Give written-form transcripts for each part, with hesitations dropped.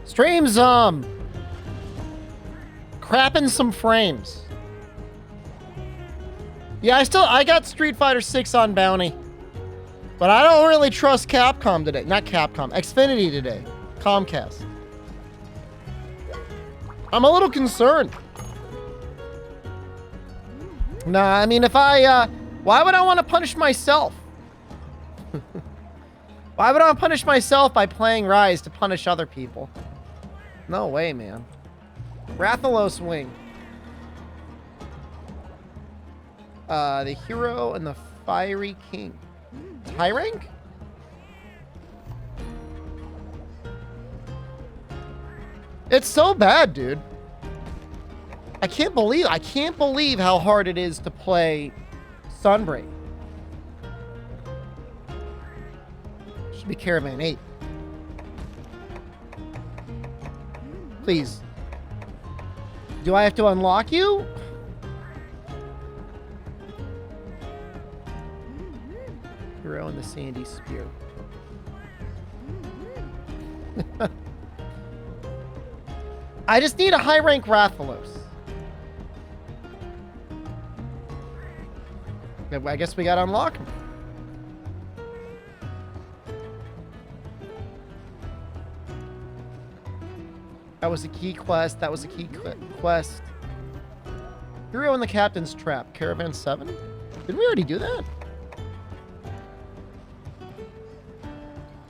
Stream's, crapping some frames. Yeah, I got Street Fighter 6 on bounty. But I don't really trust Capcom today. Not Capcom, Xfinity today. Comcast. I'm a little concerned. Nah, I mean, if I, why would I want to punish myself? Why would I punish myself by playing Rise to punish other people? No way, man. Rathalos Wing. The Hero and the Fiery King. High rank? It's so bad, dude. I can't believe how hard it is to play Sunbreak. Should be Caravan 8. Please. Do I have to unlock you? Hero and the Sandy Spear. I just need a high rank Rathalos. I guess we gotta unlock him. That was a key quest. That was a key quest. Hero in the Captain's Trap. Caravan 7? Didn't we already do that?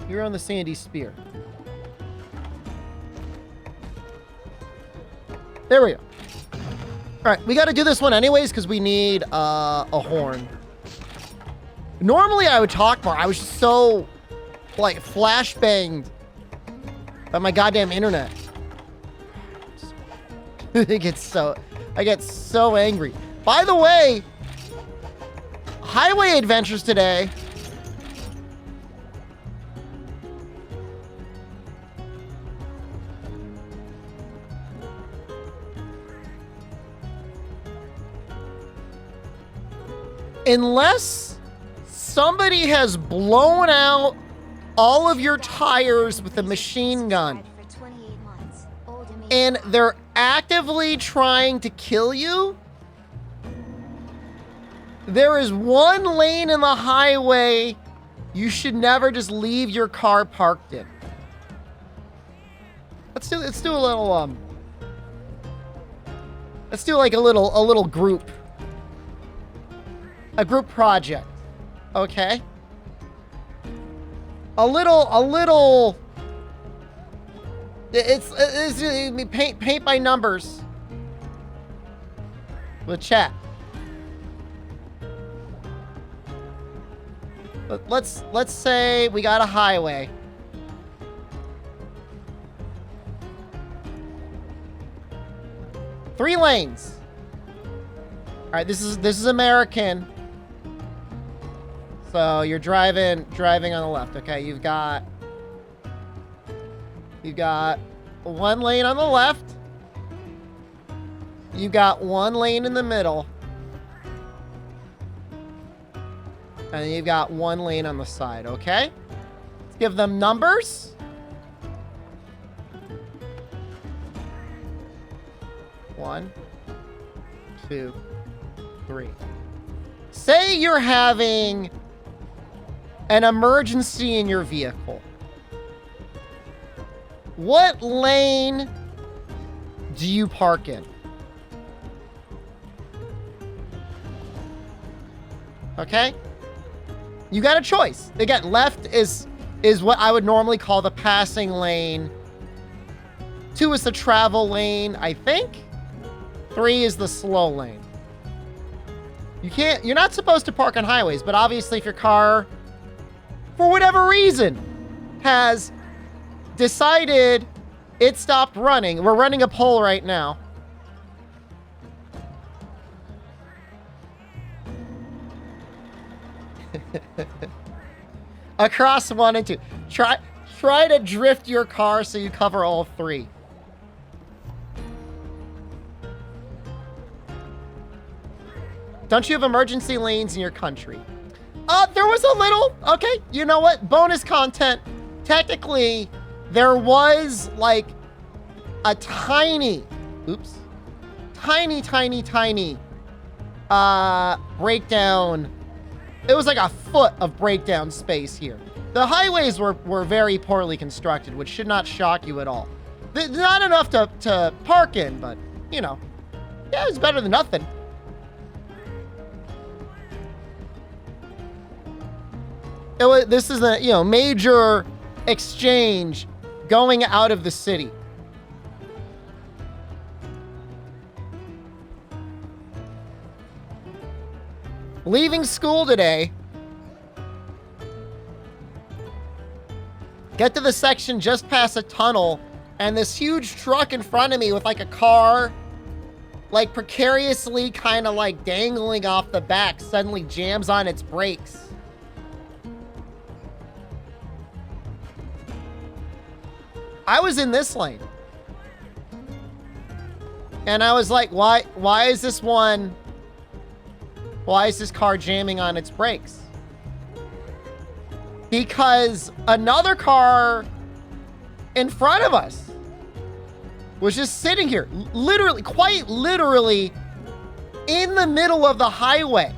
Hero in the Sandy Spear. There we go. Alright, we gotta do this one anyways because we need a horn. Normally I would talk more. I was just so, like, flashbanged by my goddamn internet. I get so angry. By the way, highway adventures today. Unless somebody has blown out all of your tires with a machine gun and they're actively trying to kill you, there is one lane in the highway you should never just leave your car parked in. Let's do a little let's do like a little group. A group project. Okay? A little it's paint by numbers with chat. Let's say we got a highway. Three lanes. All right, this is American. So you're driving on the left. Okay, you've got one lane on the left. You got one lane in the middle. And then you've got one lane on the side, okay? Let's give them numbers. One, two, three. Say you're having an emergency in your vehicle. What lane do you park in? Okay? You got a choice. Again, left is what I would normally call the passing lane. 2 is the travel lane, I think. 3 is the slow lane. You're not supposed to park on highways, but obviously if your car, for whatever reason, has decided it stopped running. We're running a poll right now. Across 1 and 2. Try to drift your car so you cover all 3. Don't you have emergency lanes in your country? There was a little, okay, you know what? Bonus content. Technically, there was, like, a tiny, oops, tiny breakdown. It was like a foot of breakdown space here. The highways were very poorly constructed, which should not shock you at all. Not enough to park in, but, you know, yeah, it's better than nothing. This is a, you know, major exchange going out of the city. Leaving school today. Get to the section just past a tunnel, and this huge truck in front of me with like a car, like precariously kind of like dangling off the back, suddenly jams on its brakes. I was in this lane. And I was like, why is this car jamming on its brakes? Because another car in front of us was just sitting here, literally, quite literally, in the middle of the highway.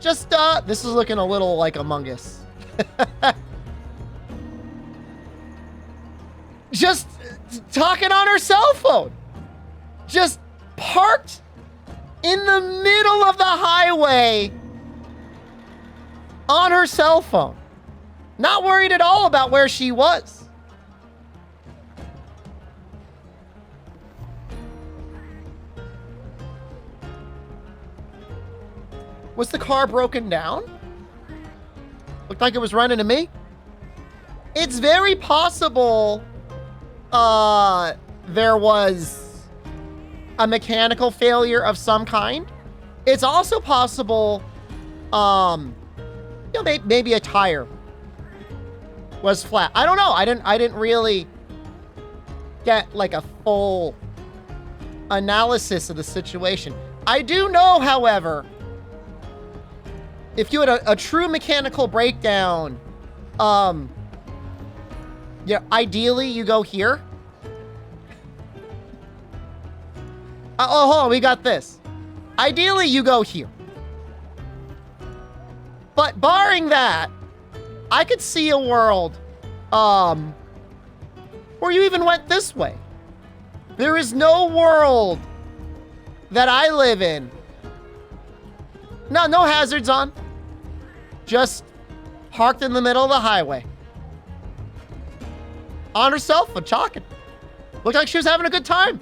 Just, this is looking a little like Among Us. Just talking on her cell phone. Just parked in the middle of the highway on her cell phone. Not worried at all about where she was. Was the car broken down? Looked like it was running to me. It's very possible there was a mechanical failure of some kind. It's also possible, you know, maybe a tire was flat. I don't know. I didn't really get like a full analysis of the situation. I do know, however, if you had a true mechanical breakdown, yeah, ideally you go here. Oh, hold on, we got this. Ideally you go here. But barring that, I could see a world, where you even went this way. There is no world that I live in. No hazards on. Just parked in the middle of the highway. On herself, a talking. Looked like she was having a good time.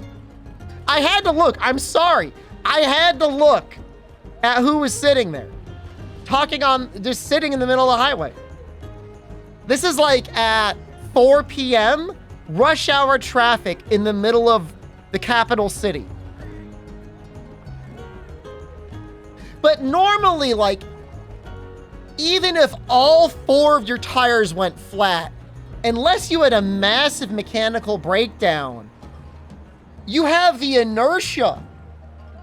I had to look. I'm sorry. I had to look at who was sitting there. Talking on, just sitting in the middle of the highway. This is like at 4 p.m. rush hour traffic in the middle of the capital city. But normally, like, even if all 4 of your tires went flat, unless you had a massive mechanical breakdown, you have the inertia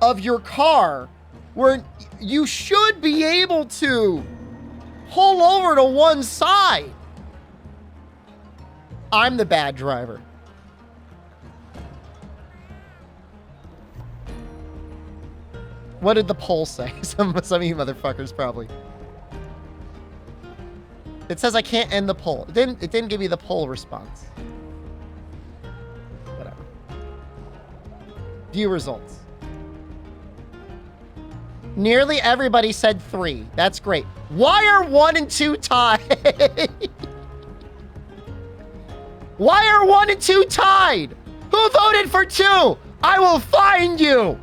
of your car where you should be able to pull over to one side. I'm the bad driver. What did the poll say? Some of you motherfuckers probably. It says I can't end the poll. It didn't give me the poll response. Whatever. View results. Nearly everybody said 3. That's great. Why are 1 and 2 tied? Why are 1 and 2 tied? Who voted for 2? I will find you.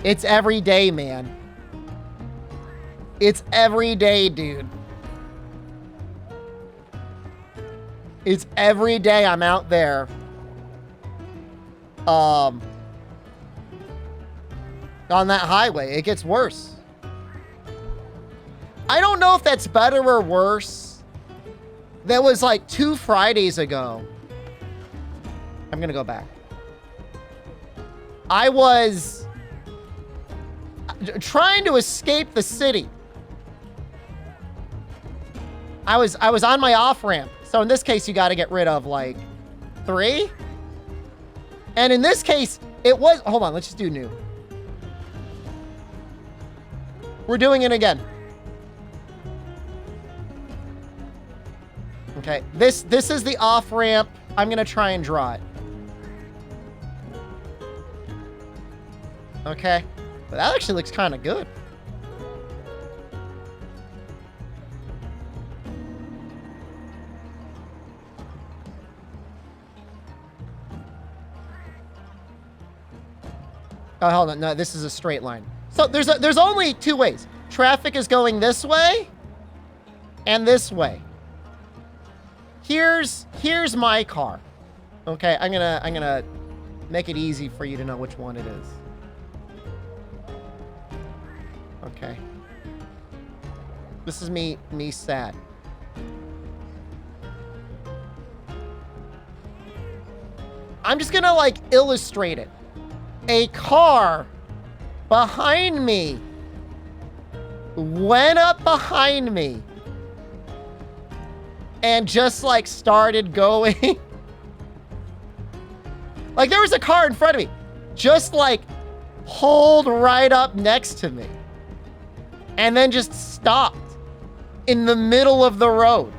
It's every day, man. It's every day, dude. It's every day I'm out there. On that highway. It gets worse. I don't know if that's better or worse. That was like 2 Fridays ago. I'm gonna go back. I was trying to escape the city. I was on my off ramp. So in this case, you got to get rid of like 3. And in this case, it was, hold on, let's just do new. We're doing it again. Okay, this is the off ramp. I'm gonna try and draw it. Okay, but that actually looks kind of good. Oh, hold on. No, this is a straight line. So there's only 2 ways. Traffic is going this way and this way. Here's my car. Okay, I'm gonna make it easy for you to know which one it is. Okay. This is me sad. I'm just gonna like illustrate it. A car behind me went up behind me and just like started going. Like there was a car in front of me, just like pulled right up next to me and then just stopped in the middle of the road.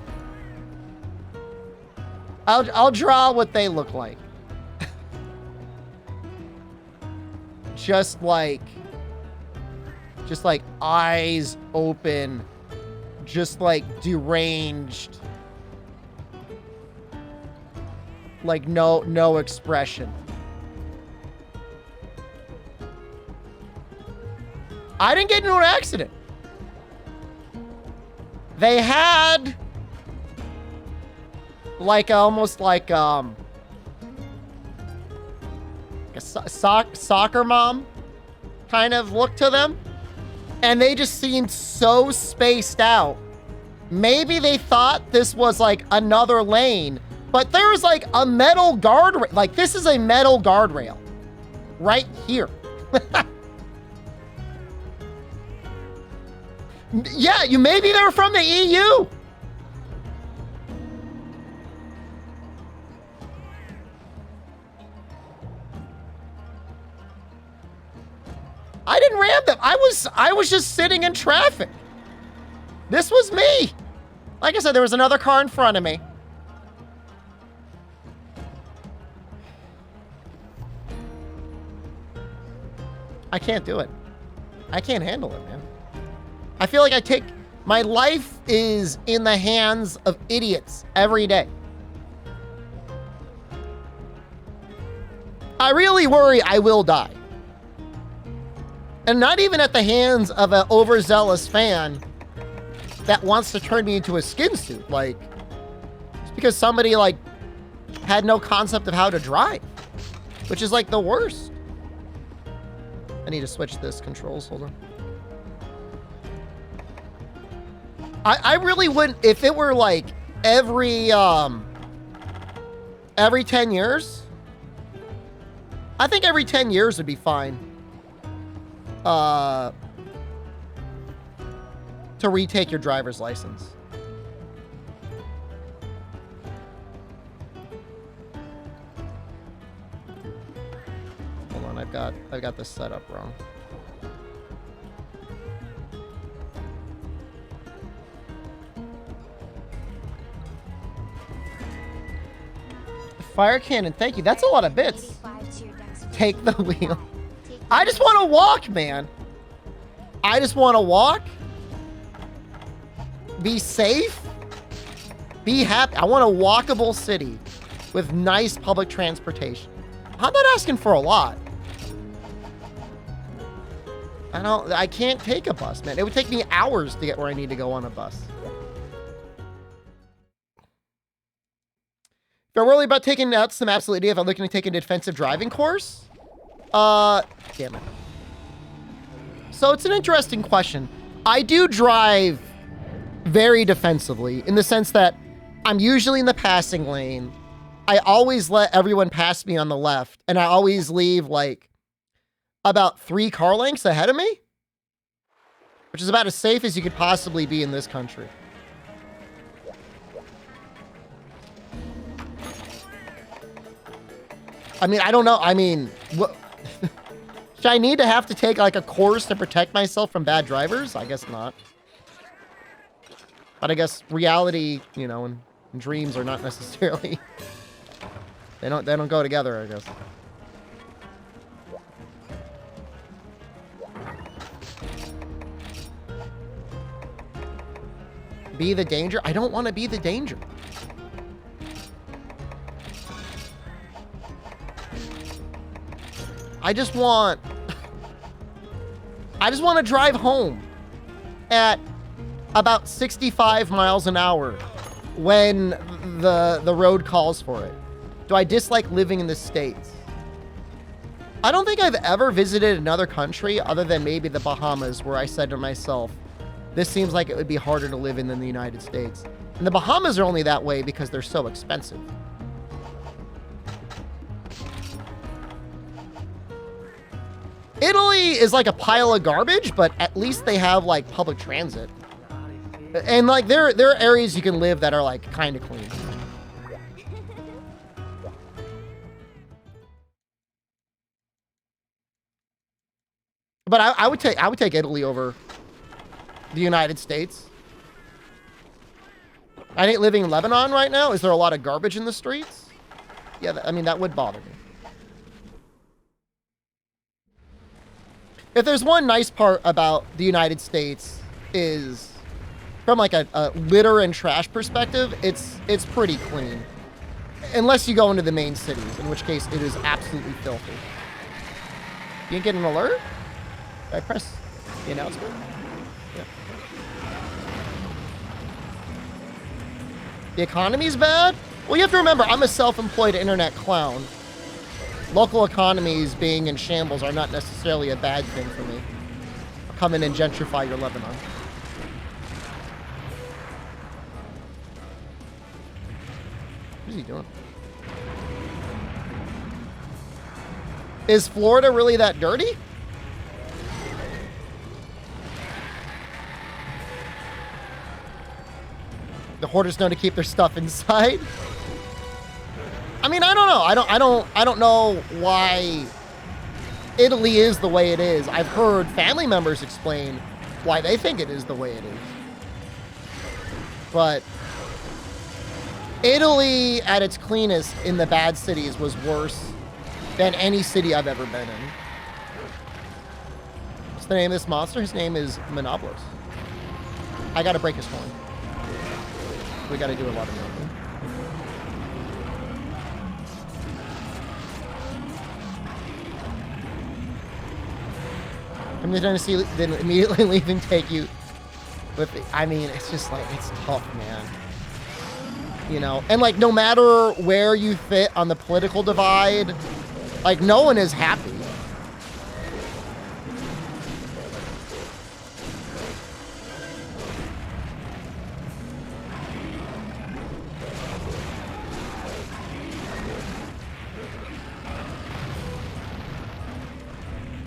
I'll draw what they look like. Just like eyes open, just like deranged, like no expression. I didn't get into an accident. They had like almost like a soccer mom kind of look to them, and they just seemed so spaced out. Maybe they thought this was like another lane, but there was like a metal guardrail. Like this is a metal guardrail right here. Yeah, maybe they were from the EU. I didn't ram them. I was just sitting in traffic. This was me. Like I said, there was another car in front of me. I can't do it. I can't handle it, man. I feel like my life is in the hands of idiots every day. I really worry I will die. And not even at the hands of an overzealous fan that wants to turn me into a skin suit. Like, it's because somebody, like, had no concept of how to drive. Which is, like, the worst. I need to switch this controls. Hold on. I really wouldn't... If it were, like, every 10 years... I think every 10 years would be fine. To retake your driver's license. Hold on, I've got this set up wrong. Fire cannon, thank you. That's a lot of bits. Take the wheel. I just want to walk, man. I just want to walk. Be safe. Be happy. I want a walkable city with nice public transportation. I'm not asking for a lot. I can't take a bus, man. It would take me hours to get where I need to go on a bus. If I'm really about taking out some absolute idiot, if I'm looking to take a defensive driving course, damn it. So it's an interesting question. I do drive very defensively in the sense that I'm usually in the passing lane. I always let everyone pass me on the left, and I always leave like about 3 car lengths ahead of me, which is about as safe as you could possibly be in this country. I mean, I don't know. I mean, what? Should I need to have to take like a course to protect myself from bad drivers? I guess not. But I guess reality, you know, and dreams are not necessarily... They don't go together, I guess. Be the danger? I don't want to be the danger. I just want to drive home at about 65 miles an hour when the road calls for it. Do I dislike living in the States? I don't think I've ever visited another country other than maybe the Bahamas, where I said to myself, this seems like it would be harder to live in than the United States. And the Bahamas are only that way because they're so expensive. Italy is like a pile of garbage, but at least they have like public transit. And like there are areas you can live that are like kind of clean. But I would take Italy over the United States. I think living in Lebanon right now, is there a lot of garbage in the streets? Yeah, I mean, that would bother me. If there's one nice part about the United States is, from like a litter and trash perspective, it's pretty clean. Unless you go into the main cities, in which case it is absolutely filthy. You didn't get an alert? Did I press the announcement? Yeah. The economy's bad? Well, you have to remember, I'm a self-employed internet clown. Local economies being in shambles are not necessarily a bad thing for me. I'll come in and gentrify your Lebanon. What is he doing? Is Florida really that dirty? The hoarders know to keep their stuff inside. I mean, I don't know. I don't know why Italy is the way it is. I've heard family members explain why they think it is the way it is. But Italy at its cleanest in the bad cities was worse than any city I've ever been in. What's the name of this monster? His name is Monoblos. I gotta break his horn. We gotta do a lot of milking. Come to Tennessee, then immediately leave and take you with the, I mean, it's just like, it's tough, man. You know, and like, no matter where you fit on the political divide, like, no one is happy.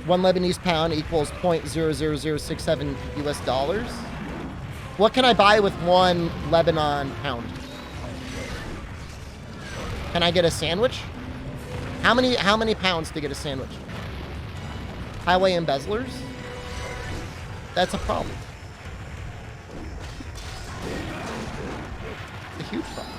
One Lebanese pound equals 0.00067 US dollars. What can I buy with one Lebanon pound? Can I get a sandwich? How many pounds to get a sandwich? Highway embezzlers? That's a problem. It's a huge problem.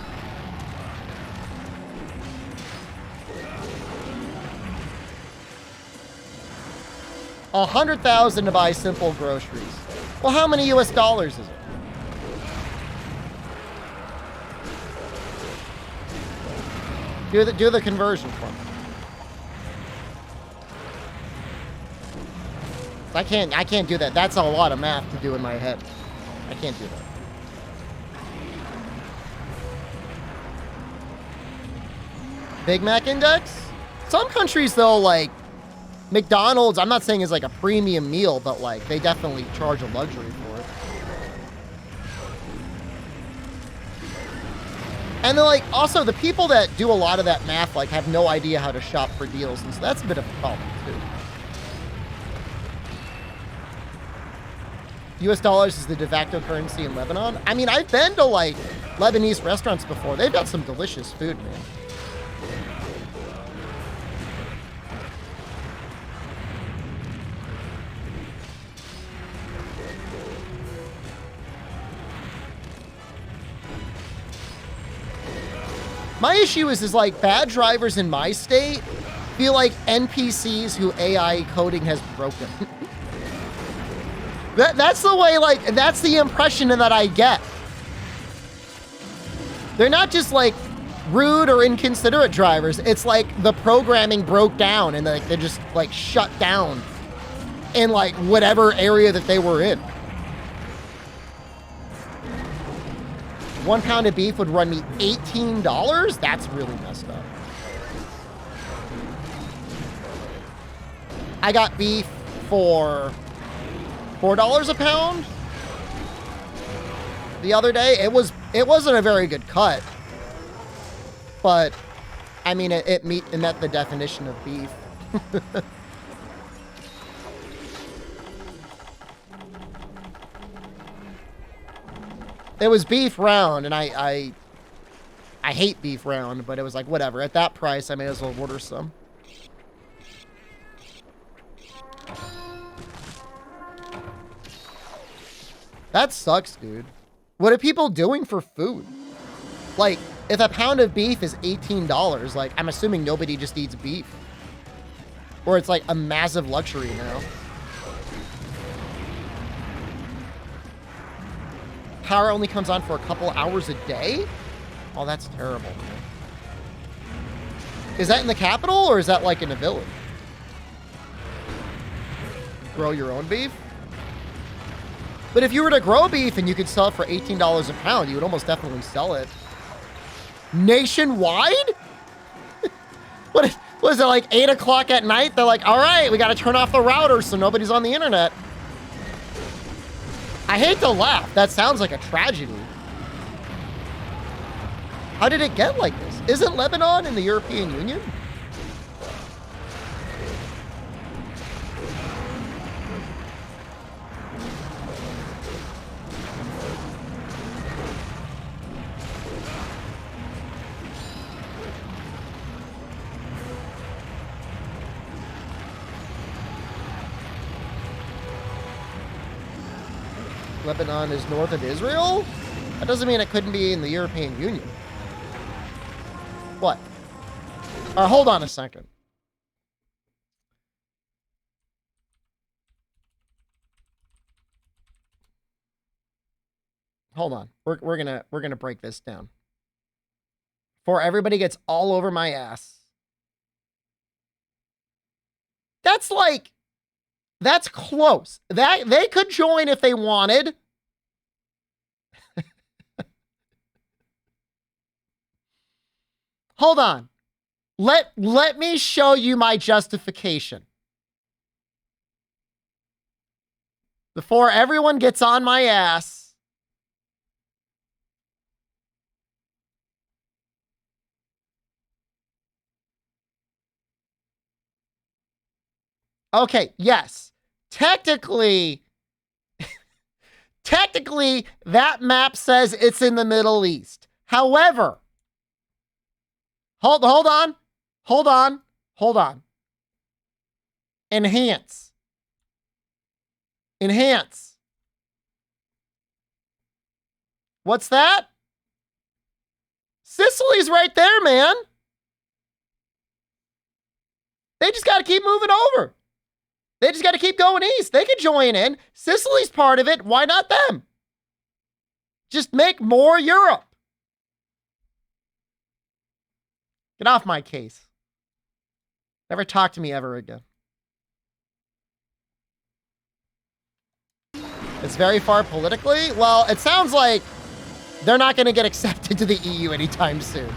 100,000 to buy simple groceries. Well, how many US dollars is it? Do the conversion for me. I can't do that. That's a lot of math to do in my head. I can't do that. Big Mac index? Some countries though, like McDonald's, I'm not saying is like a premium meal, but like they definitely charge a luxury for it. And then like also the people that do a lot of that math like have no idea how to shop for deals, and so that's a bit of a problem too. US dollars is the de facto currency in Lebanon. I mean, I've been to like Lebanese restaurants before. They've got some delicious food, man. My issue is like bad drivers in my state feel like NPCs who AI coding has broken. That's the way, like, that's the impression that I get. They're not just like rude or inconsiderate drivers. It's like the programming broke down and like they're just like shut down in like whatever area that they were in. 1 pound of beef would run me $18? That's really messed up. I got beef for $4 a pound the other day. It wasn't a very good cut, but I mean it met the definition of beef. It was beef round, and I hate beef round, but it was like whatever. At that price, I may as well order some. That sucks, dude. What are people doing for food? Like, if a pound of beef is $18, like, I'm assuming nobody just eats beef. Or it's like a massive luxury now. Power only comes on for a couple hours a day? Oh, that's terrible, man. Is that in the capital, or is that like in a village? Grow your own beef? But if you were to grow beef and you could sell it for $18 a pound, you would almost definitely sell it. Nationwide? What is it, like 8 o'clock at night? They're like, all right, we got to turn off the router so nobody's on the internet. I hate to laugh. That sounds like a tragedy. How did it get like this? Isn't Lebanon in the European Union? Lebanon is north of Israel? That doesn't mean it couldn't be in the European Union. What? Hold on a second. Hold on. We're gonna break this down. Before everybody gets all over my ass. That's like, that's close. That they could join if they wanted. Hold on. Let me show you my justification. Before everyone gets on my ass. Okay, yes. Technically, that map says it's in the Middle East. However, hold on. Enhance. What's that? Sicily's right there, man. They just got to keep moving over. They just got to keep going east. They could join in. Sicily's part of it. Why not them? Just make more Europe. Get off my case. Never talk to me ever again. It's very far politically. Well, it sounds like they're not going to get accepted to the EU anytime soon.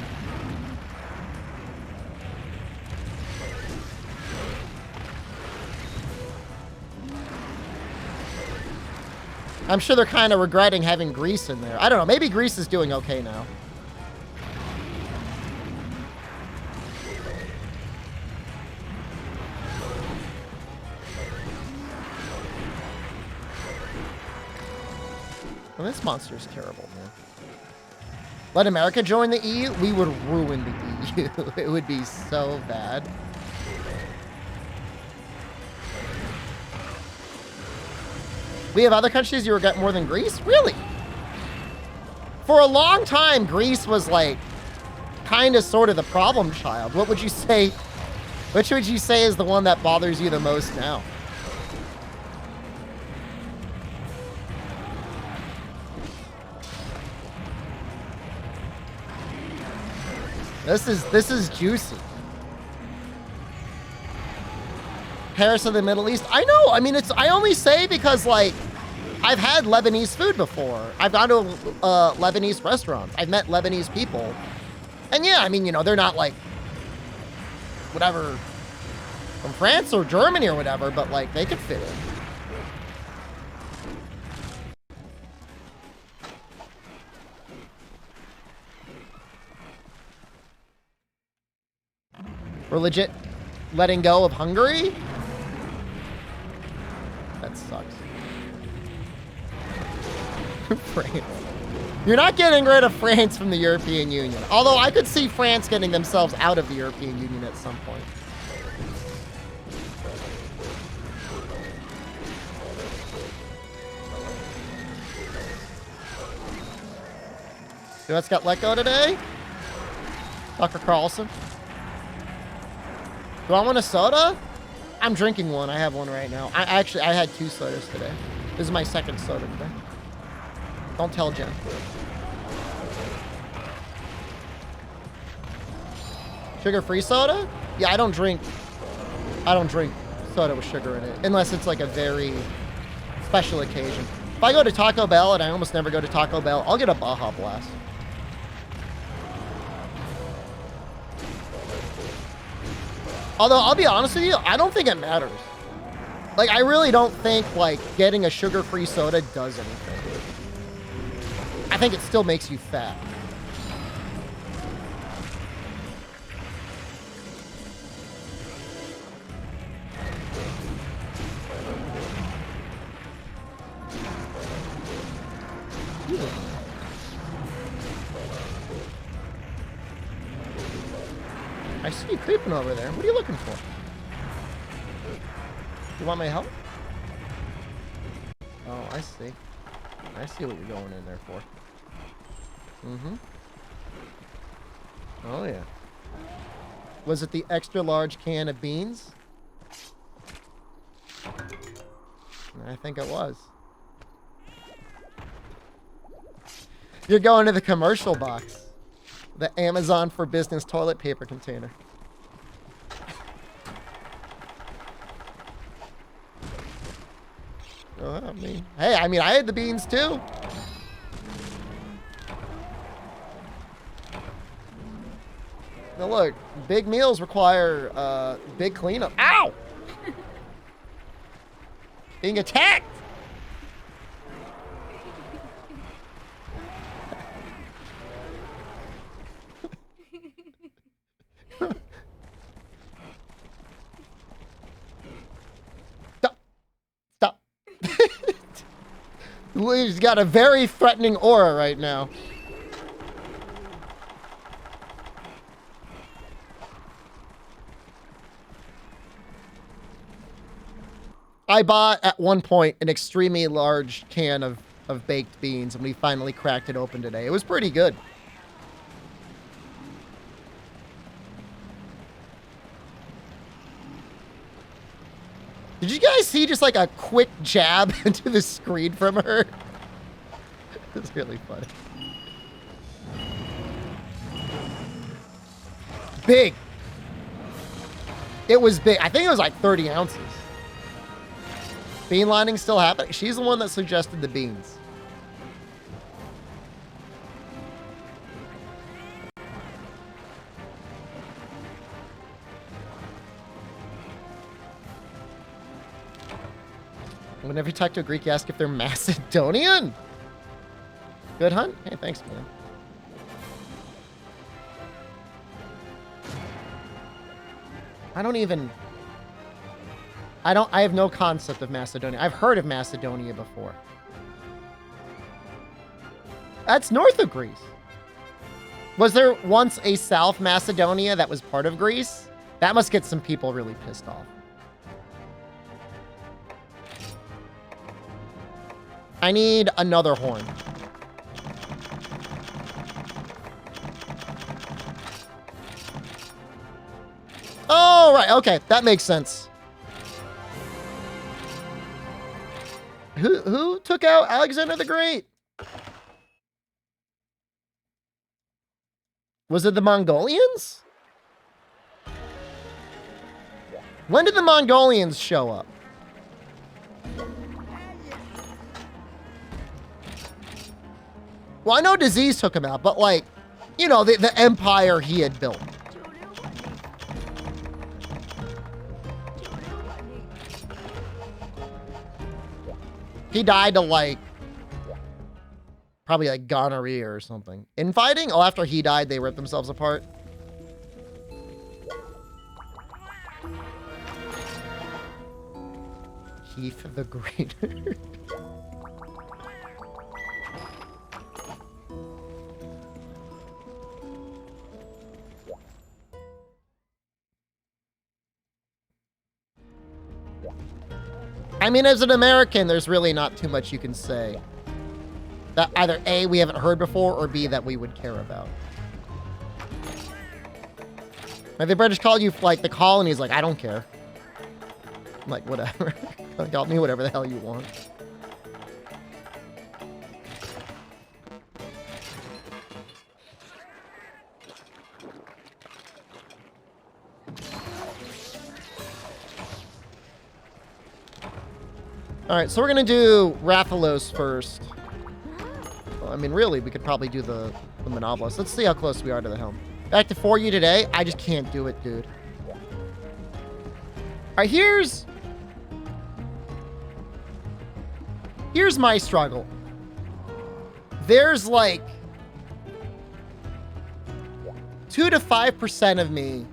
I'm sure they're kind of regretting having Greece in there. I don't know. Maybe Greece is doing okay now. Well, this monster is terrible, man. Let America join the EU? We would ruin the EU. It would be so bad. We have other countries you regret more than Greece? Really? For a long time, Greece was like kind of sort of the problem child. What would you say? Which would you say is the one that bothers you the most now? This is juicy. Paris of the Middle East. I know. I mean, I only say because, like, I've had Lebanese food before. I've gone to Lebanese restaurants. I've met Lebanese people. And yeah, I mean, you know, they're not like whatever from France or Germany or whatever, but like they could fit in. We're legit letting go of Hungary? That sucks. France. You're not getting rid of France from the European Union. Although I could see France getting themselves out of the European Union at some point. Who else got let go today? Tucker Carlson. Do I want a soda? I'm drinking one. I have one right now. I had 2 sodas today. This is my 2nd soda today. Don't tell Jen. Sugar-free soda? Yeah, I don't drink soda with sugar in it. Unless it's like a very special occasion. If I go to Taco Bell, and I almost never go to Taco Bell, I'll get a Baja Blast. Although, I'll be honest with you, I don't think it matters. Like, I really don't think, like, getting a sugar-free soda does anything. I think it still makes you fat. I see you creeping over there. What are you looking for? You want my help? Oh, I see. I see what you're going in there for. Mm-hmm. Oh, yeah. Was it the extra large can of beans? I think it was. You're going to the commercial box. The Amazon for Business toilet paper container. Oh, I mean, hey, I had the beans too. Now look, big meals require big cleanup. Ow! Being attacked. Stop. He's got a very threatening aura right now. I bought at one point an extremely large can of baked beans, and we finally cracked it open today. It was pretty good. Did you guys see just like a quick jab into the screen from her? It's really funny. Big. It was big. I think it was like 30 ounces. Bean lining still happening? She's the one that suggested the beans. Whenever you talk to a Greek, you ask if they're Macedonian. Good hunt? Hey, thanks, man. I have no concept of Macedonia. I've heard of Macedonia before. That's north of Greece. Was there once a South Macedonia that was part of Greece? That must get some people really pissed off. I need another horn. Right, okay, that makes sense. Who took out Alexander the Great? Was it the Mongolians? When did the Mongolians show up? Well, I know disease took him out, but like, you know, the empire he had built. He died to like, probably like gonorrhea or something. Infighting? Oh, after he died, they ripped themselves apart. Heath the Great. I mean, as an American, there's really not too much you can say that either A, we haven't heard before, or B, that we would care about. Like, the British called you, like, the colonies, like, I don't care. I'm like, whatever. Call me whatever the hell you want. All right, so we're gonna do Rathalos first. Well, I mean, really, we could probably do the Monobolus. Let's see how close we are to the helm. Back to 4U today. I just can't do it, dude. All right, here's my struggle. There's like 2 to 5% of me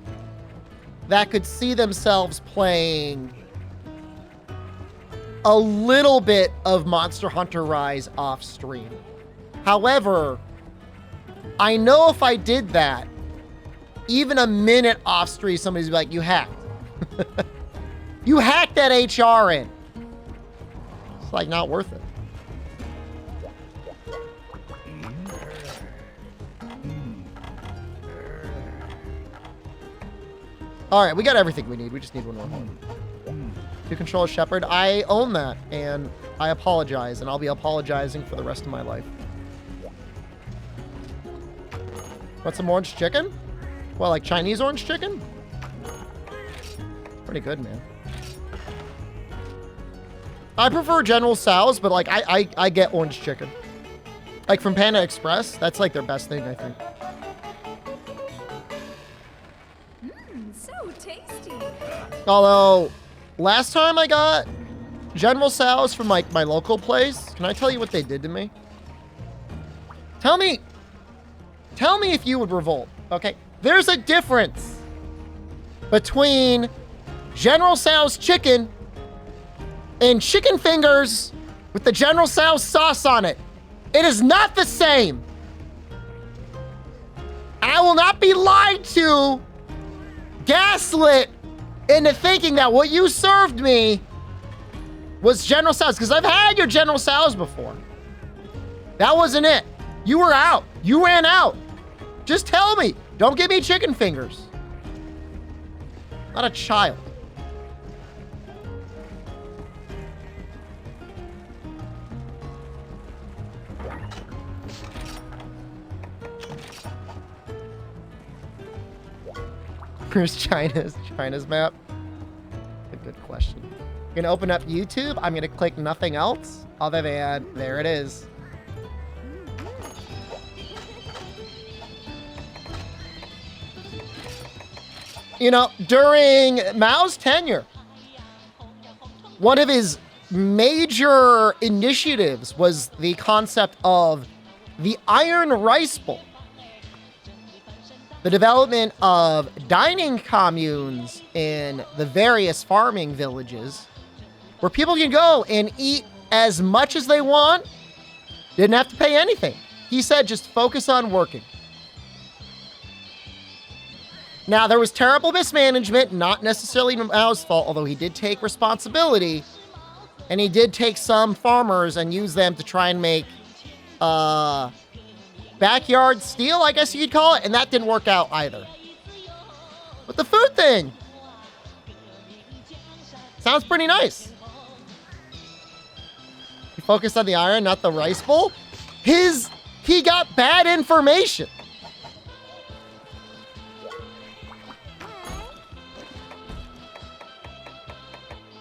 that could see themselves playing a little bit of Monster Hunter Rise off stream. However, I know if I did that, even a minute off stream, somebody's like, you hacked. You hacked that HR in. It's like not worth it. All right, we got everything we need. We just need one more horn. To control a shepherd. I own that, and I apologize, and I'll be apologizing for the rest of my life. Want some orange chicken? Well, like Chinese orange chicken? Pretty good, man. I prefer General Tso's, but like I get orange chicken. Like from Panda Express, that's like their best thing, I think. So tasty. Although, last time I got General Tso's from like my local place, can I tell you what they did to me? Tell me if you would revolt, okay? There's a difference between General Tso's chicken and chicken fingers with the General Tso's sauce on it. It is not the same. I will not be lied to, gaslit into thinking that what you served me was General Tso's, because I've had your General Tso's before. That wasn't it. You were out. You ran out. Just tell me. Don't give me chicken fingers. Not a child. Where's China's map? A good question. I'm gonna open up YouTube. I'm gonna click nothing else other than there it is. You know, during Mao's tenure, one of his major initiatives was the concept of the Iron Rice Bowl. The development of dining communes in the various farming villages where people can go and eat as much as they want, didn't have to pay anything. He said, just focus on working. Now, there was terrible mismanagement, not necessarily Mao's fault, although he did take responsibility, and he did take some farmers and use them to try and make backyard steel, I guess you could call it, and that didn't work out either. But the food thing, Sounds pretty nice. He focused on the iron, not the rice bowl. He got bad information.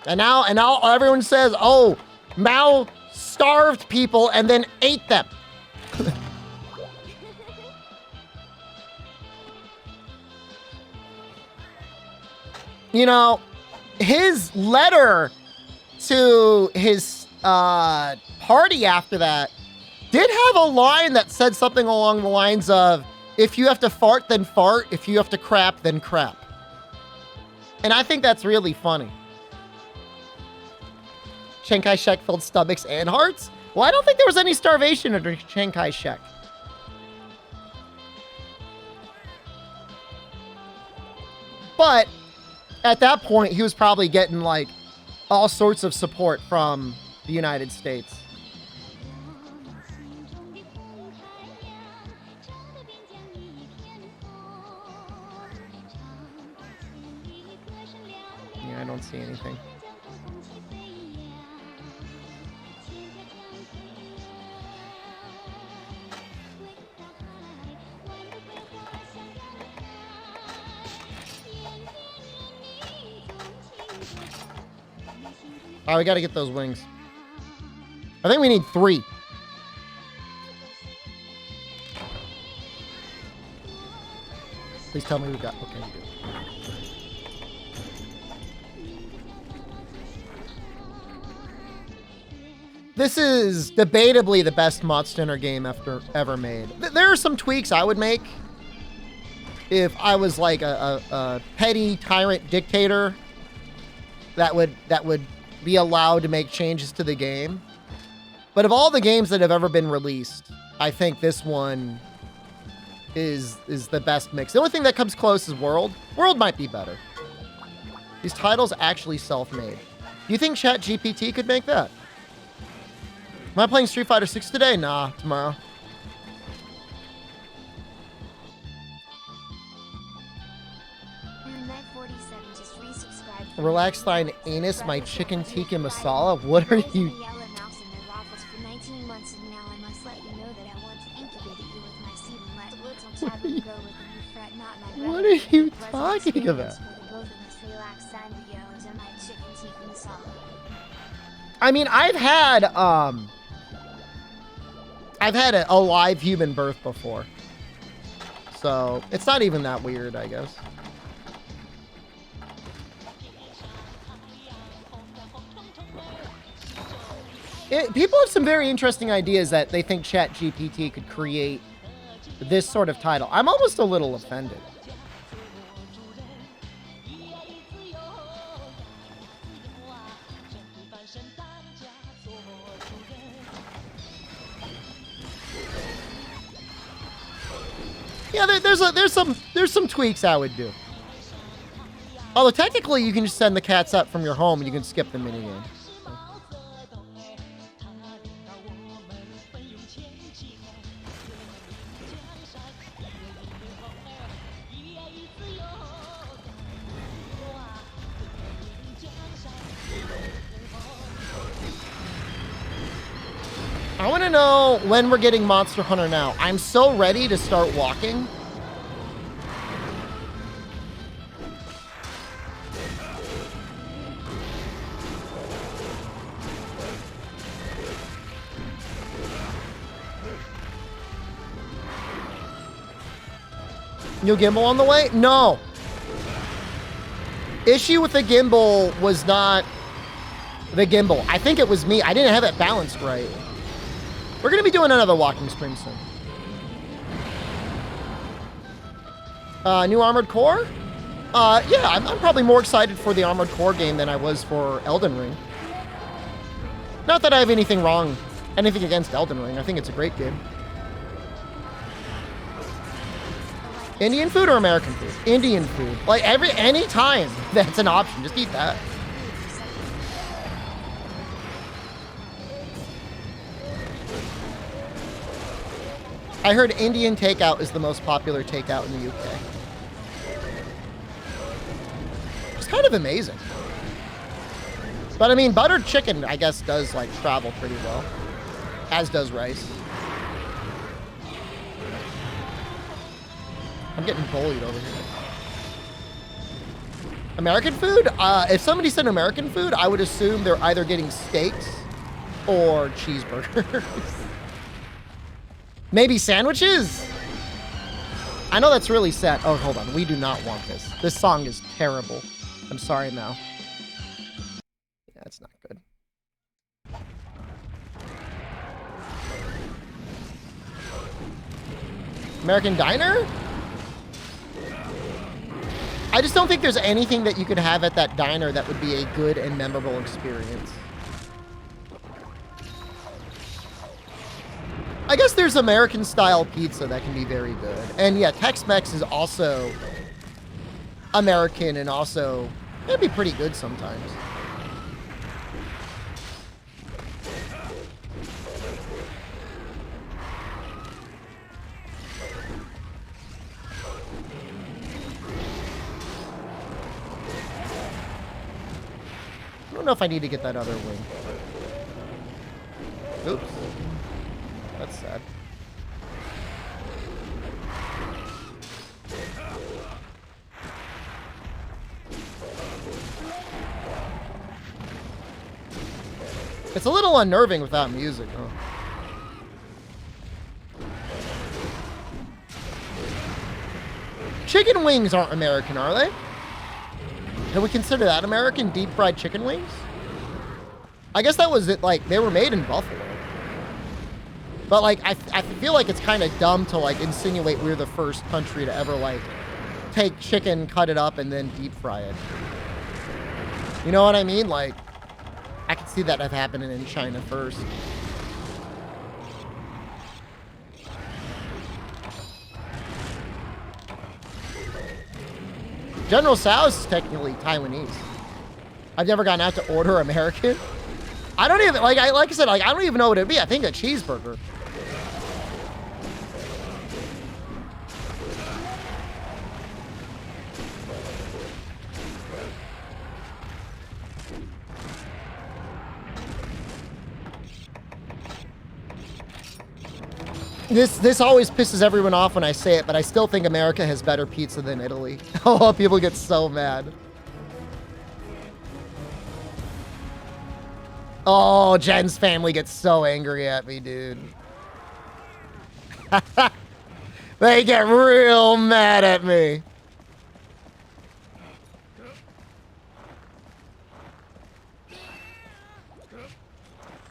And now everyone says, oh, Mao starved people and then ate them. You know, his letter to his party after that did have a line that said something along the lines of, if you have to fart, then fart. If you have to crap, then crap. And I think that's really funny. Chiang Kai-shek filled stomachs and hearts? Well, I don't think there was any starvation under Chiang Kai-shek. But at that point, he was probably getting like all sorts of support from the United States. Yeah, I don't see anything. All right, we got to get those wings. I think we need 3. Please tell me we got... Okay, we do. This is debatably the best Monster Hunter game ever made. There are some tweaks I would make if I was like a petty tyrant dictator that would be allowed to make changes to the game. But of all the games that have ever been released, I think this one is the best mix. The only thing that comes close is World. World might be better. These titles actually self-made. Do you think ChatGPT could make that? Am I playing Street Fighter 6 today? Nah, tomorrow. Relax thine anus, my chicken tikka masala. What are you? What are you talking about? I mean, I've had a live human birth before. So, it's not even that weird, I guess. People have some very interesting ideas that they think ChatGPT could create this sort of title. I'm almost a little offended. Yeah, there's some tweaks I would do. Although technically you can just send the cats up from your home and you can skip the minigame. I want to know when we're getting Monster Hunter now. I'm so ready to start walking. New gimbal on the way? No. Issue with the gimbal was not the gimbal. I think it was me. I didn't have it balanced right. We're going to be doing another walking stream soon. New Armored Core? Yeah, I'm probably more excited for the Armored Core game than I was for Elden Ring. Not that I have anything against Elden Ring. I think it's a great game. Indian food or American food? Indian food. Like any time that's an option, just eat that. I heard Indian takeout is the most popular takeout in the UK. It's kind of amazing. But I mean, buttered chicken, I guess, does like travel pretty well. As does rice. I'm getting bullied over here. American food? If somebody said American food, I would assume they're either getting steaks or cheeseburgers. Maybe sandwiches? I know that's really sad. Oh, hold on. We do not want this. This song is terrible. I'm sorry, Mal. Yeah, that's not good. American Diner? I just don't think there's anything that you could have at that diner that would be a good and memorable experience. I guess there's American-style pizza that can be very good. And yeah, Tex-Mex is also American and also, it'd be pretty good sometimes. I don't know if I need to get that other wing. Oops. That's sad. It's a little unnerving without music, huh? Chicken wings aren't American, are they? Can we consider that American? Deep fried chicken wings? I guess that was it. Like, they were made in Buffalo. But, like, I feel like it's kind of dumb to, like, insinuate we're the first country to ever, like, take chicken, cut it up, and then deep fry it. You know what I mean? Like, I could see that happening in China first. General Tso's is technically Taiwanese. I've never gotten out to order American. I don't even, like I said, like, I don't even know what it'd be. I think a cheeseburger. This always pisses everyone off when I say it, but I still think America has better pizza than Italy. Oh, people get so mad. Oh, Jen's family gets so angry at me, dude. They get real mad at me.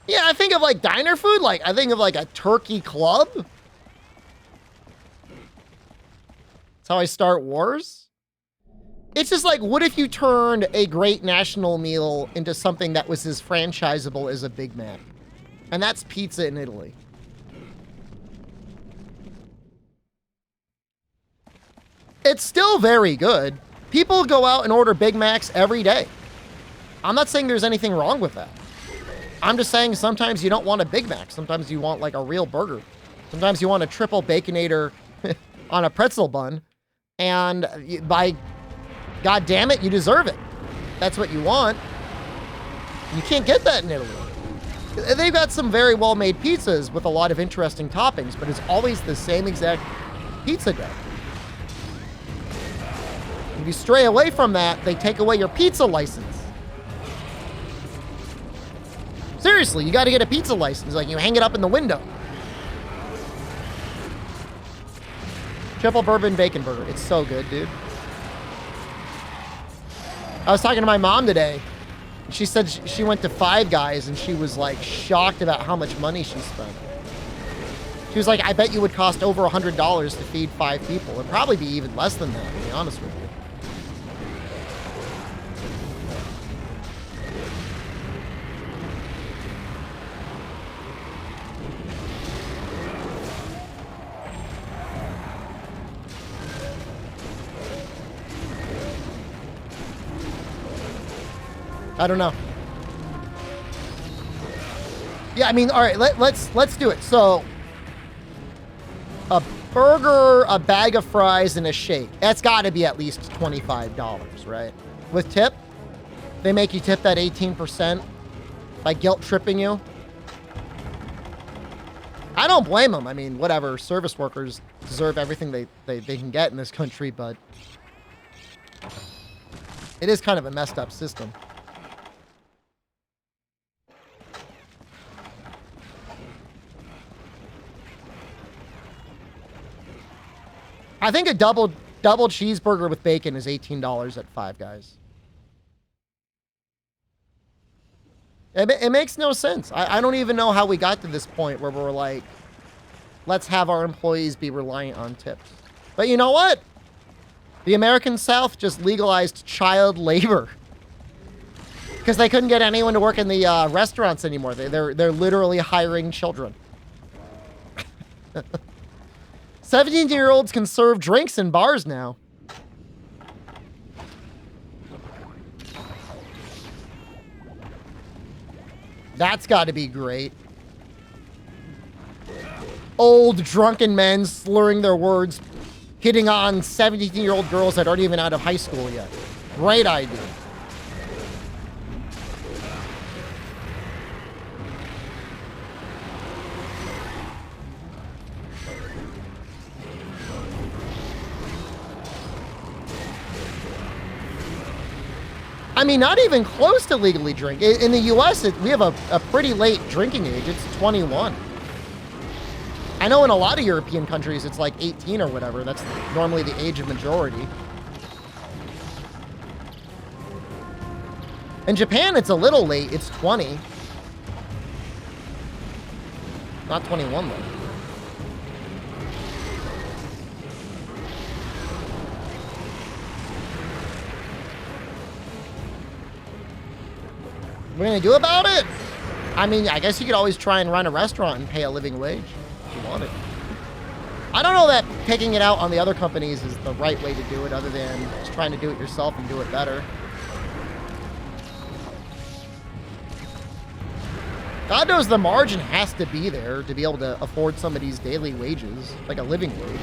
Yeah, I think of like diner food, like I think of like a turkey club. That's how I start wars. It's just like, what if you turned a great national meal into something that was as franchisable as a Big Mac? And that's pizza in Italy. It's still very good. People go out and order Big Macs every day. I'm not saying there's anything wrong with that. I'm just saying sometimes you don't want a Big Mac. Sometimes you want like a real burger. Sometimes you want a triple Baconator on a pretzel bun. And by God damn it, you deserve it. That's what you want. You can't get that in Italy. They've got some very well-made pizzas with a lot of interesting toppings, but it's always the same exact pizza dough. If you stray away from that, they take away your pizza license. Seriously, you got to get a pizza license. Like, you hang it up in the window. Triple bourbon bacon burger. It's so good, dude. I was talking to my mom today. She said she went to Five Guys and she was like shocked about how much money she spent. She was like, I bet you would cost over $100 to feed 5 people. It'd probably be even less than that, to be honest with you. I don't know. Yeah, I mean, all right, let's do it. So, a burger, a bag of fries, and a shake. That's got to be at least $25, right? With tip? They make you tip that 18% by guilt tripping you. I don't blame them. I mean, whatever. Service workers deserve everything they can get in this country, but it is kind of a messed up system. I think a double cheeseburger with bacon is $18 at Five Guys. It makes no sense. I don't even know how we got to this point where we're like, let's have our employees be reliant on tips. But you know what? The American South just legalized child labor because they couldn't get anyone to work in the restaurants anymore. They're literally hiring children. 17-year-olds can serve drinks in bars now. That's got to be great. Old drunken men slurring their words, hitting on 17-year-old girls that aren't even out of high school yet. Great idea. I mean, not even close to legally drink. In the U.S., we have a pretty late drinking age. It's 21. I know in a lot of European countries, it's like 18 or whatever. That's normally the age of majority. In Japan, it's a little late. It's 20. Not 21, though. What are we gonna do about it? I mean, I guess you could always try and run a restaurant and pay a living wage if you wanted. I don't know that taking it out on the other companies is the right way to do it, other than just trying to do it yourself and do it better. God knows the margin has to be there to be able to afford somebody's daily wages, like a living wage.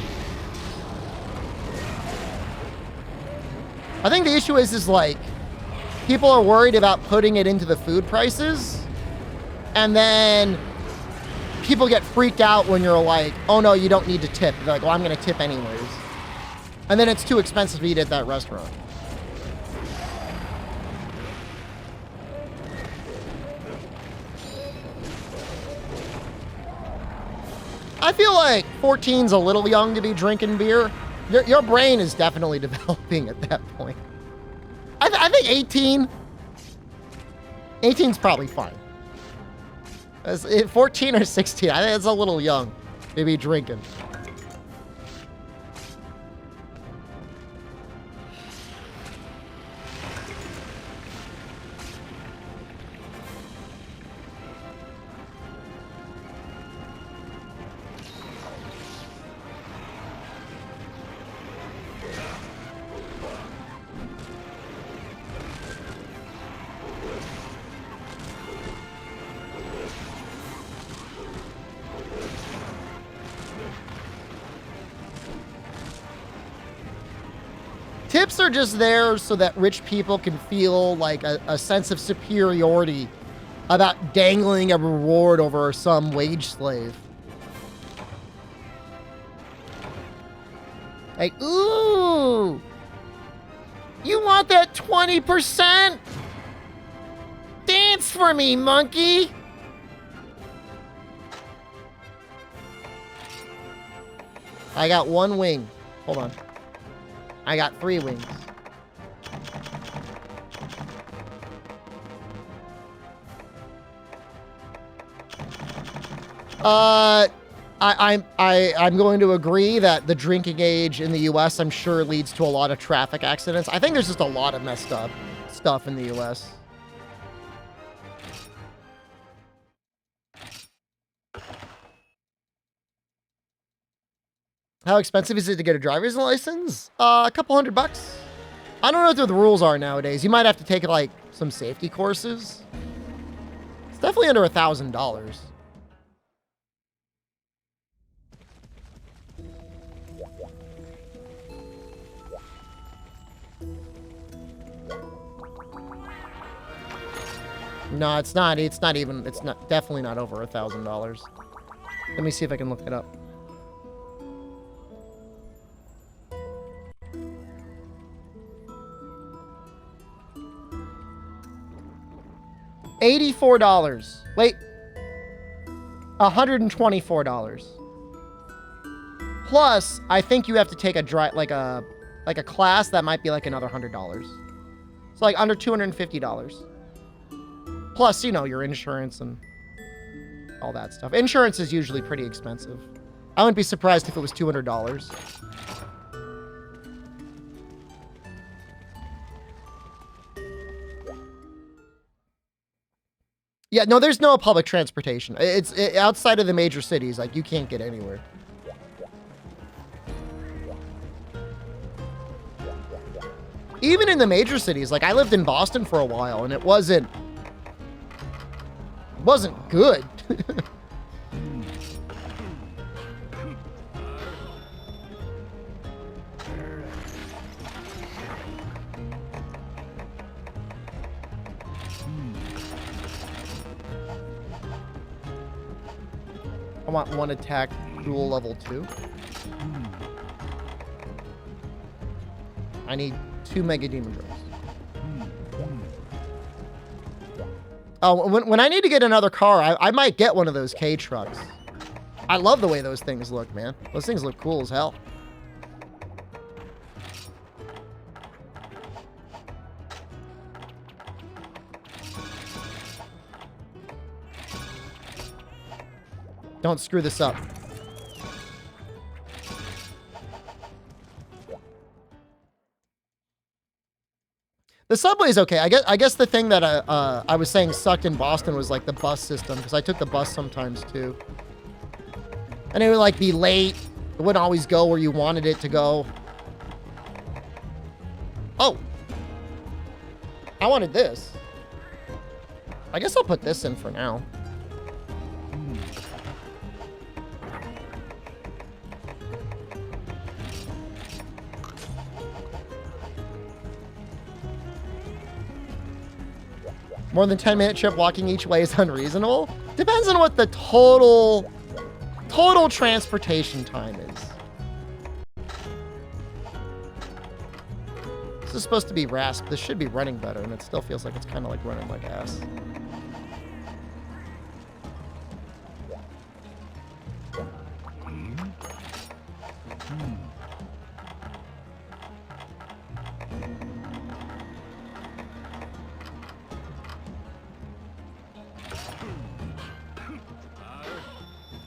I think the issue is like, people are worried about putting it into the food prices, and then people get freaked out when you're like, oh no, you don't need to tip. They're like, well, I'm going to tip anyways. And then it's too expensive to eat at that restaurant. I feel like 14's a little young to be drinking beer. Your brain is definitely developing at that point. I think 18. 18's probably fine. 14 or 16, I think it's a little young to be drinking. Tips are just there so that rich people can feel like a sense of superiority about dangling a reward over some wage slave. Like, ooh, you want that 20%? Dance for me, monkey. I got one wing. Hold on. I got 3 wings. I'm going to agree that the drinking age in the U.S. I'm sure leads to a lot of traffic accidents. I think there's just a lot of messed up stuff in the U.S. How expensive is it to get a driver's license? A couple $100. I don't know what the rules are nowadays. You might have to take like some safety courses. It's definitely under $1,000. No, it's not. It's not even. It's not. Definitely not over $1,000. Let me see if I can look it up. $84. Wait. $124. Plus, I think you have to take a like a class that might be like another $100. So like under $250. Plus, you know, your insurance and all that stuff. Insurance is usually pretty expensive. I wouldn't be surprised if it was $200. Yeah, no, there's no public transportation. It's outside of the major cities. Like, you can't get anywhere. Even in the major cities, like I lived in Boston for a while, and it wasn't good. I want one attack, dual level 2. I need 2 Mega Demon Drones. Oh, when I need to get another car, I might get one of those K trucks. I love the way those things look, man. Those things look cool as hell. Don't screw this up. The subway's okay. I guess the thing that I was saying sucked in Boston was like the bus system, because I took the bus sometimes too. And it would like be late. It wouldn't always go where you wanted it to go. Oh. I wanted this. I guess I'll put this in for now. More than 10-minute trip walking each way is unreasonable. Depends on what the total transportation time is. This is supposed to be RASP. This should be running better, and it still feels like it's kind of like running like ass.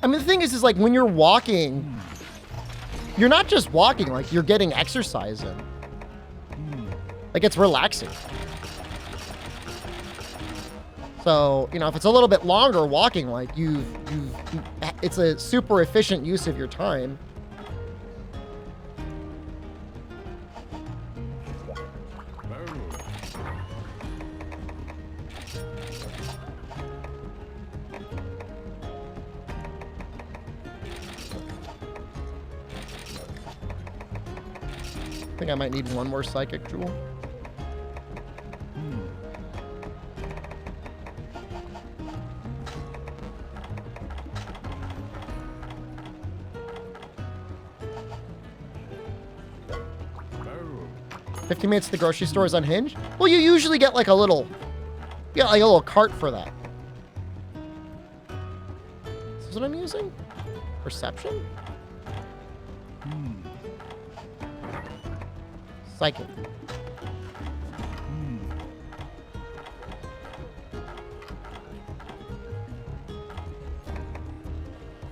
I mean, the thing is like when you're walking, you're not just walking, like you're getting exercise in. Like it's relaxing. So, you know, if it's a little bit longer walking, like it's a super efficient use of your time. I think I might need one more psychic jewel. $15 minutes to the grocery store is unhinged? Well, you usually get like a little, like a little cart for that. Is this what I'm using? Perception? Psychic.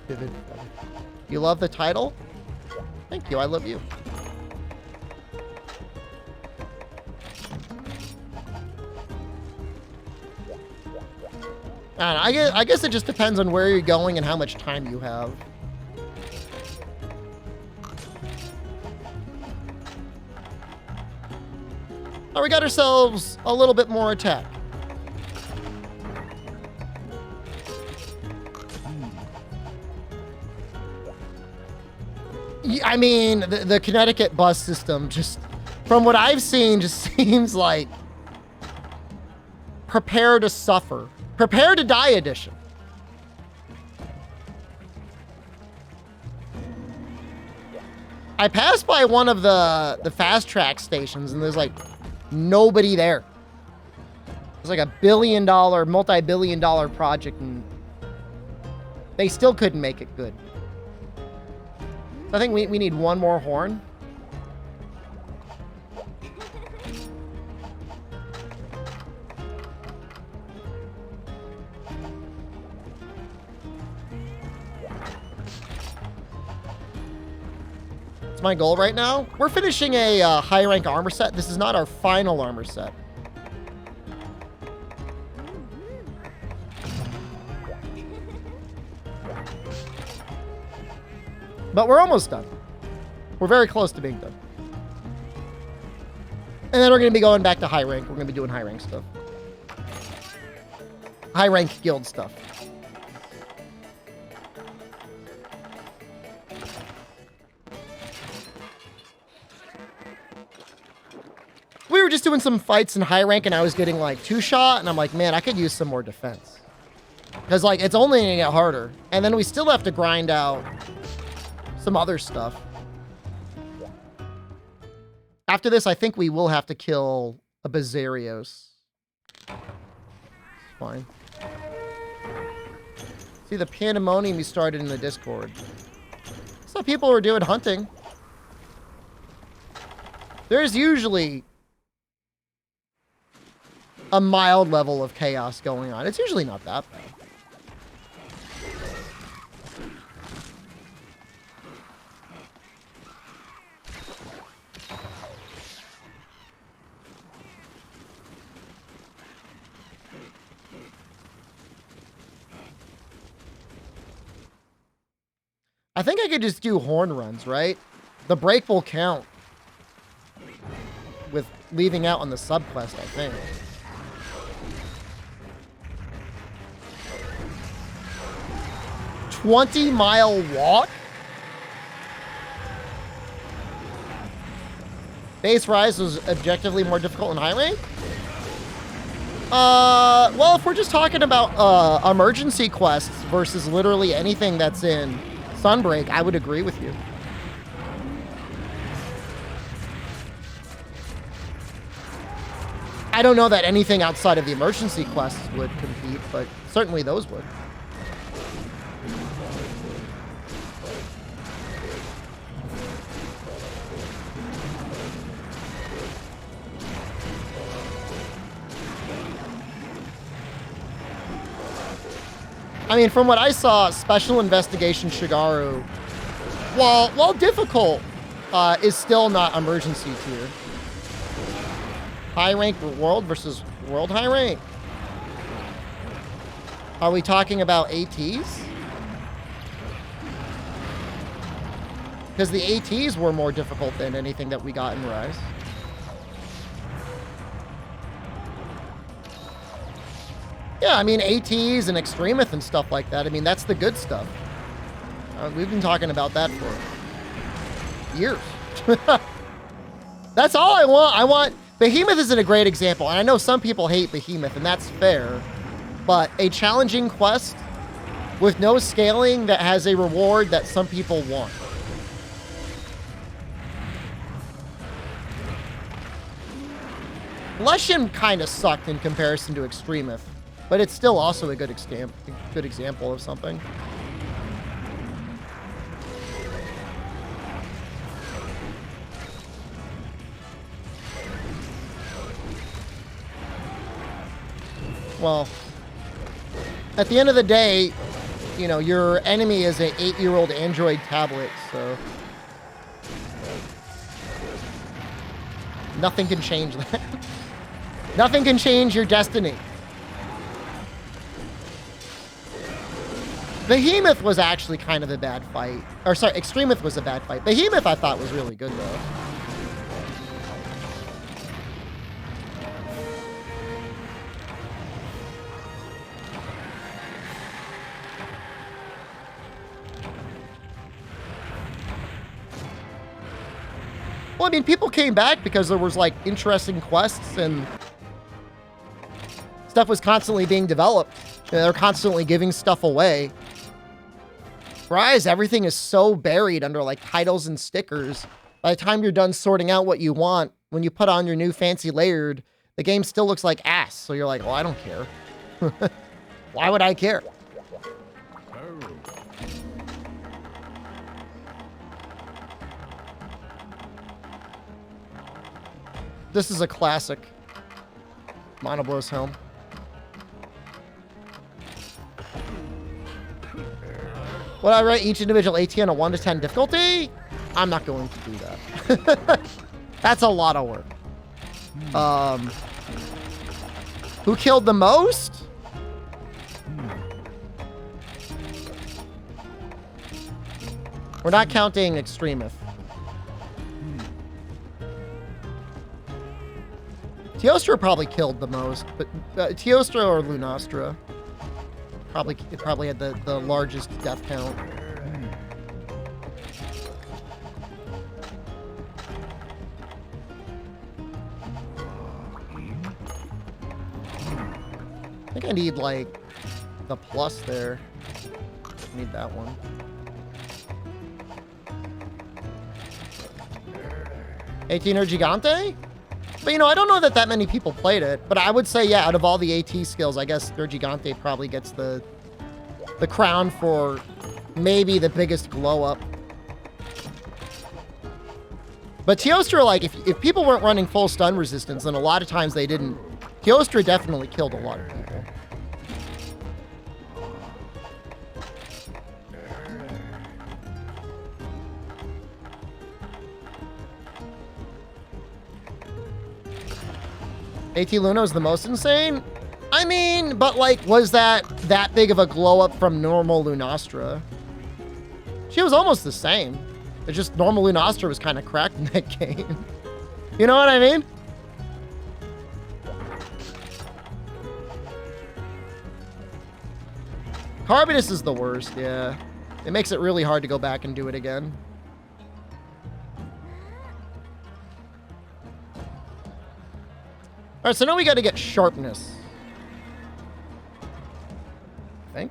Vivid. You love the title? Thank you, I love you. I guess it just depends on where you're going and how much time you have. Oh, we got ourselves a little bit more attack. Yeah, I mean, the Connecticut bus system just, from what I've seen, just seems like Prepare to Suffer. Prepare to Die edition. I passed by one of the fast track stations and there's like nobody there. It's like a billion-dollar, multi-billion-dollar project and they still couldn't make it good. So I think we need one more horn. It's my goal right now. We're finishing a high rank armor set. This is not our final armor set. But we're almost done. We're very close to being done. And then we're going to be going back to high rank. We're going to be doing high rank stuff. High rank guild stuff. We were just doing some fights in high rank and I was getting like 2-shot and I'm like, man, I could use some more defense. Because like, it's only going to get harder. And then we still have to grind out some other stuff. After this, I think we will have to kill a Bazarios. Fine. See the pandemonium we started in the Discord. So people were doing hunting. There's usually a mild level of chaos going on. It's usually not that bad. I think I could just do horn runs, right? The break will count with leaving out on the subquest, I think. "20-mile walk? Base Rise was objectively more difficult in high rank? Well, if we're just talking about emergency quests versus literally anything that's in Sunbreak, I would agree with you. I don't know that anything outside of the emergency quests would compete, but certainly those would. I mean, from what I saw, Special Investigation Shigaru, while difficult, is still not emergency tier. High rank world versus world high rank. Are we talking about ATs? Because the ATs were more difficult than anything that we got in Rise. Yeah, I mean, ATs and Extremith and stuff like that. I mean, that's the good stuff. We've been talking about that for years. That's all I want. I want... Behemoth isn't a great example, and I know some people hate Behemoth, and that's fair. But a challenging quest with no scaling that has a reward that some people want. Leshen kind of sucked in comparison to Extremith. But it's still also a good example of something. Well, at the end of the day, you know, your enemy is an 8-year-old Android tablet, so nothing can change that. Nothing can change your destiny. Behemoth was actually kind of a bad fight. Or sorry, Extremith was a bad fight. Behemoth I thought was really good though. Well, I mean, people came back because there was like interesting quests and Stuff was constantly being developed. They're constantly giving stuff away. Rise, everything is so buried under like titles and stickers. By the time you're done sorting out what you want, when you put on your new fancy layered, the game still looks like ass. So you're like, well, I don't care. Why would I care? This is a classic Monoblos helm. Would I rate each individual AT on a 1 to 10 difficulty? I'm not going to do that. That's a lot of work. Who killed the most? We're not counting Extremith. Teostra probably killed the most, but Teostra or Lunastra probably had the largest death count. I think I need like the plus there. I need that one. $18 Gigante? But, you know, I don't know that many people played it. But I would say, yeah, out of all the AT skills, I guess Gigante probably gets the crown for maybe the biggest glow up. But Teostra, like, if people weren't running full stun resistance, then a lot of times they didn't. Teostra definitely killed a lot of people. AT Luna is the most insane? I mean, but like, was that big of a glow up from normal Lunastra? She was almost the same. It's just normal Lunastra was kind of cracked in that game. You know what I mean? Carbonus is the worst, yeah. It makes it really hard to go back and do it again. All right, so now we got to get sharpness. I think.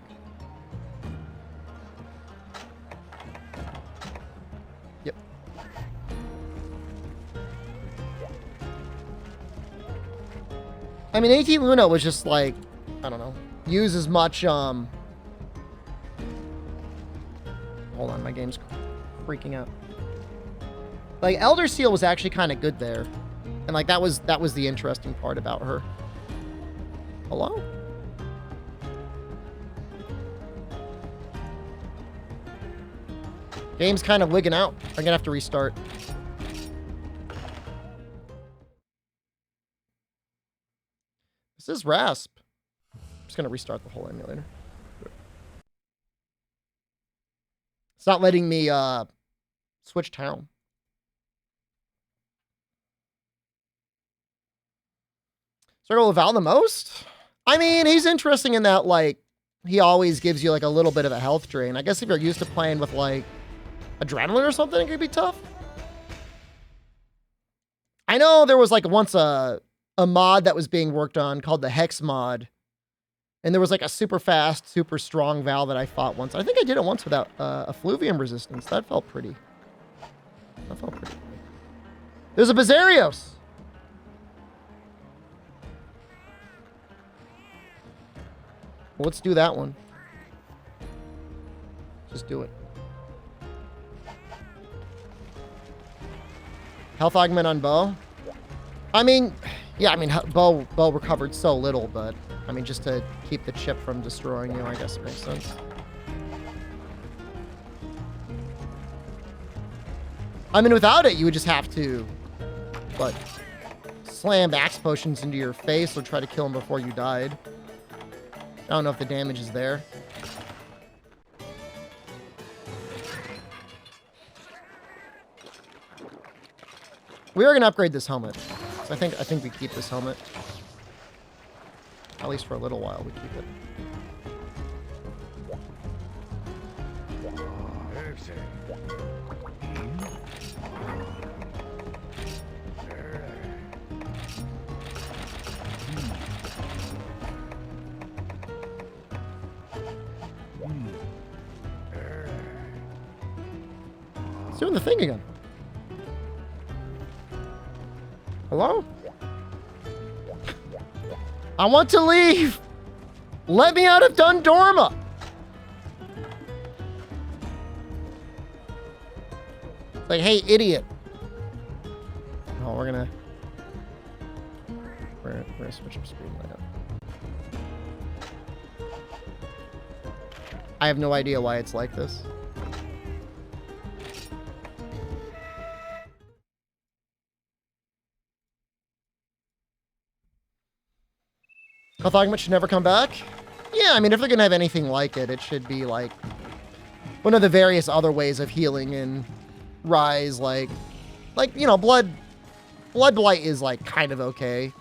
Yep. I mean, AT Luna was just like, I don't know, use as much, hold on, my game's freaking out. Like, Elder Seal was actually kind of good there. And like that was the interesting part about her. Hello? Game's kind of wigging out. I'm gonna have to restart. This is Rasp. I'm just gonna restart the whole emulator. It's not letting me switch town. Circle of Val the most? I mean, he's interesting in that, like, he always gives you, like, a little bit of a health drain. I guess if you're used to playing with, like, Adrenaline or something, it could be tough. I know there was, like, once a mod that was being worked on called the Hex mod. And there was, like, a super fast, super strong Val that I fought once. I think I did it once without effluvium resistance. That felt pretty. That felt pretty. There's a Bazarios! Let's do that one. Just do it. Health augment on Bo. I mean, yeah, I mean, Bo recovered so little, but I mean, just to keep the chip from destroying you, I guess it makes sense. I mean, without it, you would just have to, what, slam axe potions into your face or try to kill him before you died. I don't know if the damage is there. We are gonna upgrade this helmet. So I think we keep this helmet. At least for a little while, we keep it. doing the thing again. Hello? I want to leave. Let me out of Dundorma. It's like, hey, idiot. Oh, we're gonna switch up screen layout. I have no idea why it's like this. Health augment should never come back? Yeah, I mean, if they're gonna have anything like it, it should be like one of the various other ways of healing in Rise, like, you know, Blood Blight is like kind of okay.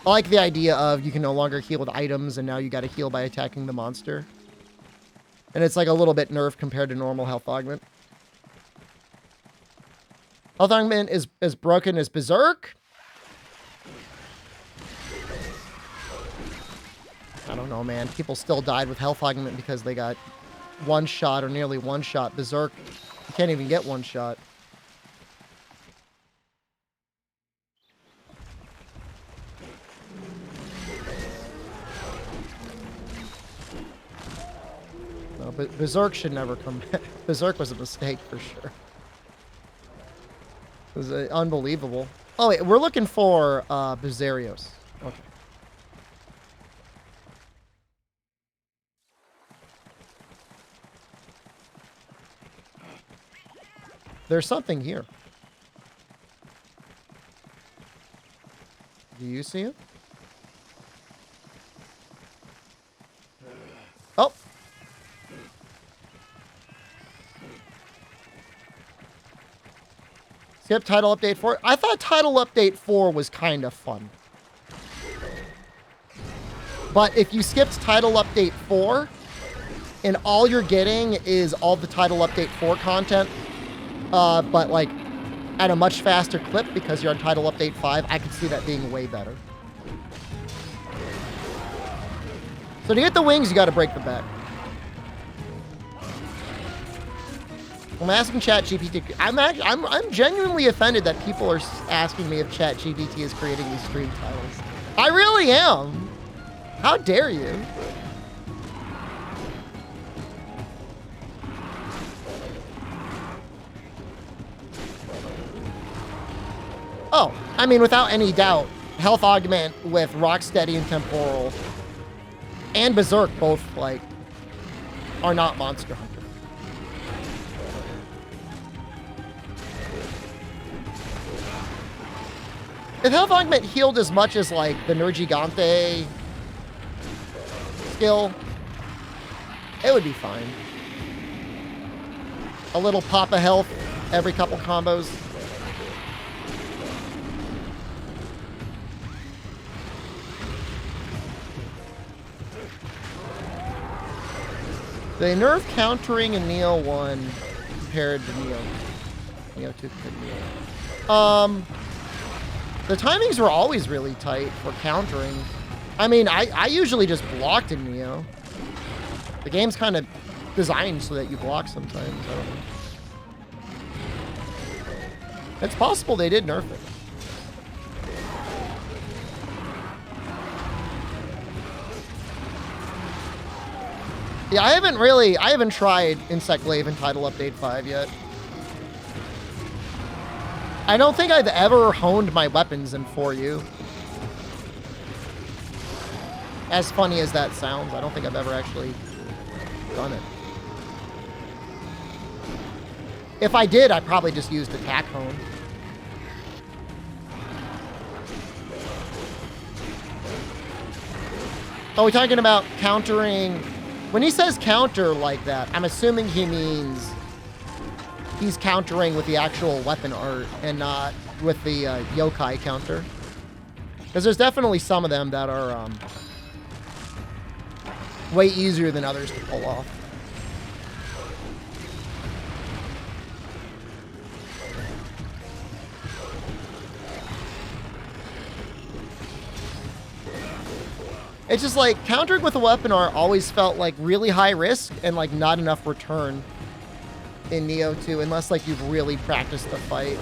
I like the idea of you can no longer heal with items and now you gotta heal by attacking the monster. And it's like a little bit nerfed compared to normal health augment. Health augment is as broken as Berserk. I don't know, man. People still died with health augment because they got one shot or nearly one shot. Berserk, you can't even get one shot. No, but Berserk should never come back. Berserk was a mistake for sure. It was unbelievable. Oh, wait, we're looking for Bizarios. Okay. There's something here. Do you see it? Oh. Skip title update 4. I thought title update 4 was kind of fun. But if you skipped title update 4 and all you're getting is all the title update 4 content, but like at a much faster clip because you're on title update 5, I could see that being way better. So to get the wings, you got to break the back. I'm asking ChatGPT. I'm genuinely offended that people are asking me if ChatGPT is creating these stream titles. I really am. How dare you? Oh, I mean, without any doubt, health augment with Rocksteady and Temporal and Berserk both, like, are not Monster Hunter. If health augment healed as much as, like, the Nergigante skill, it would be fine. A little pop of health every couple combos. They nerf countering in Neo 1 compared to Neo 2 compared to Neo. The timings were always really tight for countering. I mean, I usually just blocked in Neo. The game's kind of designed so that you block sometimes. I don't know. It's possible they did nerf it. Yeah, I haven't tried Insect Glaive in Title Update 5 yet. I don't think I've ever honed my weapons in 4U. As funny as that sounds, I don't think I've ever actually done it. If I did, I probably just used attack hone. Oh, we're talking about countering. When he says counter like that, I'm assuming he means he's countering with the actual weapon art and not with the yokai counter. Because there's definitely some of them that are way easier than others to pull off. It's just like countering with a weapon art always felt like really high risk and like not enough return in Neo 2, unless like you've really practiced the fight.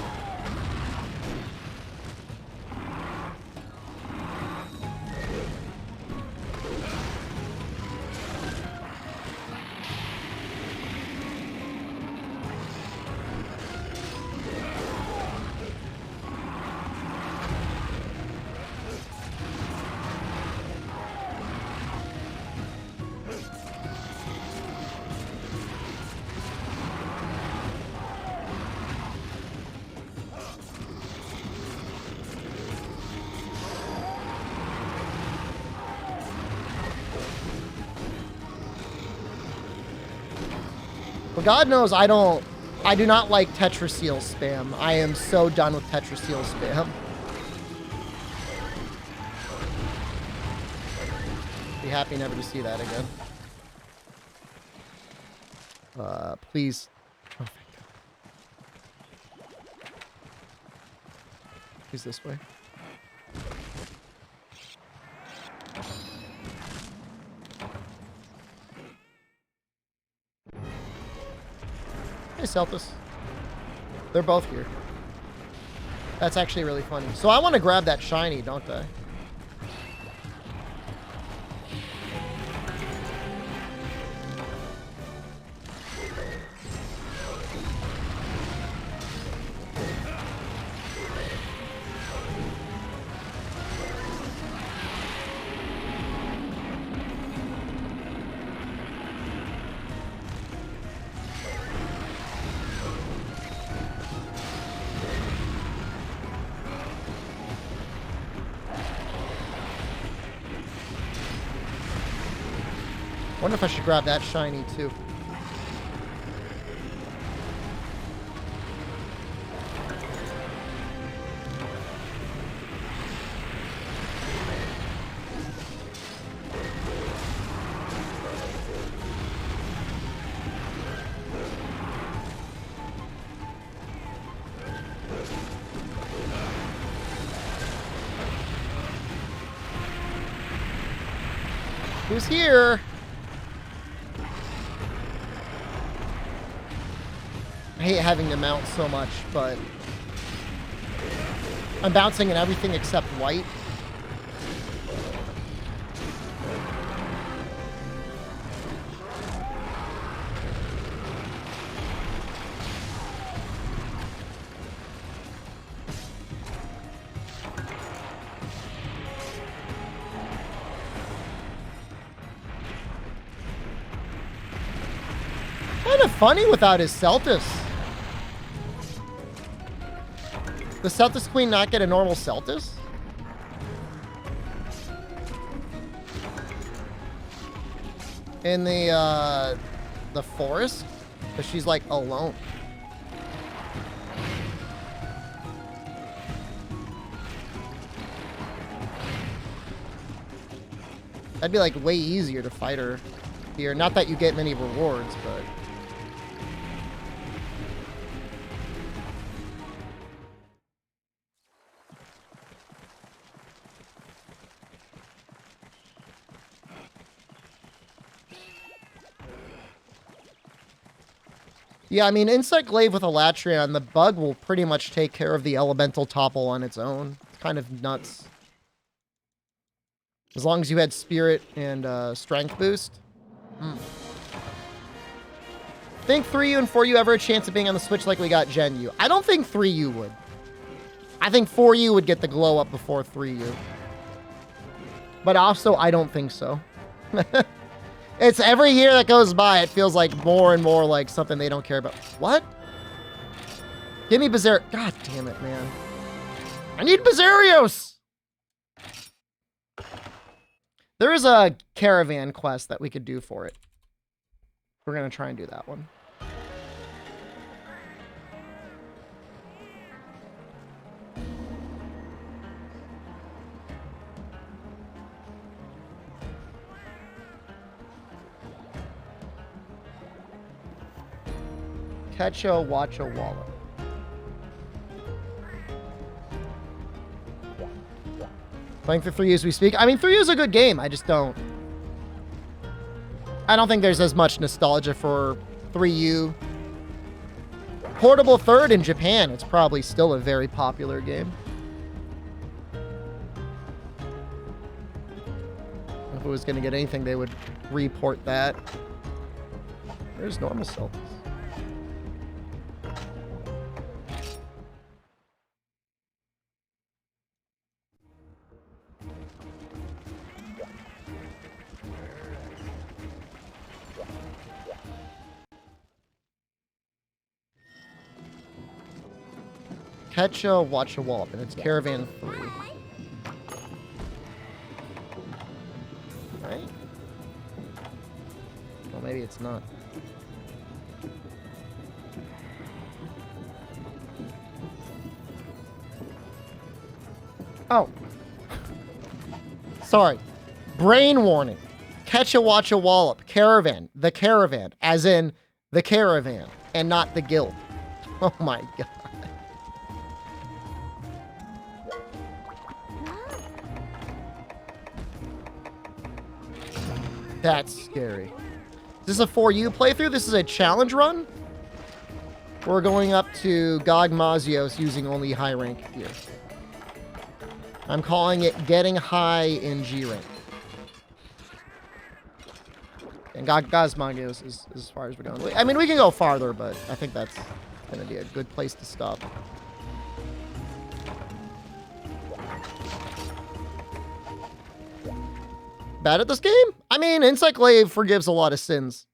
Well, God knows I do not like Tetraseal spam. I am so done with Tetraseal spam. Be happy never to see that again. Please. Oh, thank God. He's this way. Hey, Celtis. They're both here. That's actually really funny. So I want to grab that shiny, don't I? Wonder if I should grab that shiny too. Who's here? I hate having to mount so much, but I'm bouncing in everything except white. Kind of funny without his Celtis. Does Celtis Queen not get a normal Celtis? In the forest? Because she's like alone. That'd be like way easier to fight her here. Not that you get many rewards, but... Yeah, I mean, Insect Glaive with Elatrion, the bug will pretty much take care of the Elemental Topple on its own. It's kind of nuts. As long as you had Spirit and Strength boost. Think 3U and 4U ever a chance of being on the Switch like we got Gen U? I don't think 3U would. I think 4U would get the glow up before 3U. But also, I don't think so. It's every year that goes by, it feels like more and more like something they don't care about. What? Give me Bazaar. God damn it, man. I need Bazarios! There is a caravan quest that we could do for it. We're going to try and do that one. Catcho, Watcho, Wallow. Playing for 3U as we speak. I mean, 3U is a good game. I just don't... I don't think there's as much nostalgia for 3U portable third in Japan, it's probably still a very popular game. If it was going to get anything, they would report that. There's normal cells. Catch a, watch a wallop, and it's Caravan 3. Right? Well, maybe it's not. Oh. Sorry. Brain warning. Catch a, watch a wallop. Caravan. The caravan. As in, the caravan. And not the guild. Oh my god. That's scary. Is this a 4U playthrough? This is a challenge run? We're going up to God Mazios using only high rank gear. I'm calling it getting high in G rank. And God Mazios is as far as we're going. I mean, we can go farther, but I think that's going to be a good place to stop. Bad at this game? I mean, Encyclave forgives a lot of sins.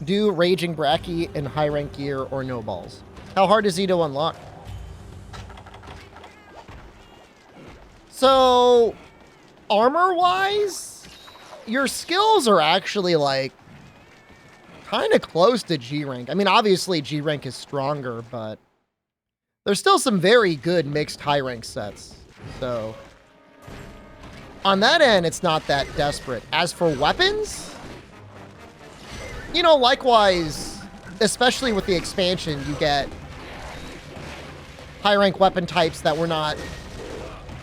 Do Raging Bracky in high rank gear or no balls? How hard is he to unlock? So, armor-wise, your skills are actually, like, kind of close to G rank. I mean, obviously G rank is stronger, but there's still some very good mixed high rank sets. So, on that end, it's not that desperate. As for weapons, you know, likewise, especially with the expansion, you get high rank weapon types that were not,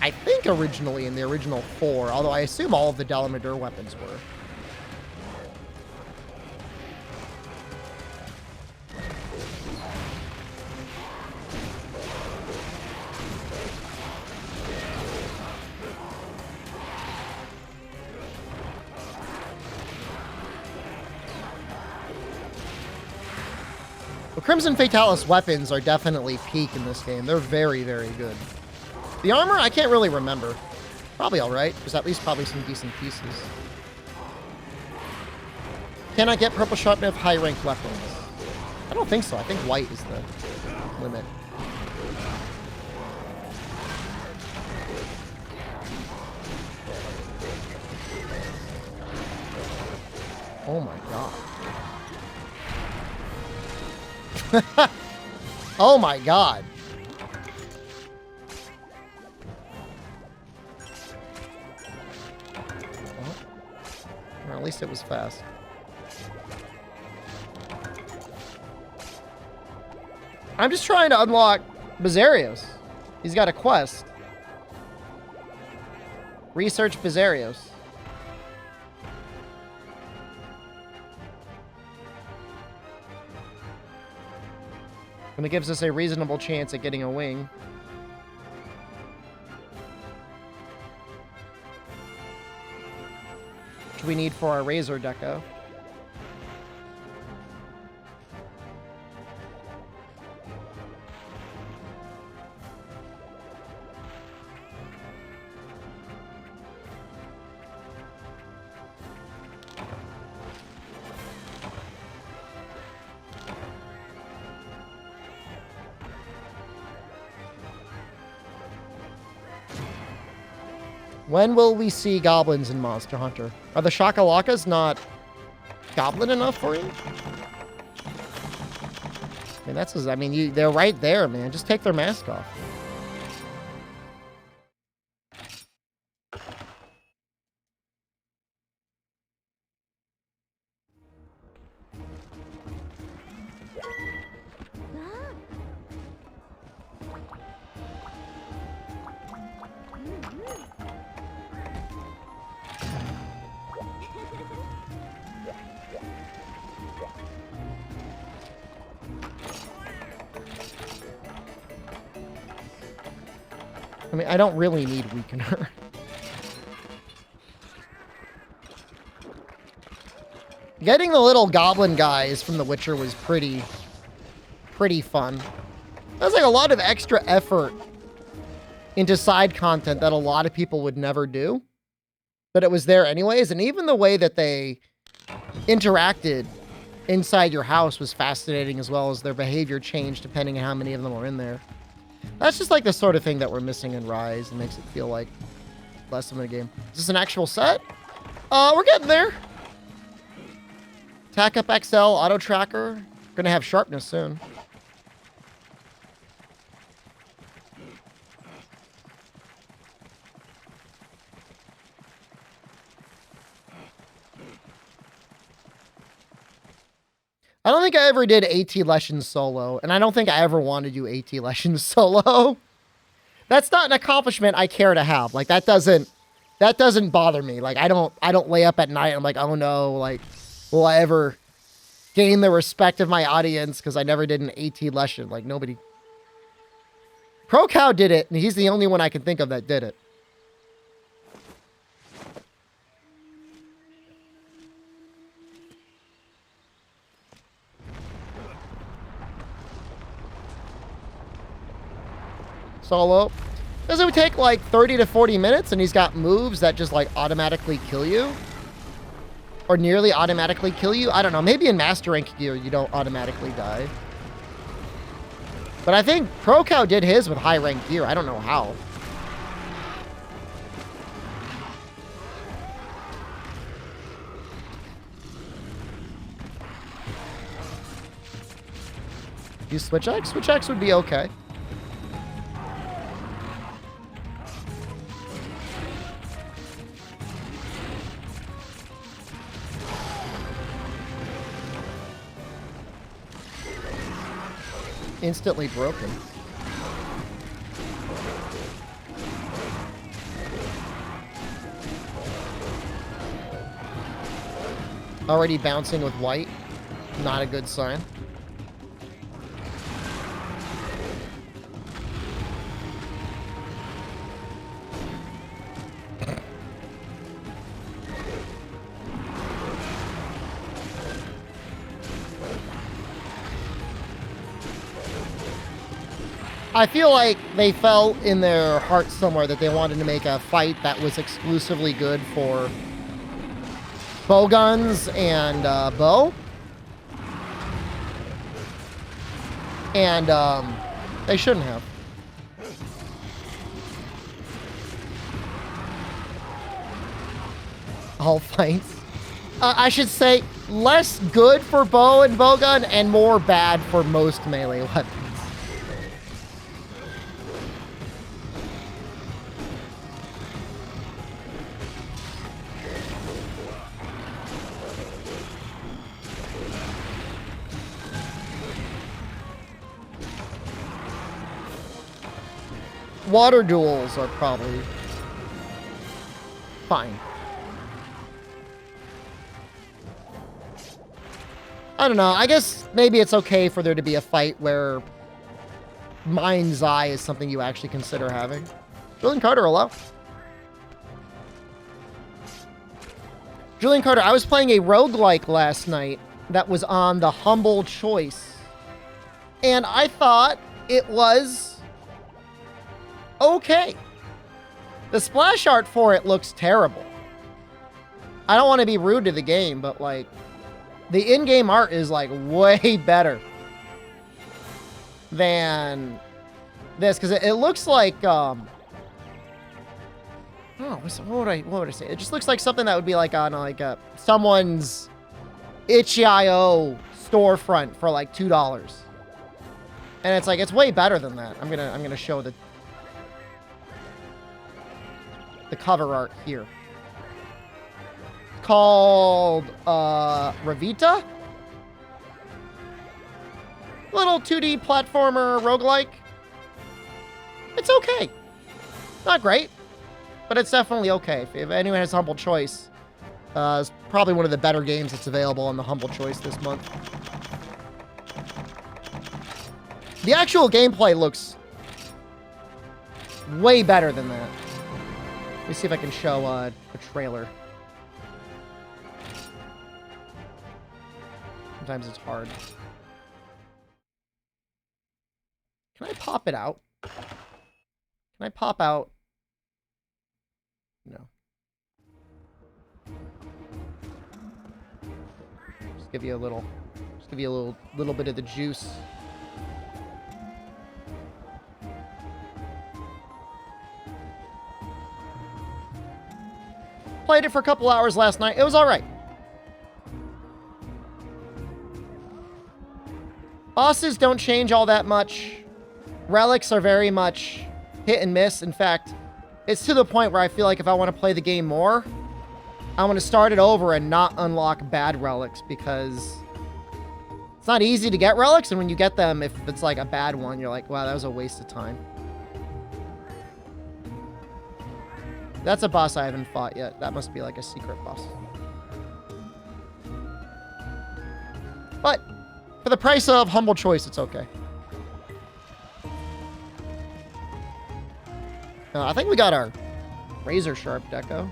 I think, originally in the original 4, although I assume all of the Delamadur weapons were. The Crimson Fatalis weapons are definitely peak in this game. They're very, very good. The armor, I can't really remember. Probably alright. There's at least probably some decent pieces. Can I get Purple Sharpness high rank weapons? I don't think so. I think white is the limit. Oh my god. Oh my god. Well, at least it was fast. I'm just trying to unlock Bizarios. He's got a quest. Research Bizarios. And it gives us a reasonable chance at getting a wing. Which we need for our Razor Deco. When will we see goblins in Monster Hunter? Are the Shakalakas not goblin enough for you? I mean, that's, I mean, they're right there, man. Just take their mask off. I mean, I don't really need Weakener. Getting the little goblin guys from The Witcher was pretty fun. That's like a lot of extra effort into side content that a lot of people would never do. But it was there anyways, and even the way that they interacted inside your house was fascinating, as well as their behavior changed depending on how many of them were in there. That's just like the sort of thing that we're missing in Rise and makes it feel like less of a game. Is this an actual set? We're getting there. Tack Up XL, Auto Tracker. Gonna have sharpness soon. I don't think I ever did AT Lessons solo, and I don't think I ever want to do AT Lessons solo. That's not an accomplishment I care to have. Like, that doesn't bother me. Like, I don't lay up at night and I'm like, oh no, like, will I ever gain the respect of my audience because I never did an AT lesson? Like, nobody. Pro Cow did it, and he's the only one I can think of that did it. Solo. Does it take like 30 to 40 minutes and he's got moves that just like automatically kill you? Or nearly automatically kill you? I don't know. Maybe in Master Rank gear you don't automatically die. But I think Pro Cow did his with high rank gear. I don't know how. Use Switch X? Switch X would be okay. Instantly broken. Already bouncing with white. Not a good sign. I feel like they felt in their heart somewhere that they wanted to make a fight that was exclusively good for bow guns and bow. And they shouldn't have. All fights. I should say less good for bow and bow gun and more bad for most melee weapons. Water duels are probably fine. I don't know. I guess maybe it's okay for there to be a fight where Mind's Eye is something you actually consider having. Julian Carter, hello. Julian Carter, I was playing a roguelike last night that was on the Humble Choice. And I thought it was okay. The splash art for it looks terrible. I don't want to be rude to the game, but like the in-game art is like way better than this because it looks like oh, what would I say? It just looks like something that would be like on like someone's itch.io storefront for like $2. And it's like it's way better than that. I'm gonna show the cover art here. Called Ravita. Little 2D platformer roguelike. It's okay. Not great, but it's definitely okay. If anyone has Humble Choice, it's probably one of the better games that's available on the Humble Choice this month. The actual gameplay looks way better than that. Let me see if I can show a trailer. Sometimes it's hard. Can I pop it out? Can I pop out? No. Just give you a little bit of the juice. Played it for a couple hours last night. It was all right. Bosses don't change all that much. Relics are very much hit and miss. In fact, it's to the point where I feel like if I want to play the game more, I want to start it over and not unlock bad relics, because it's not easy to get relics, and when you get them, if it's like a bad one, you're like, wow, that was a waste of time. That's a boss I haven't fought yet. That must be like a secret boss. But for the price of humble choice, it's okay. I think we got our razor sharp deco.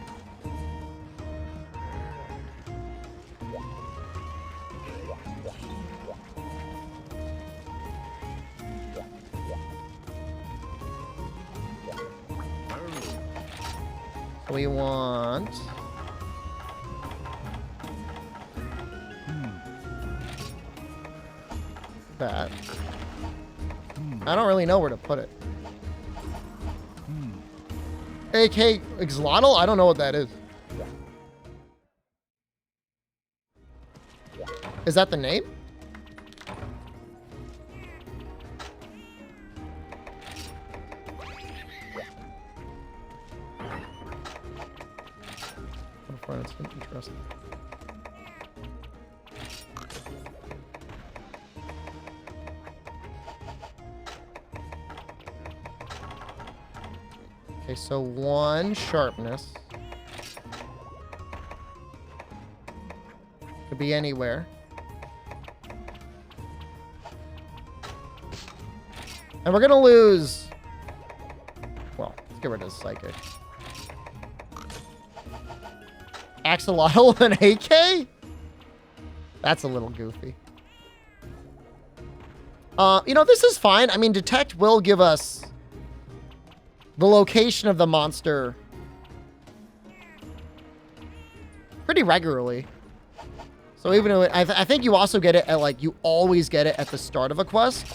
We want that. I don't really know where to put it. AK Exlotl? I don't know what that is. Is that the name? It's interesting. Okay, so 1 sharpness. Could be anywhere. And we're gonna lose... Well, let's get rid of psychic. Axolotl and AK? That's a little goofy. You know, this is fine. I mean, detect will give us the location of the monster pretty regularly. So even though I think you also get it at, like, you always get it at the start of a quest.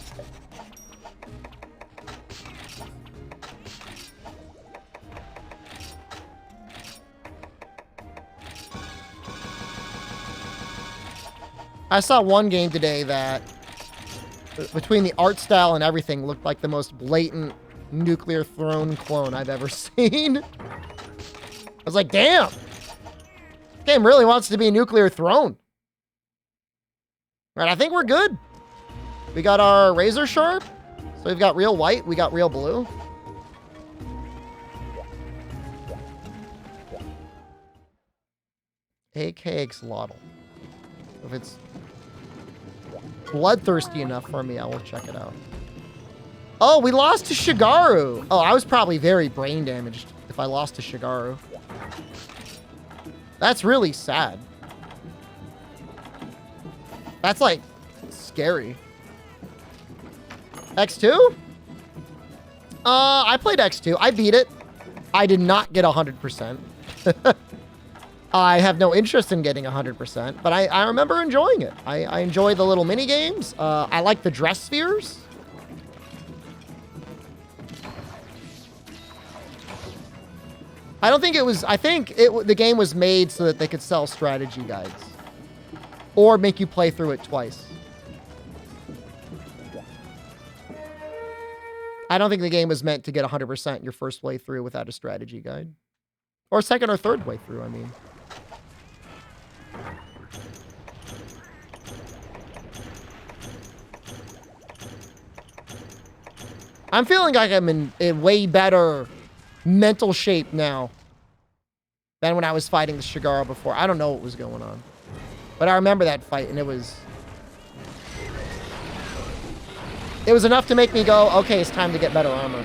I saw one game today that, between the art style and everything, looked like the most blatant Nuclear Throne clone I've ever seen. I was like, damn! This game really wants to be a Nuclear Throne. All right, I think we're good. We got our razor sharp. So we've got real white, we got real blue. AK Exlotl. If it's bloodthirsty enough for me, I will check it out. Oh, we lost to Shigaru. Oh, I was probably very brain damaged if I lost to Shigaru. That's really sad. That's, like, scary. X2? I played X2. I beat it. I did not get 100%. I have no interest in getting 100%, but I remember enjoying it. I enjoy the little mini games. I like the dress spheres. I don't think it was... I think the game was made so that they could sell strategy guides. Or make you play through it twice. I don't think the game was meant to get 100% your first way through without a strategy guide. Or second or third way through, I mean. I'm feeling like I'm in a way better mental shape now than when I was fighting the Shigaru before. I don't know what was going on. But I remember that fight, and it was enough to make me go, okay, it's time to get better armor.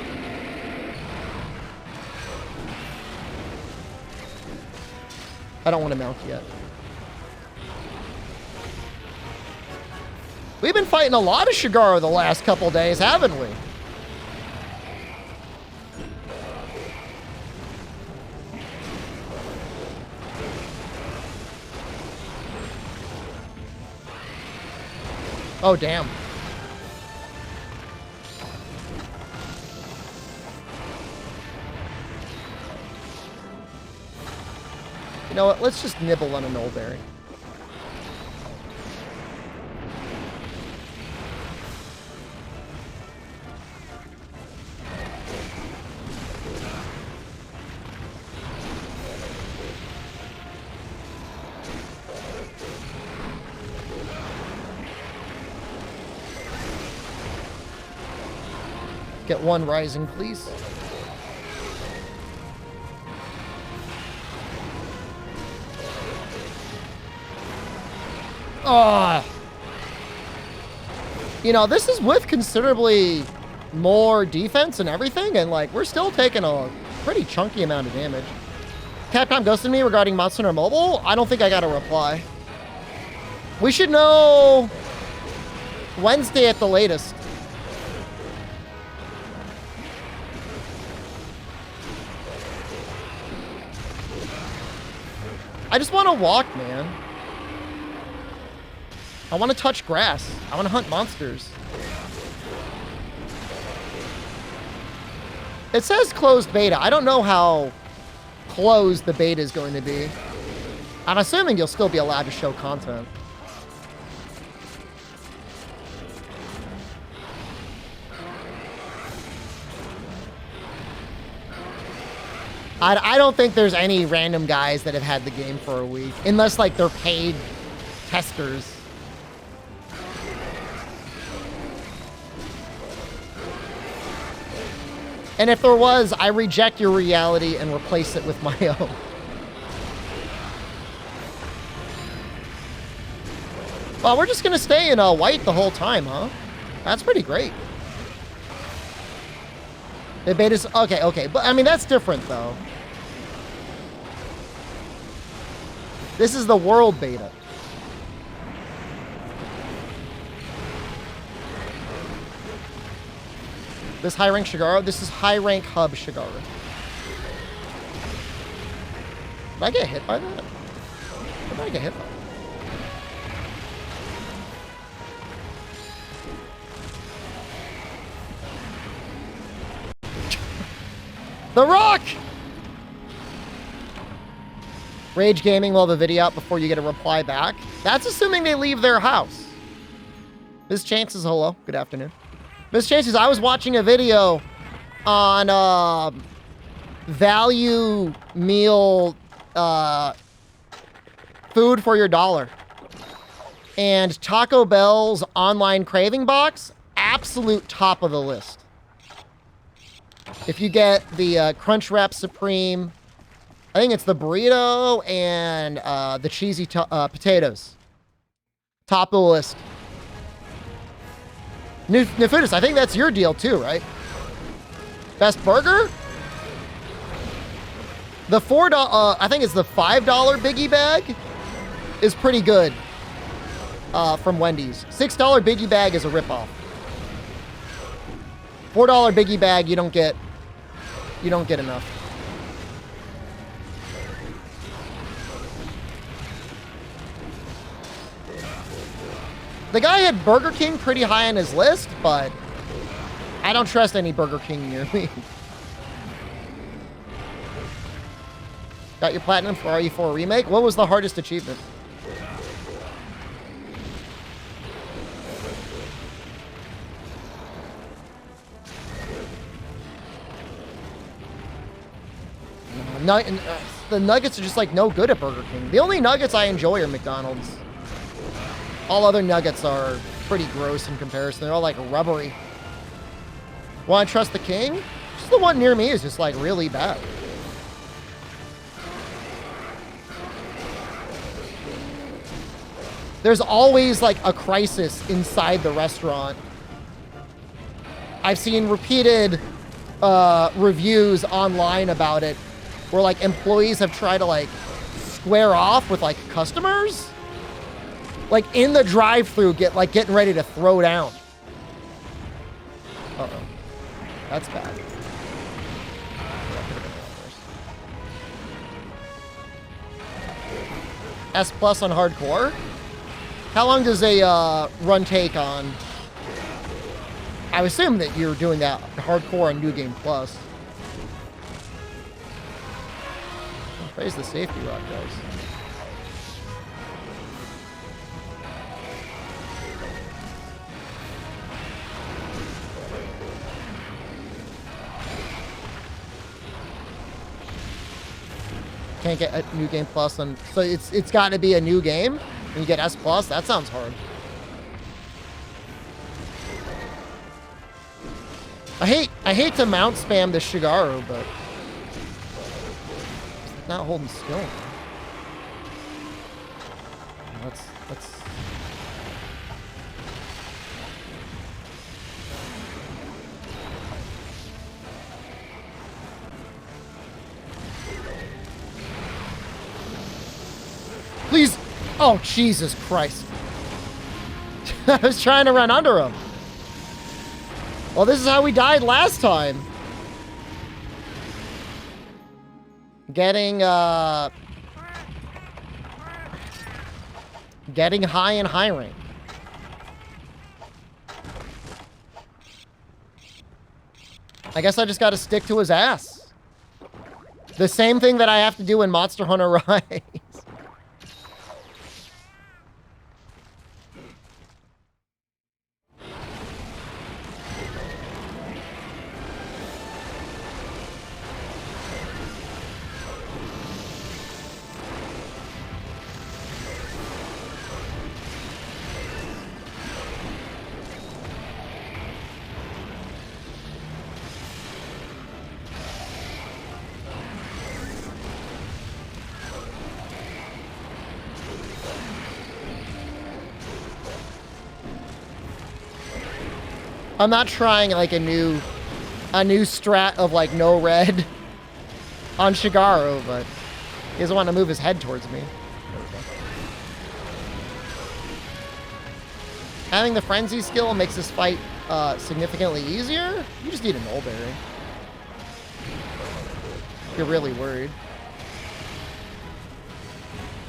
I don't want to mount yet. We've been fighting a lot of Shigaro the last couple days, haven't we? Oh, damn. You know what? Let's just nibble on a null berry. Get one rising, please. Oh. You know, this is with considerably more defense and everything, and like we're still taking a pretty chunky amount of damage. Capcom ghosted me regarding Monster Hunter Mobile. I don't think I got a reply. We should know Wednesday at the latest. I just want to walk, man. I want to touch grass. I want to hunt monsters. It says closed beta. I don't know how closed the beta is going to be. I'm assuming you'll still be allowed to show content. I don't think there's any random guys that have had the game for a week, unless like they're paid testers. And if there was, I reject your reality and replace it with my own. Well, we're just gonna stay in white the whole time, huh? That's pretty great. The beta's okay, but I mean that's different though. This is the world beta. This high rank Shigaro, this is high rank hub Shigaro. Did I get hit by that? What did I get hit by? The Rock! Rage Gaming will have a video out before you get a reply back. That's assuming they leave their house. Miss Chances, hello. Good afternoon. Miss Chances, I was watching a video on value meal food for your dollar. And Taco Bell's online craving box, absolute top of the list. If you get the Crunch Wrap Supreme, I think it's the burrito and the cheesy potatoes. Top of the list. Nefudis, I think that's your deal too, right? Best burger? The I think it's the $5 Biggie Bag is pretty good from Wendy's. $6 Biggie Bag is a ripoff. $4 Biggie Bag, you don't get enough. The guy had Burger King pretty high on his list, but I don't trust any Burger King near me. Got your platinum for RE4 Remake? What was the hardest achievement? The nuggets are just like no good at Burger King. The only nuggets I enjoy are McDonald's. All other nuggets are pretty gross in comparison. They're all like rubbery. Want to trust the king? Just the one near me is just like really bad. There's always like a crisis inside the restaurant. I've seen repeated reviews online about it where like employees have tried to like square off with like customers. Like in the drive-thru, getting ready to throw down. Uh-oh. That's bad. S plus on hardcore? How long does a run take on? I would assume that you're doing that hardcore on New Game Plus. Praise the safety rock, guys. Can't get a New Game Plus on, so it's got to be a new game and you get S plus. That sounds hard. I hate to mount spam the Shigaru, but it's not holding still. Let's please. Oh, Jesus Christ. I was trying to run under him. Well, this is how we died last time. Getting high in high rank. I guess I just got to stick to his ass. The same thing that I have to do in Monster Hunter Rise. I'm not trying like a new strat of like no red on Shigaru, but he doesn't want to move his head towards me. Having the frenzy skill makes this fight significantly easier. You just need a mulberry. You're really worried.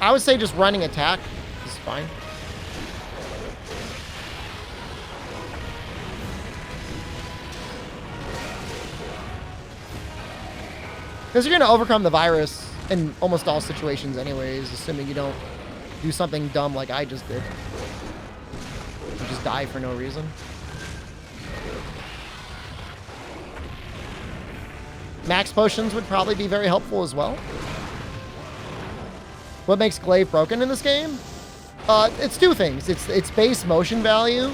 I would say just running attack is fine. Because you're going to overcome the virus in almost all situations anyways, assuming you don't do something dumb like I just did. You just die for no reason. Max potions would probably be very helpful as well. What makes Glaive broken in this game? It's two things. It's base motion value.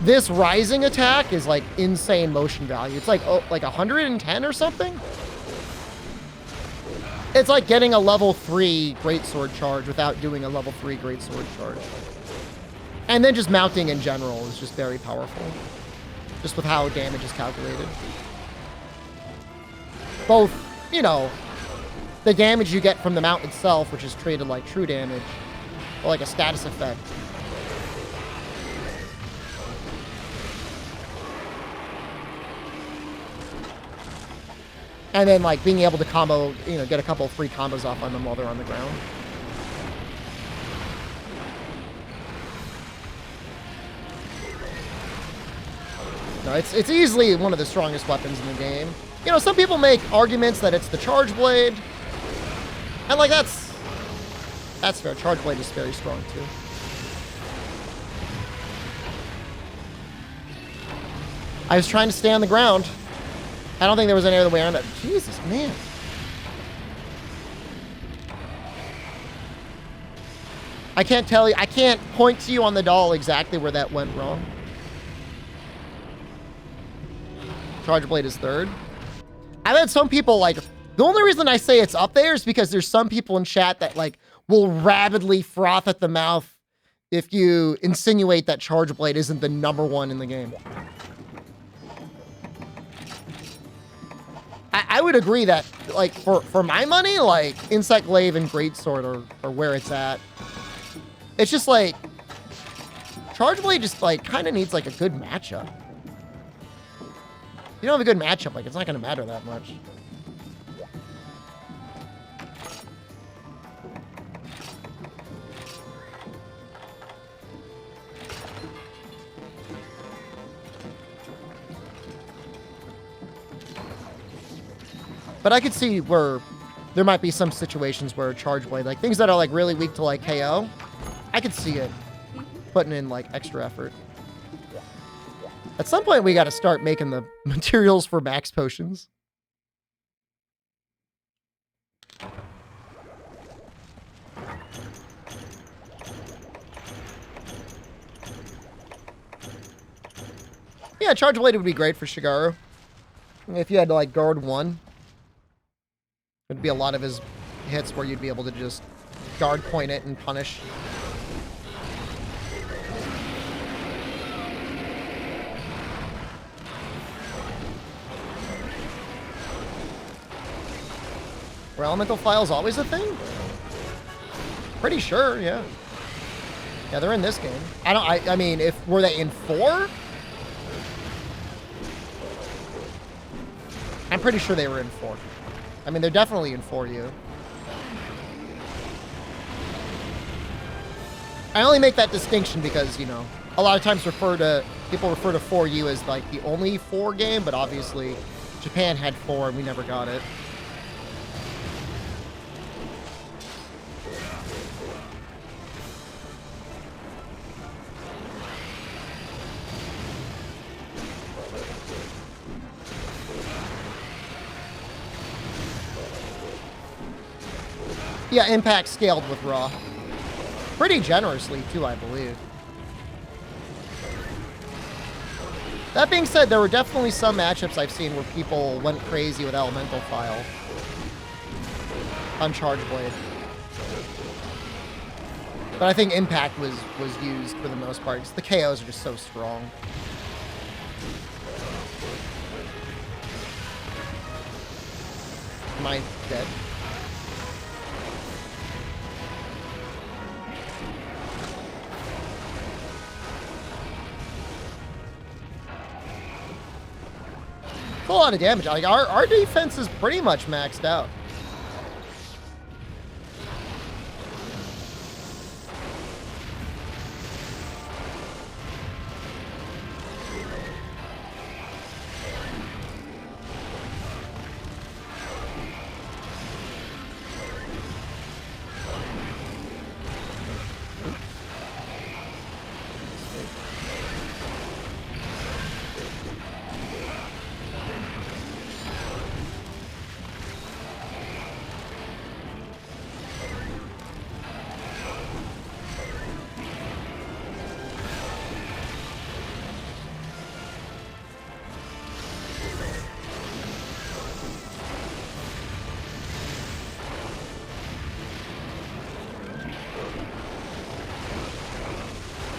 This rising attack is like insane motion value. It's like 110 or something. It's like getting a level 3 greatsword charge without doing a level 3 greatsword charge. And then just mounting in general is just very powerful. Just with how damage is calculated. Both, you know, the damage you get from the mount itself, which is treated like true damage, or like a status effect. And then, like, being able to combo, you know, get a couple of free combos off on them while they're on the ground. No, it's easily one of the strongest weapons in the game. You know, some people make arguments that it's the Charge Blade. And, like, that's fair. Charge Blade is very strong, too. I was trying to stay on the ground. I don't think there was any other way around it. Jesus, man. I can't tell you. I can't point to you on the doll exactly where that went wrong. Charge Blade is third. I've had some people, like, the only reason I say it's up there is because there's some people in chat that, like, will rabidly froth at the mouth if you insinuate that Charge Blade isn't the #1 in the game. I would agree that, like, for my money, like, Insect Glaive and Greatsword are where it's at. It's just, like, Charge Blade just, like, kind of needs, like, a good matchup. You don't have a good matchup, like, it's not going to matter that much. But I could see where there might be some situations where Charge Blade, like things that are like really weak to like KO, I could see it putting in like extra effort. At some point, we got to start making the materials for max potions. Yeah, Charge Blade would be great for Shigaru. If you had to like guard one. It'd be a lot of his hits where you'd be able to just guard point it and punish. Were elemental files always a thing? Pretty sure, yeah. Yeah, they're in this game. I mean, were they in 4? I'm pretty sure they were in 4. I mean, they're definitely in 4U. I only make that distinction because, you know, a lot of times people refer to 4U as like the only 4 game, but obviously Japan had 4 and we never got it. Yeah, Impact scaled with Raw. Pretty generously, too, I believe. That being said, there were definitely some matchups I've seen where people went crazy with Elemental File on Charge Blade. But I think Impact was used for the most part, because the KOs are just so strong. Am I dead? It's a lot of damage. Like our defense is pretty much maxed out.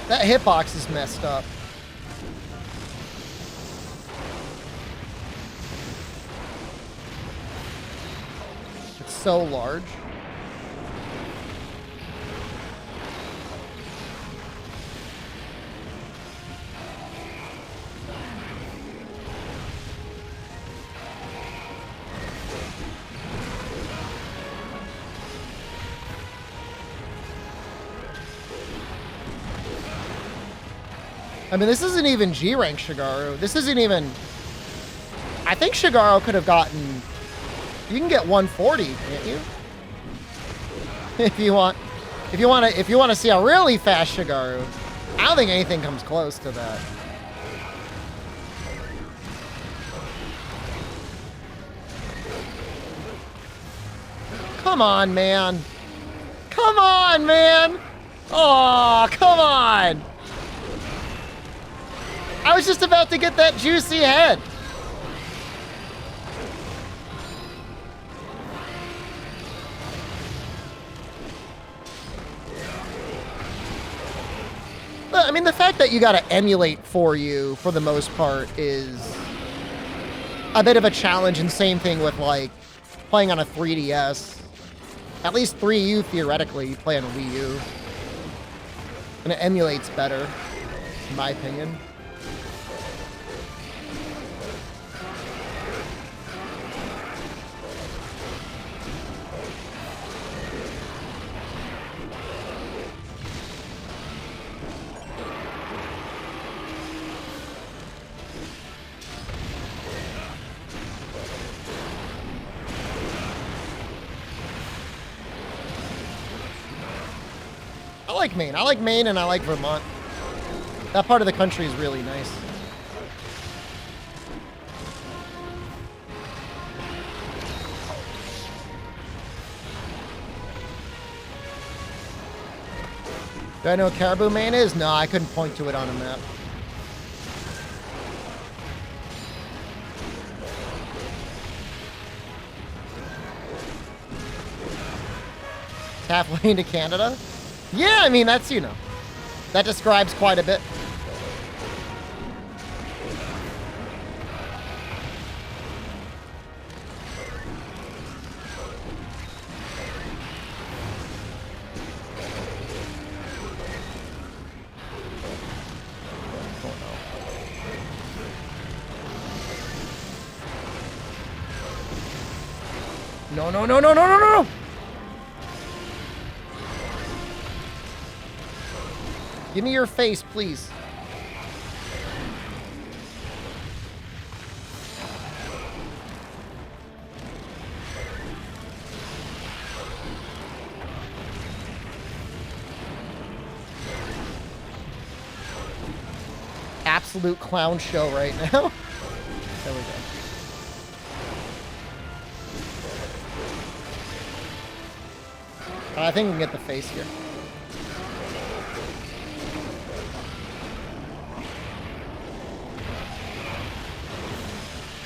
That hitbox is messed up. It's so large. I mean, this isn't even G-rank Shigaru. This isn't even... I think Shigaru could have gotten... You can get 140, can't you? If you want to see a really fast Shigaru. I don't think anything comes close to that. Come on, man. Come on, man. Oh, come on. I was just about to get that juicy head. I mean, the fact that you got to emulate for you, for the most part, is a bit of a challenge, and same thing with like playing on a 3DS. At least 3U theoretically, you play on a Wii U. And it emulates better, in my opinion. I like Maine. I like Maine and I like Vermont. That part of the country is really nice. Do I know what Caribou, Maine is? No, I couldn't point to it on a map. It's halfway into Canada? Yeah, I mean, that's, you know, that describes quite a bit. No, no, no, no, no, no, no! Give me your face, please. Absolute clown show right now. There we go. I think we can get the face here.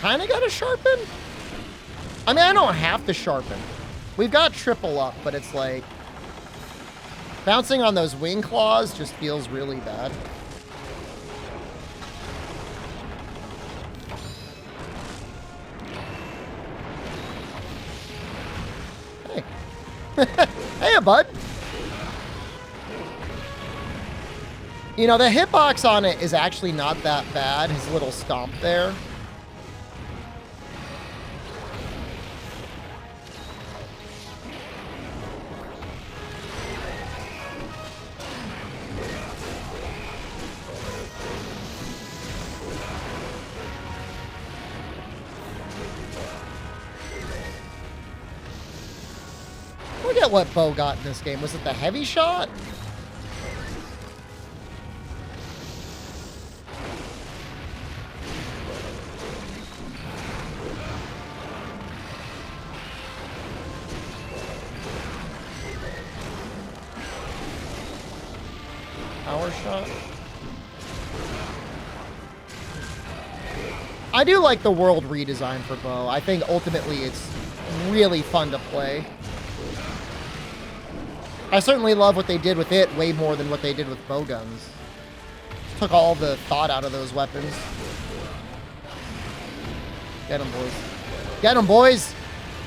Kinda gotta sharpen? I mean, I don't have to sharpen. We've got triple up, but it's like... bouncing on those wing claws just feels really bad. Hey. Hey, bud. You know, the hitbox on it is actually not that bad. His little stomp there. Look at what Bo got in this game. Was it the heavy shot? Power shot? I do like the world redesign for Bo. I think ultimately it's really fun to play. I certainly love what they did with it way more than what they did with bow guns. Took all the thought out of those weapons. Get them, boys. Get them, boys!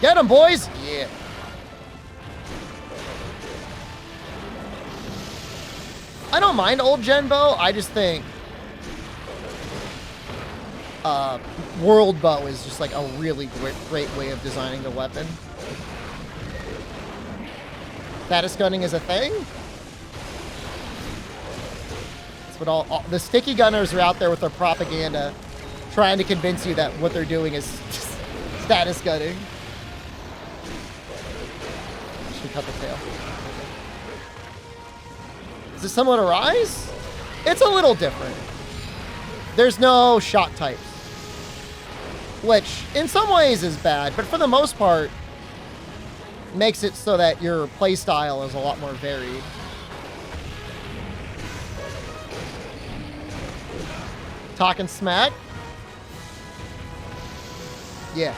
Get them, boys! Yeah. I don't mind old gen bow. I just think world bow is just like a really great way of designing the weapon. Status gunning is a thing. That's what all the sticky gunners are out there with their propaganda, trying to convince you that what they're doing is just status gunning. Should cut the tail. Is this somewhat a rise? It's a little different. There's no shot types, which in some ways is bad, but for the most part, makes it so that your playstyle is a lot more varied. Talking smack? Yeah.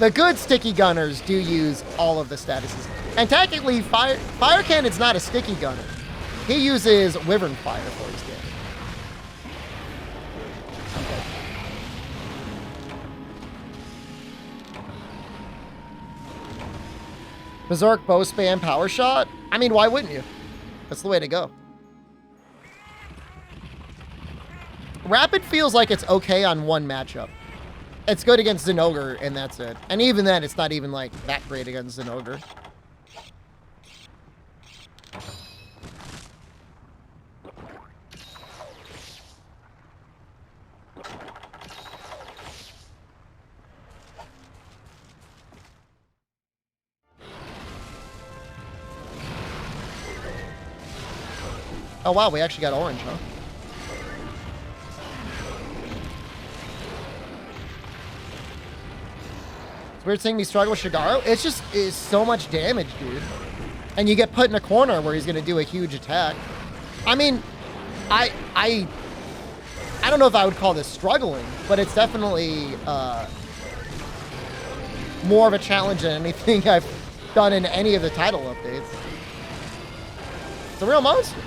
The good sticky gunners do use all of the statuses. And technically, fire cannon's not a sticky gunner. He uses Wyvern Fire for his damage. Okay. Berserk, bow spam, power shot. I mean, why wouldn't you? That's the way to go. Rapid feels like it's okay on one matchup. It's good against Zinogre, and that's it. And even then, it's not even, like, that great against Zinogre. Oh, wow, we actually got orange, huh? It's weird seeing me struggle with Shigaro. It's so much damage, dude. And you get put in a corner where he's going to do a huge attack. I mean, I don't know if I would call this struggling, but it's definitely more of a challenge than anything I've done in any of the title updates. It's a real monster.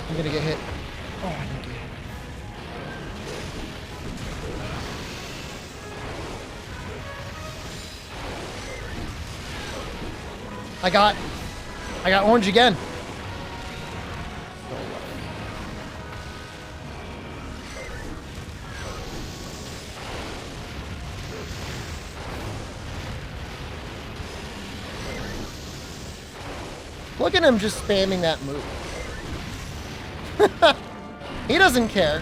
I'm gonna get hit. Oh, I didn't get hit. I got orange again. Look at him just spamming that move. He doesn't care.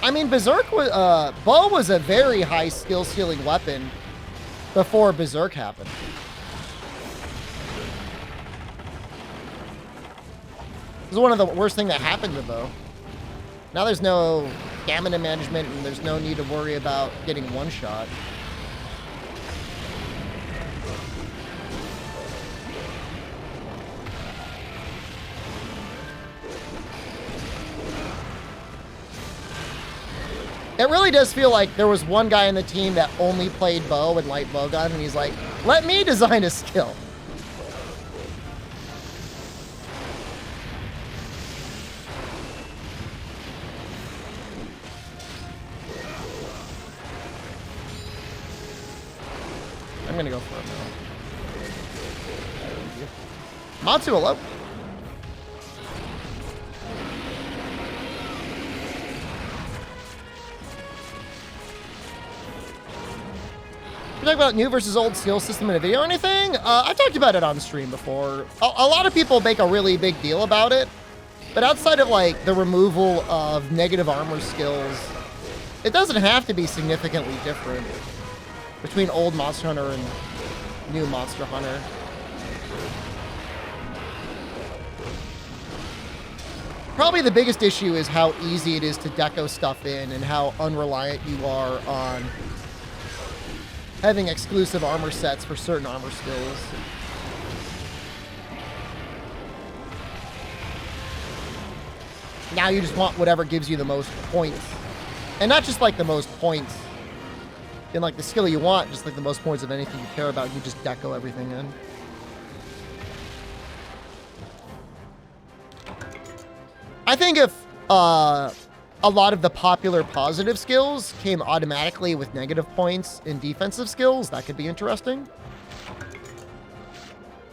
I mean, Berserk was, bow was a very high skill ceiling weapon before Berserk happened. This is one of the worst things that happened to bow. Now there's no stamina management and there's no need to worry about getting one shot. It really does feel like there was one guy in the team that only played bow and light bowgun, and he's like, let me design a skill. I'm gonna go for it now. Matsu, hello. Talk about new versus old skill system in a video or anything? I talked about it on stream before. A lot of people make a really big deal about it, but outside of like the removal of negative armor skills, it doesn't have to be significantly different between old Monster Hunter and new Monster Hunter. Probably the biggest issue is how easy it is to deco stuff in and how unreliant you are on having exclusive armor sets for certain armor skills. Now you just want whatever gives you the most points. And not just like the most points in like the skill you want, just like the most points of anything you care about, you just deco everything in. I think if a lot of the popular positive skills came automatically with negative points in defensive skills, that could be interesting.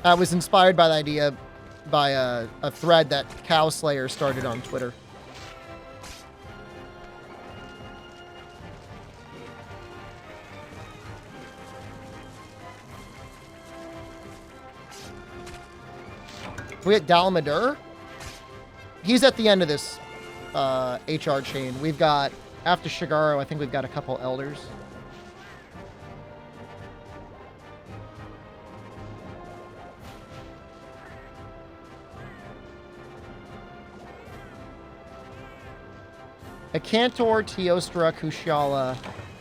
I was inspired by the idea by a thread that Cow Slayer started on Twitter. We at Dalmadur. He's at the end of this HR chain. We've got, after Shigaro, I think we've got a couple elders. A Cantor, Teostra, Kushala,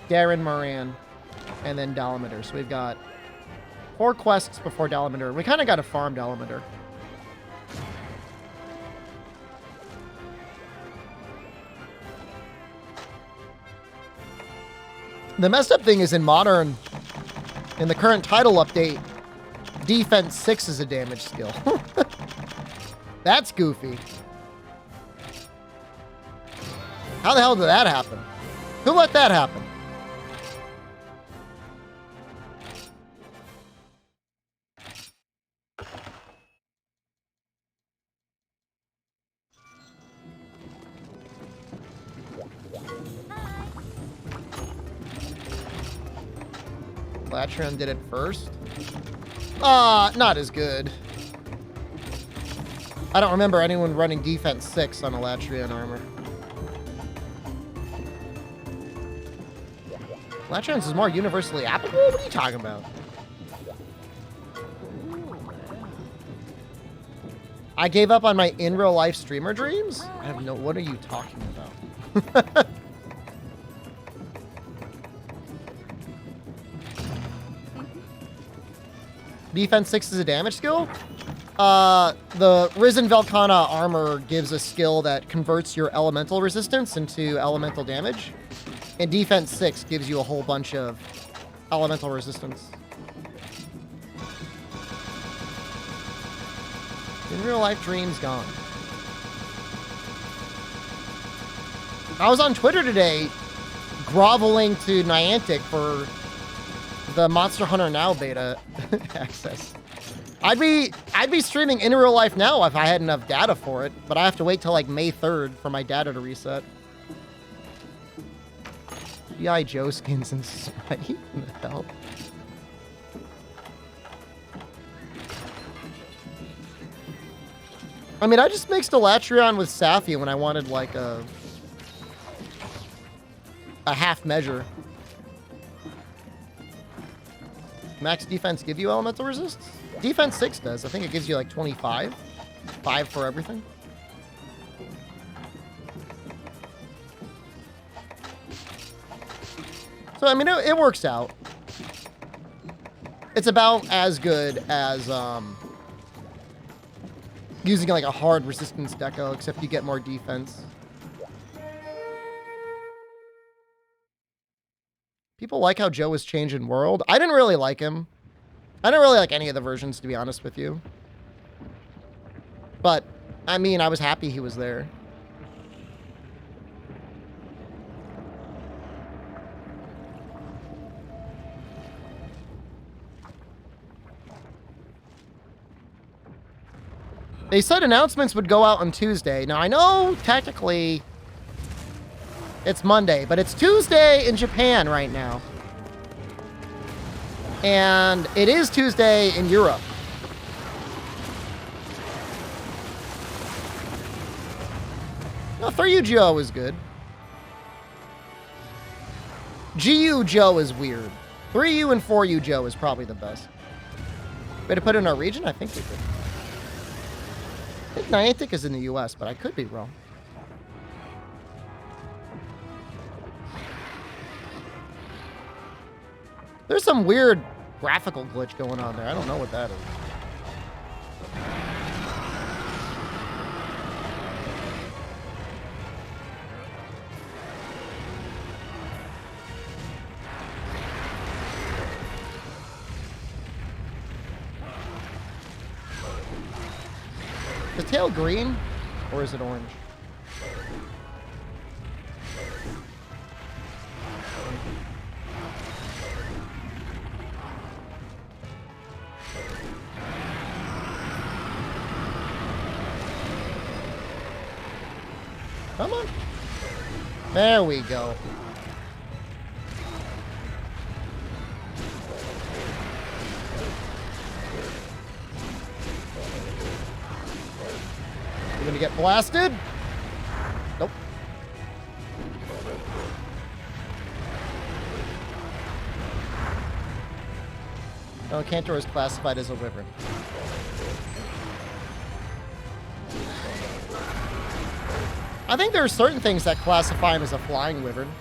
Darren Moran, and then Dalmadur. So we've got 4 quests before Dalmadur. We kind of got to farm Dalmadur. The messed up thing is in Modern, in the current title update, Defense 6 is a damage skill. That's goofy. How the hell did that happen? Who let that happen? Latron did it first. Not as good. I don't remember anyone running defense 6 on a Latrian armor. Latrons is more universally applicable? What are you talking about? I gave up on my in real life streamer dreams? I have no, what are you talking about? Defense 6 is a damage skill? The Risen Velkana armor gives a skill that converts your elemental resistance into elemental damage. And Defense 6 gives you a whole bunch of elemental resistance. In real life dreams gone. I was on Twitter today groveling to Niantic for the Monster Hunter Now beta access. I'd be streaming in real life now if I had enough data for it, but I have to wait till like May 3rd for my data to reset. G.I. Joe skins and Smite? What the hell? I mean, I just mixed a Latreon with Safi when I wanted like a half measure. Max defense give you elemental resist? Defense 6 does. I think it gives you like 25. 5 for everything. So, I mean, it works out. It's about as good as using like a hard resistance deco, except you get more defense. People like how Joe was changed in World. I didn't really like him. I didn't really like any of the versions, to be honest with you. But, I mean, I was happy he was there. They said announcements would go out on Tuesday. Now, I know technically it's Monday, but it's Tuesday in Japan right now. And it is Tuesday in Europe. No, 3U Joe is good. GU Joe is weird. 3U and 4U Joe is probably the best. Way to put it in our region? I think we could. I think Niantic is in the US, but I could be wrong. There's some weird graphical glitch going on there. I don't know what that is. Is the tail green or is it orange? Come on. There we go. get blasted? Nope. No, Cantor is classified as a wyvern. I think there are certain things that classify him as a flying wyvern.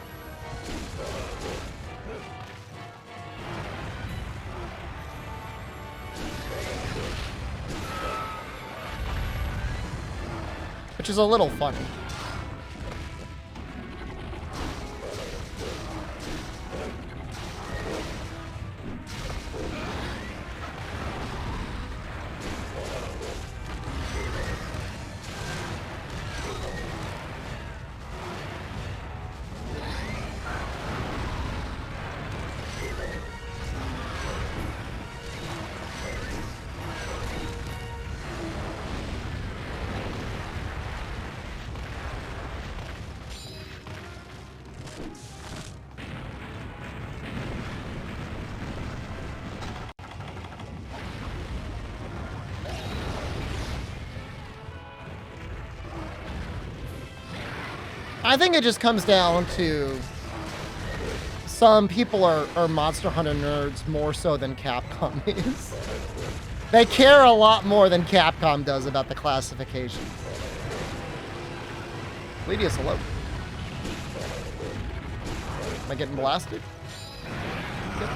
Which is a little funny. I think it just comes down to some people are Monster Hunter nerds more so than Capcom is. They care a lot more than Capcom does about the classification. Lydia's hello. Am I getting blasted? Good.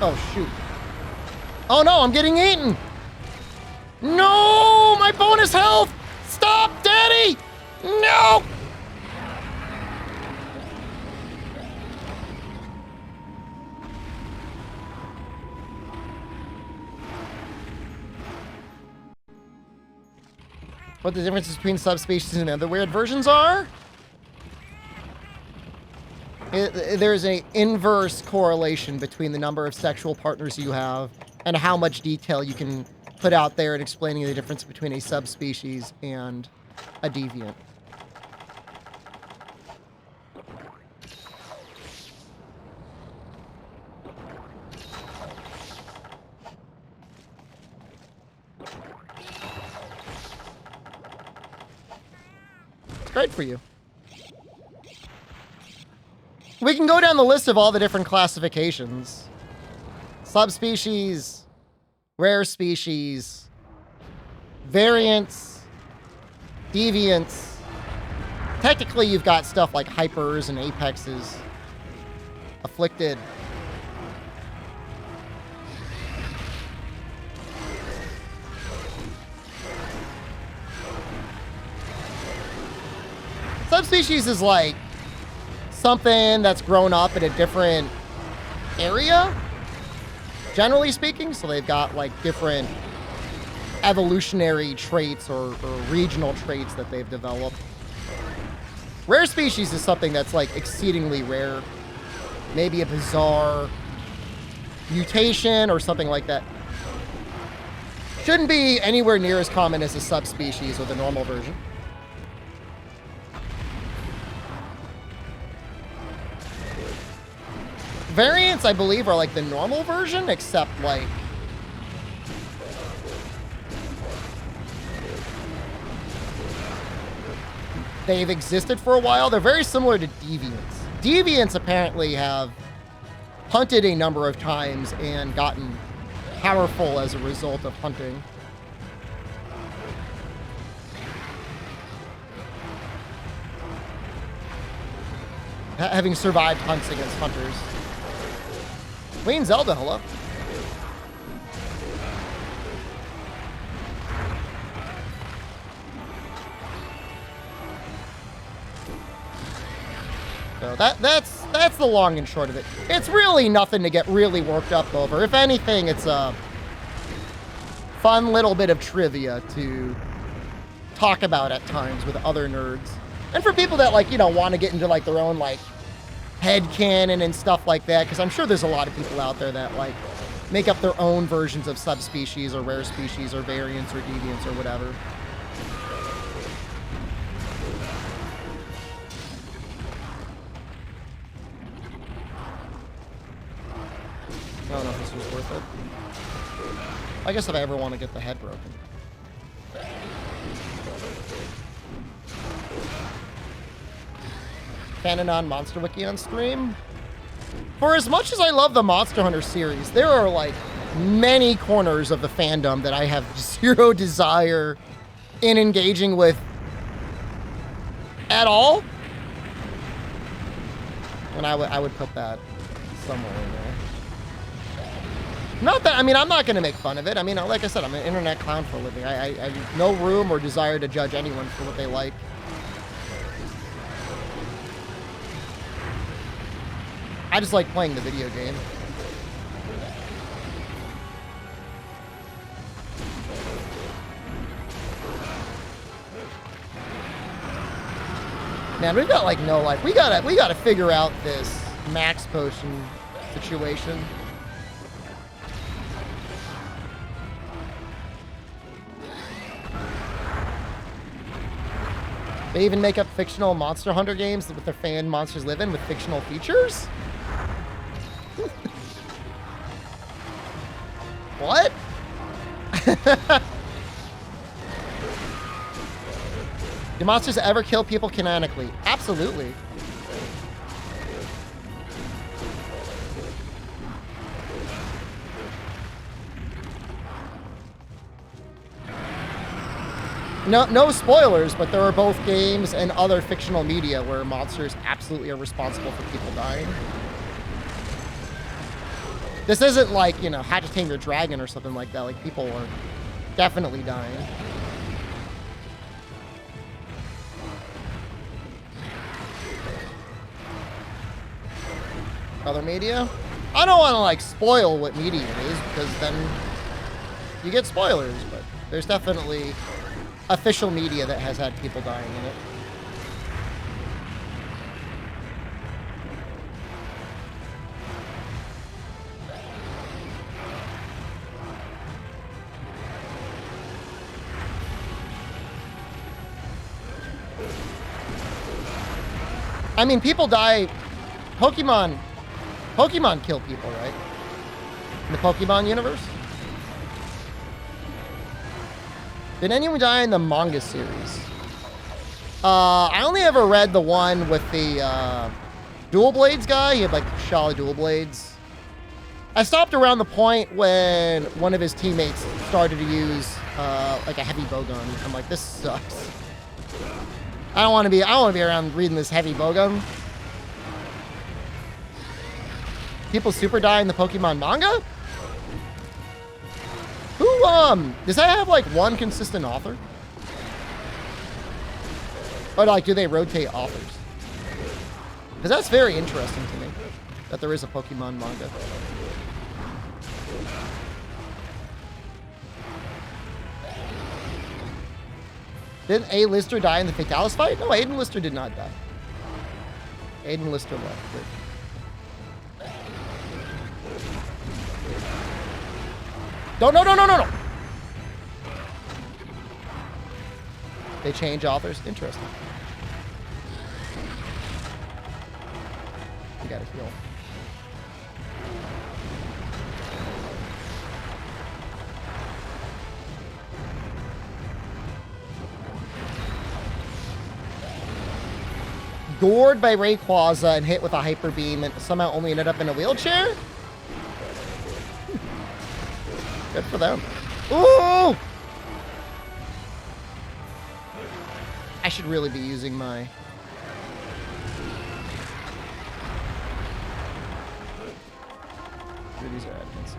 Oh, shoot. Oh, no, I'm getting eaten. No, my bonus health. Stop, Daddy. No. What the differences between subspecies and other weird versions are? There's an inverse correlation between the number of sexual partners you have and how much detail you can put out there in explaining the difference between a subspecies and a deviant. It's great for you. We can go down the list of all the different classifications. Subspecies, rare species, variants, deviants. Technically, you've got stuff like hypers and apexes, afflicted. Subspecies is like something that's grown up in a different area, generally speaking. So they've got like different evolutionary traits or regional traits that they've developed. Rare species is something that's like exceedingly rare. Maybe a bizarre mutation or something like that. Shouldn't be anywhere near as common as a subspecies or the normal version. Variants, I believe, are like the normal version, except like they've existed for a while. They're very similar to deviants. Deviants apparently have hunted a number of times and gotten powerful as a result of hunting. Having survived hunts against hunters. Wayne Zelda, hello. So that's the long and short of it. It's really nothing to get really worked up over. If anything, it's a fun little bit of trivia to talk about at times with other nerds. And for people that, like, you know, want to get into, like, their own, like, headcanon and stuff like that, because I'm sure there's a lot of people out there that, like, make up their own versions of subspecies or rare species or variants or deviants or whatever. don't know if this was worth it. I guess if I ever want to get the head broken. Fananon Monster Wiki on stream. For as much as I love the Monster Hunter series, there are like many corners of the fandom that I have zero desire in engaging with at all. And I would put that somewhere in there. Not that, I mean, I'm not going to make fun of it. I mean, like I said, I'm an internet clown for a living. I have no room or desire to judge anyone for what they like. I just like playing the video game. Man, we've got like no life. We gotta figure out this max potion situation. They even make up fictional Monster Hunter games with their fan monsters live in with fictional features? What? Do monsters ever kill people canonically? Absolutely. No spoilers, but there are both games and other fictional media where monsters absolutely are responsible for people dying. This isn't like, you know, How to Tame Your Dragon or something like that. Like, people are definitely dying. Other media? I don't want to, like, spoil what media it is, because then you get spoilers, but there's definitely official media that has had people dying in it. I mean, people die. Pokemon kill people, right? In the Pokemon universe? Did anyone die in the manga series? I only ever read the one with the Dual Blades guy. He had like Shala Dual Blades. I stopped around the point when one of his teammates started to use like a heavy bowgun. I'm like, this sucks. I don't want to be around reading this heavy bowgun. People super die in the Pokemon manga? Who, does that have like one consistent author? Or like, do they rotate authors? Because that's very interesting to me, that there is a Pokemon manga. Didn't A. Lister die in the Fatalis fight? No, Aiden Lister did not die. Aiden Lister left. No. They change authors. Interesting. We gotta heal. Gored by Rayquaza and hit with a Hyper Beam and somehow only ended up in a wheelchair? Good for them. Ooh! I should really be using my... These are admins.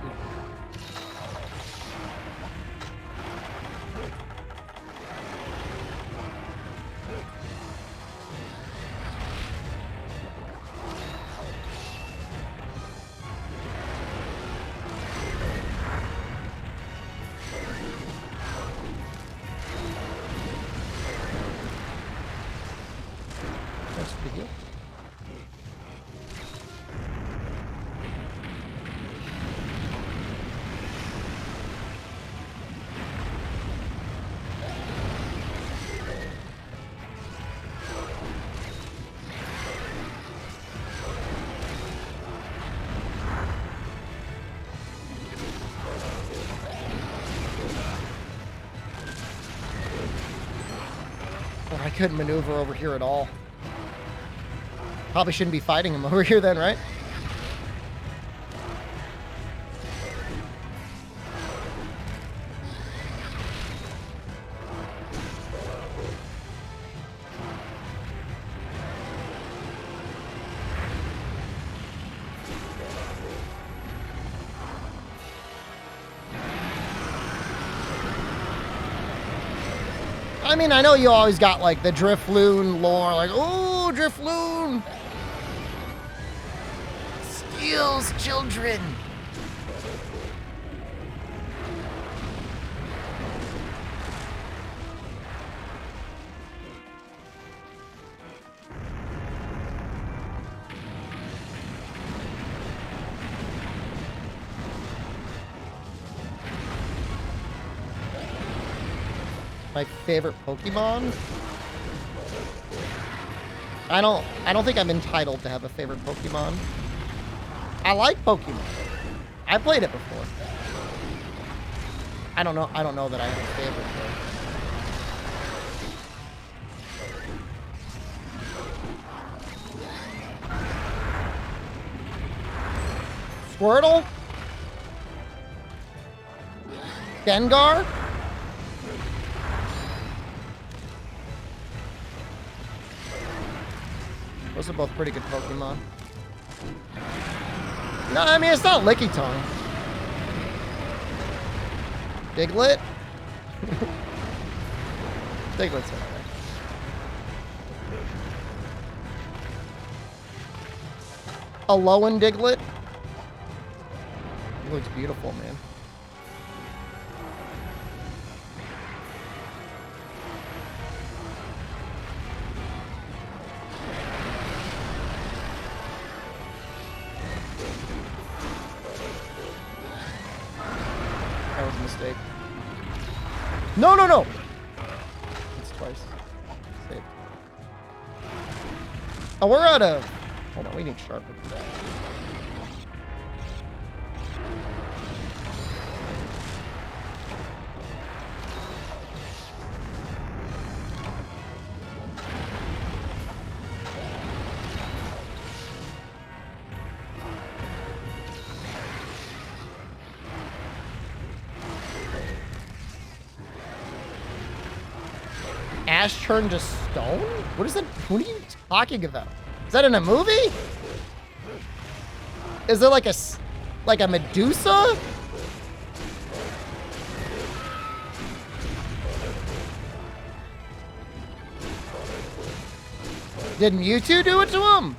couldn't maneuver over here at all. Probably shouldn't be fighting him over here then, right? I mean, I know you always got like the Drifloon lore, like, oh, Drifloon steals children. My favorite Pokemon? I don't think I'm entitled to have a favorite Pokemon. I like Pokemon. I played it before. I don't know that I have a favorite though. Squirtle? Gengar? Those are both pretty good Pokemon. No, I mean, it's not Lickitung. Diglett? Diglett's alright. Alolan Diglett? He looks beautiful, man. That was a mistake. No, no, no! It's twice. Saved. Oh, we're out of... Hold on, we need sharper. Ash turned to stone? What is that? What are you talking about? Is that in a movie? Is there like a Medusa? Did Mewtwo do it to him?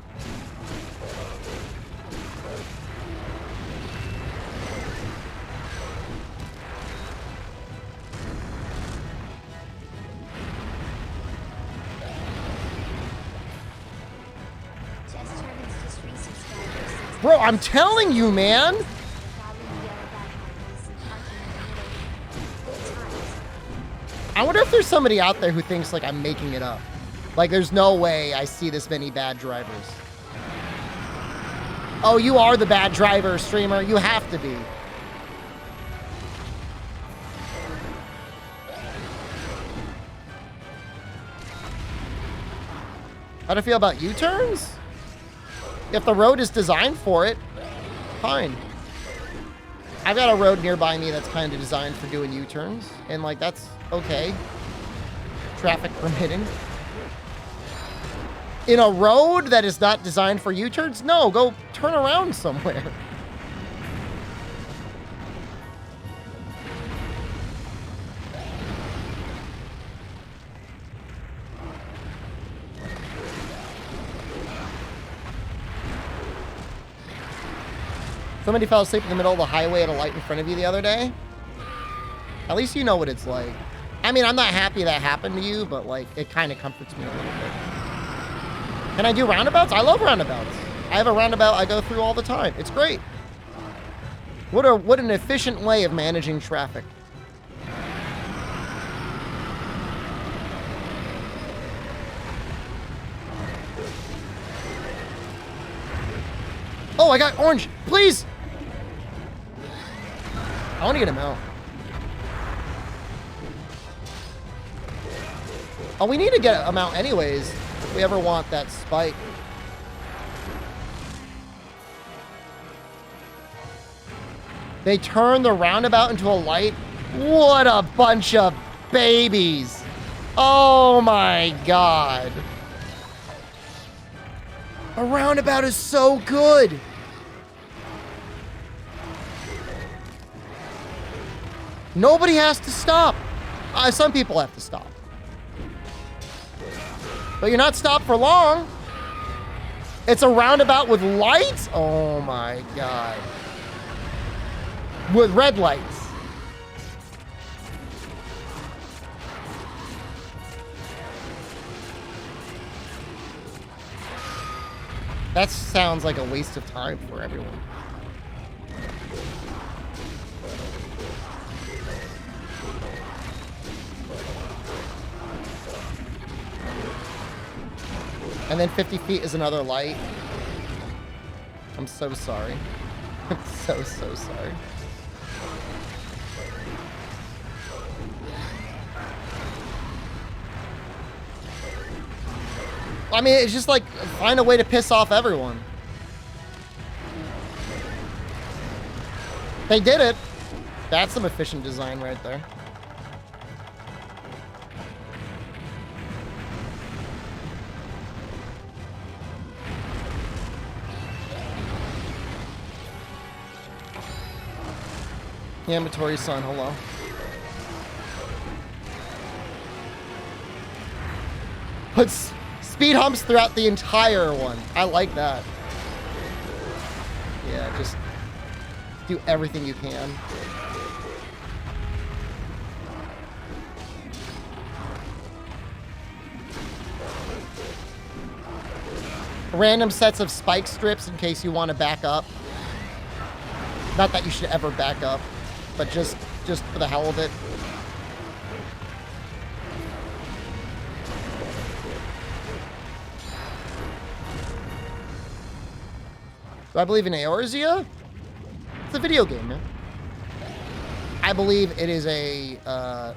Bro, I'm telling you, man. I wonder if there's somebody out there who thinks like I'm making it up. Like there's no way I see this many bad drivers. Oh, you are the bad driver, streamer. You have to be. How do you feel about U-turns? If the road is designed for it, fine. I've got a road nearby me that's kind of designed for doing U-turns, and like that's okay. Traffic permitting. In a road that is not designed for U-turns, no, go turn around somewhere. Somebody fell asleep in the middle of the highway at a light in front of you the other day. At least you know what it's like. I mean, I'm not happy that happened to you, but like, it kind of comforts me a little bit. Can I do roundabouts? I love roundabouts. I have a roundabout I go through all the time. It's great. What an efficient way of managing traffic. Oh, I got orange. Please. I want to get him out. Oh, we need to get them out anyways if we ever want that spike. They turn the roundabout into a light. What a bunch of babies. Oh my God. A roundabout is so good. Nobody has to stop. Some people have to stop. But you're not stopped for long. It's a roundabout with lights? Oh my God. With red lights. That sounds like a waste of time for everyone. And then 50 feet is another light. I'm so sorry. I'm so sorry. I mean, it's just like, find a way to piss off everyone. They did it. That's some efficient design right there. Yamatori Sun, hello. Puts speed humps throughout the entire one. I like that. Yeah, just do everything you can. Random sets of spike strips in case you want to back up. Not that you should ever back up, but just for the hell of it. Do I believe in Eorzea? It's a video game, man. I believe it is a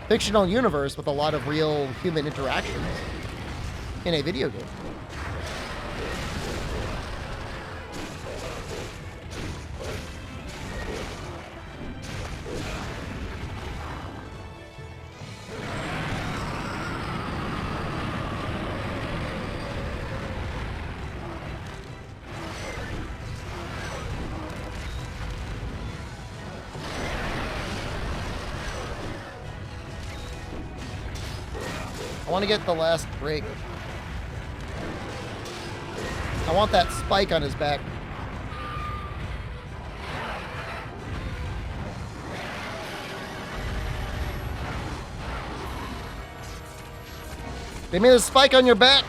fictional universe with a lot of real human interactions in a video game. I want to get the last break. I want that spike on his back. Give me the spike on your back.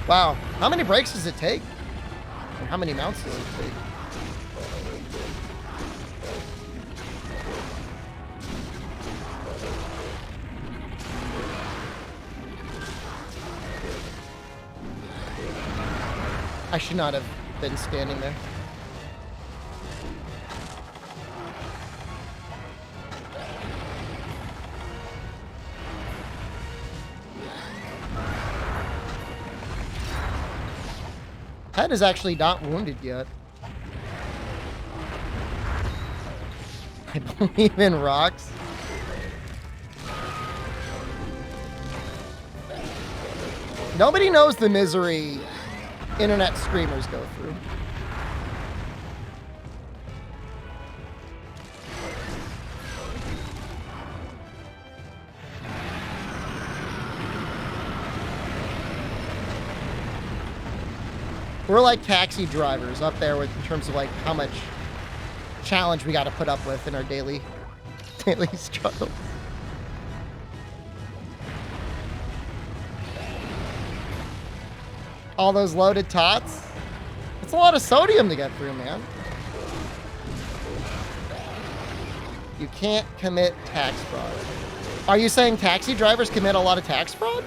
Wow. How many breaks does it take? And how many mounts does it take? I should not have been standing there. Head is actually not wounded yet. I believe in rocks. Nobody knows the misery internet streamers go through. We're like taxi drivers up there with in terms of like how much challenge we got to put up with in our daily struggle. All those loaded tots. It's a lot of sodium to get through, man. You can't commit tax fraud. Are you saying taxi drivers commit a lot of tax fraud?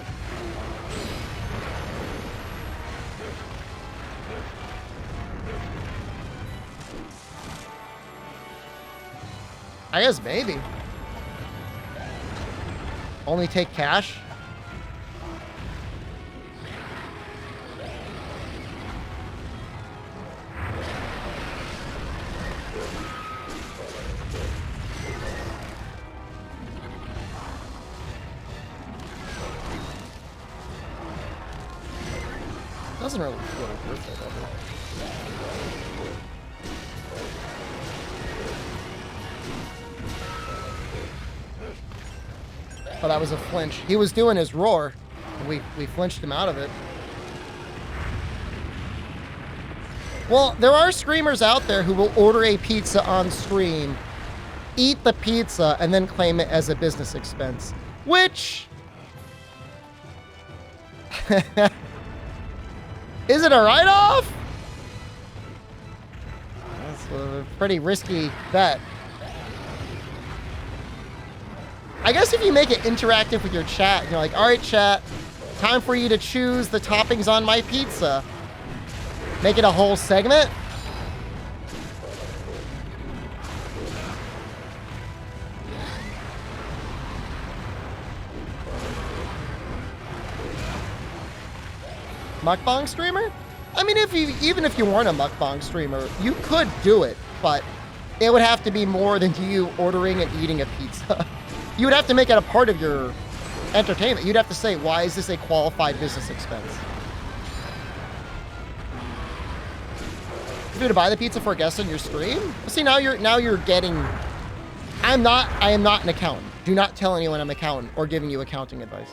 I guess maybe. Only take cash? Doesn't really feel worth it ever. Oh, that was a flinch. He was doing his roar, and we flinched him out of it. Well, there are streamers out there who will order a pizza on stream, eat the pizza, and then claim it as a business expense, which... Is it a write-off? That's a pretty risky bet. I guess if you make it interactive with your chat, you're like, all right, chat, time for you to choose the toppings on my pizza. Make it a whole segment. Mukbang streamer? I mean, even if you weren't a mukbang streamer, you could do it, but it would have to be more than you ordering and eating a pizza. You would have to make it a part of your entertainment. You'd have to say, why is this a qualified business expense? If you're to buy the pizza for a guest on your stream? See, now you're getting... I am not an accountant. Do not tell anyone I'm an accountant or giving you accounting advice.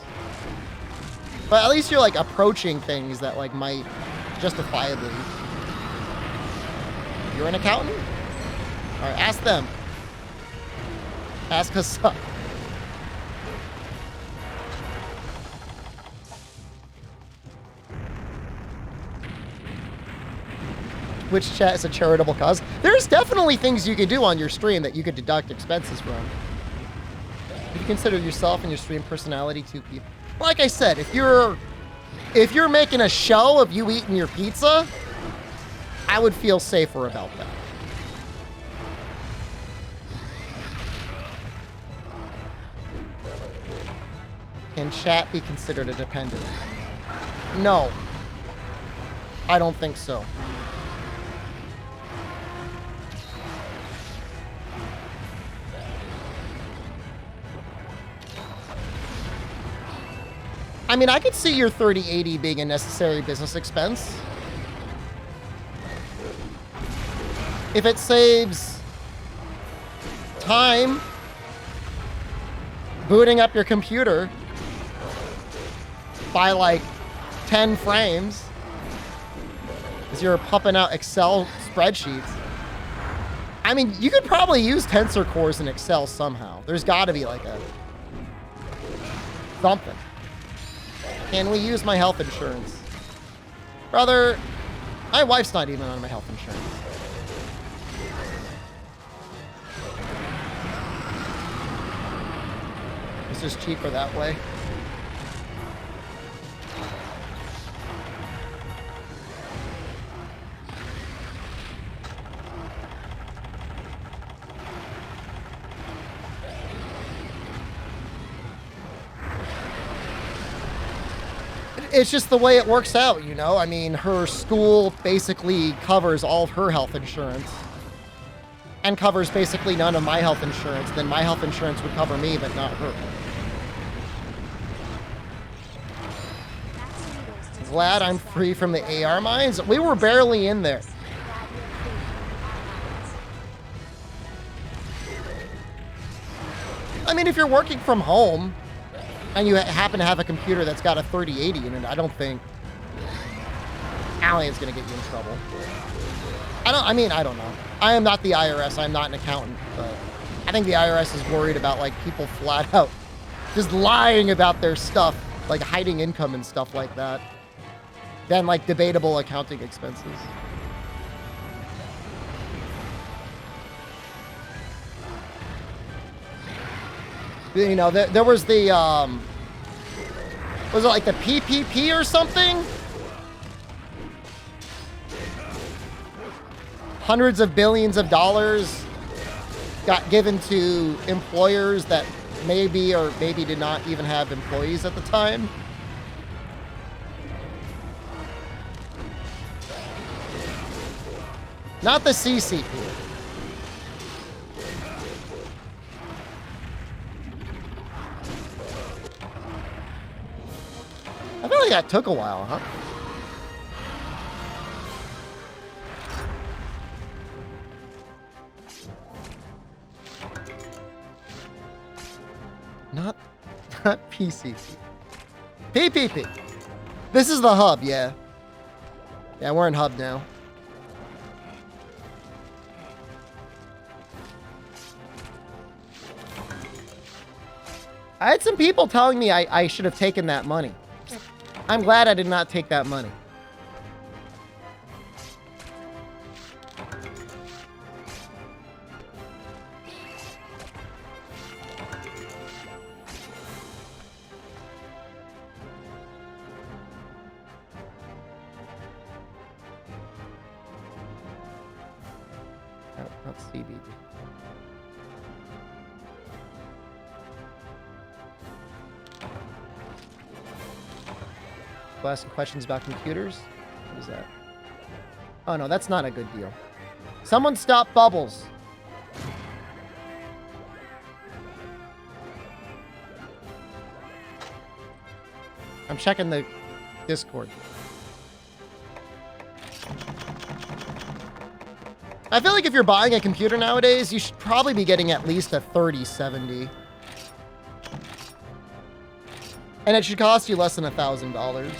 But at least you're like approaching things that like might justifiably. You're an accountant? All right, ask them. Ask us. Which chat is a charitable cause? There's definitely things you could do on your stream that you could deduct expenses from. If you consider yourself and your stream personality two people. Like I said, if you're making a show of you eating your pizza, I would feel safer about that. Can chat be considered a dependent? No. I don't think so. I mean, I could see your 3080 being a necessary business expense. If it saves time booting up your computer by like 10 frames as you're pumping out Excel spreadsheets. I mean, you could probably use tensor cores in Excel somehow. There's got to be like a something. Can we use my health insurance? Brother, my wife's not even on my health insurance. It's just cheaper that way. It's just the way it works out, you know? I mean, her school basically covers all of her health insurance and covers basically none of my health insurance. Then my health insurance would cover me, but not her. Glad I'm free from the AR mines. We were barely in there. I mean, if you're working from home and you happen to have a computer that's got a 3080 in it, I don't think Alien's gonna get you in trouble. I don't know. I am not the IRS. I'm not an accountant, but I think the IRS is worried about like people flat out just lying about their stuff, like hiding income and stuff like that, than like debatable accounting expenses. You know, there was the, was it like the PPP or something? Hundreds of billions of dollars got given to employers that maybe or maybe did not even have employees at the time. Not the CCP. I feel like that took a while, huh? Not PCP. PPP. This is the hub, yeah. Yeah, we're in hub now. I had some people telling me I should have taken that money. I'm glad I did not take that money. No, not CBD. We'll ask some questions about computers. What is that? Oh no, that's not a good deal. Someone stop Bubbles. I'm checking the Discord. I feel like if you're buying a computer nowadays, you should probably be getting at least a 3070. And it should cost you less than $1,000.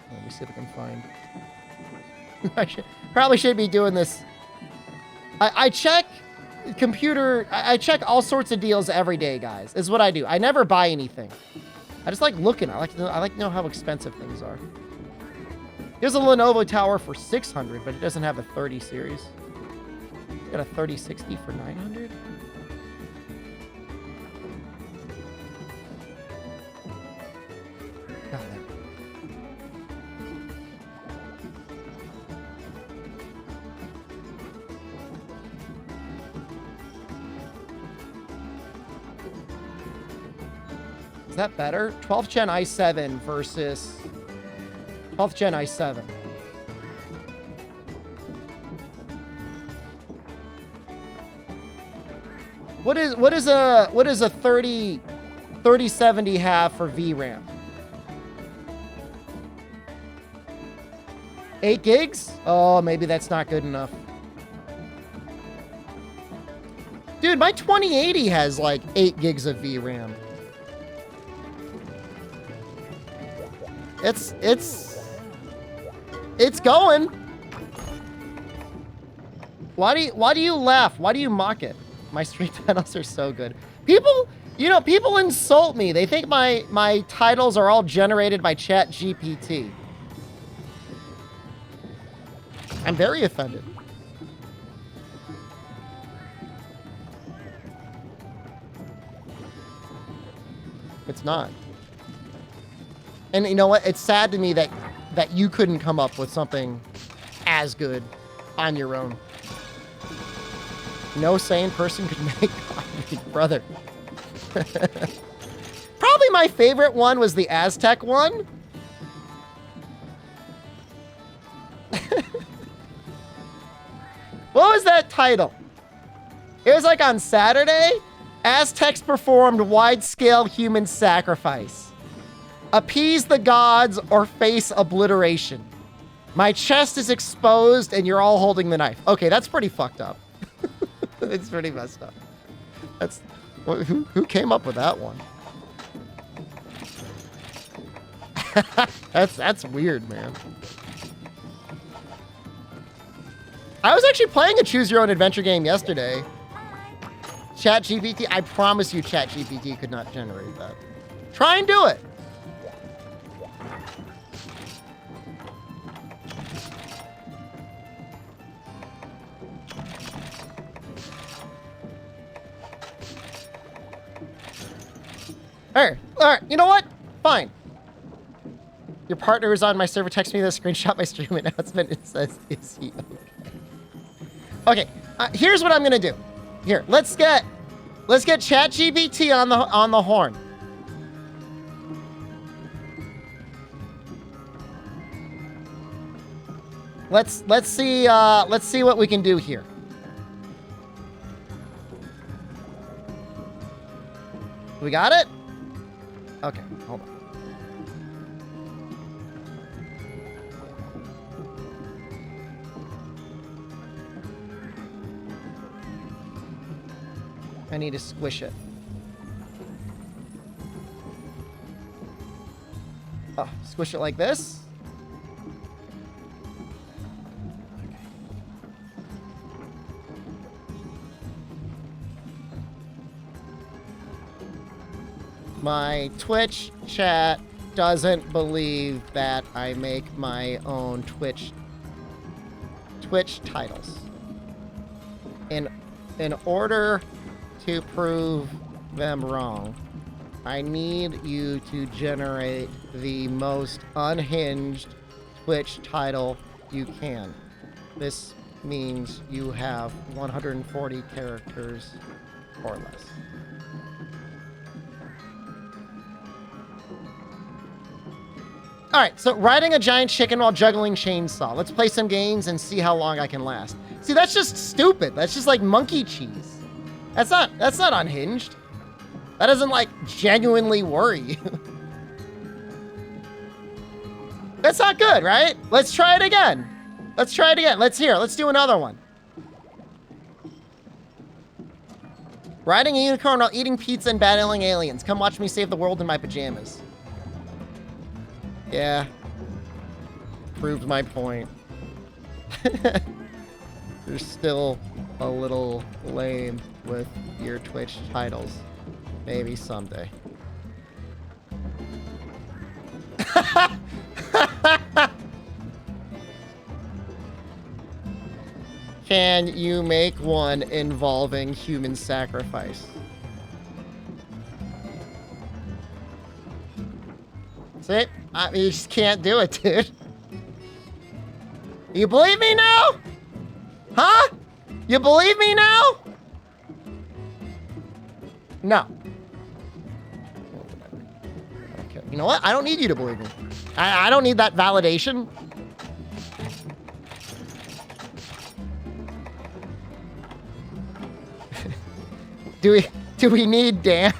Let me see if I can find. Probably should be doing this. I check computer. I check all sorts of deals every day, guys. Is what I do. I never buy anything. I just like looking. I like to know how expensive things are. Here's a Lenovo tower for 600, but it doesn't have a 30 series. Got a 3060 for 900. God, is that better? 12th gen i7 versus 12th gen i7. What is a 3070 have for VRAM? 8 gigs? Oh, maybe that's not good enough. Dude, my 2080 has like 8 gigs of VRAM. It's going. Why do you laugh? Why do you mock it? My stream titles are so good. People, you know, people insult me. They think my titles are all generated by ChatGPT. I'm very offended. It's not. And you know what? It's sad to me that you couldn't come up with something as good on your own. No sane person could make coffee, brother. Probably my favorite one was the Aztec one. What was that title? It was like on Saturday, Aztecs performed wide-scale human sacrifice. Appease the gods or face obliteration. My chest is exposed and you're all holding the knife. Okay, that's pretty fucked up. It's pretty messed up. That's who came up with that one? That's weird, man. I was actually playing a choose your own adventure game yesterday. ChatGPT, I promise you ChatGPT could not generate that. Try and do it. All right, you know what? Fine. Your partner is on my server. Text me the screenshot my stream announcement. It says, "Is he okay?" Okay. Here's what I'm gonna do. Here, let's get ChatGPT on the horn. Let's see what we can do here. We got it? Okay, hold on. I need to squish it. Oh, squish it like this. My Twitch chat doesn't believe that I make my own Twitch titles. In order to prove them wrong, I need you to generate the most unhinged Twitch title you can. This means you have 140 characters or less. All right, so riding a giant chicken while juggling chainsaw. Let's play some games and see how long I can last. See, that's just stupid. That's just like monkey cheese. That's not unhinged. That doesn't like genuinely worry you. That's not good, right? Let's try it again. Let's try it again. Let's do another one. Riding a unicorn while eating pizza and battling aliens. Come watch me save the world in my pajamas. Yeah. Proved my point. You're still a little lame with your Twitch titles. Maybe someday. Can you make one involving human sacrifice? See? You just can't do it, dude. You believe me now? Huh? You believe me now? No. Okay. You know what? I don't need you to believe me. I don't need that validation. Do we need Dan?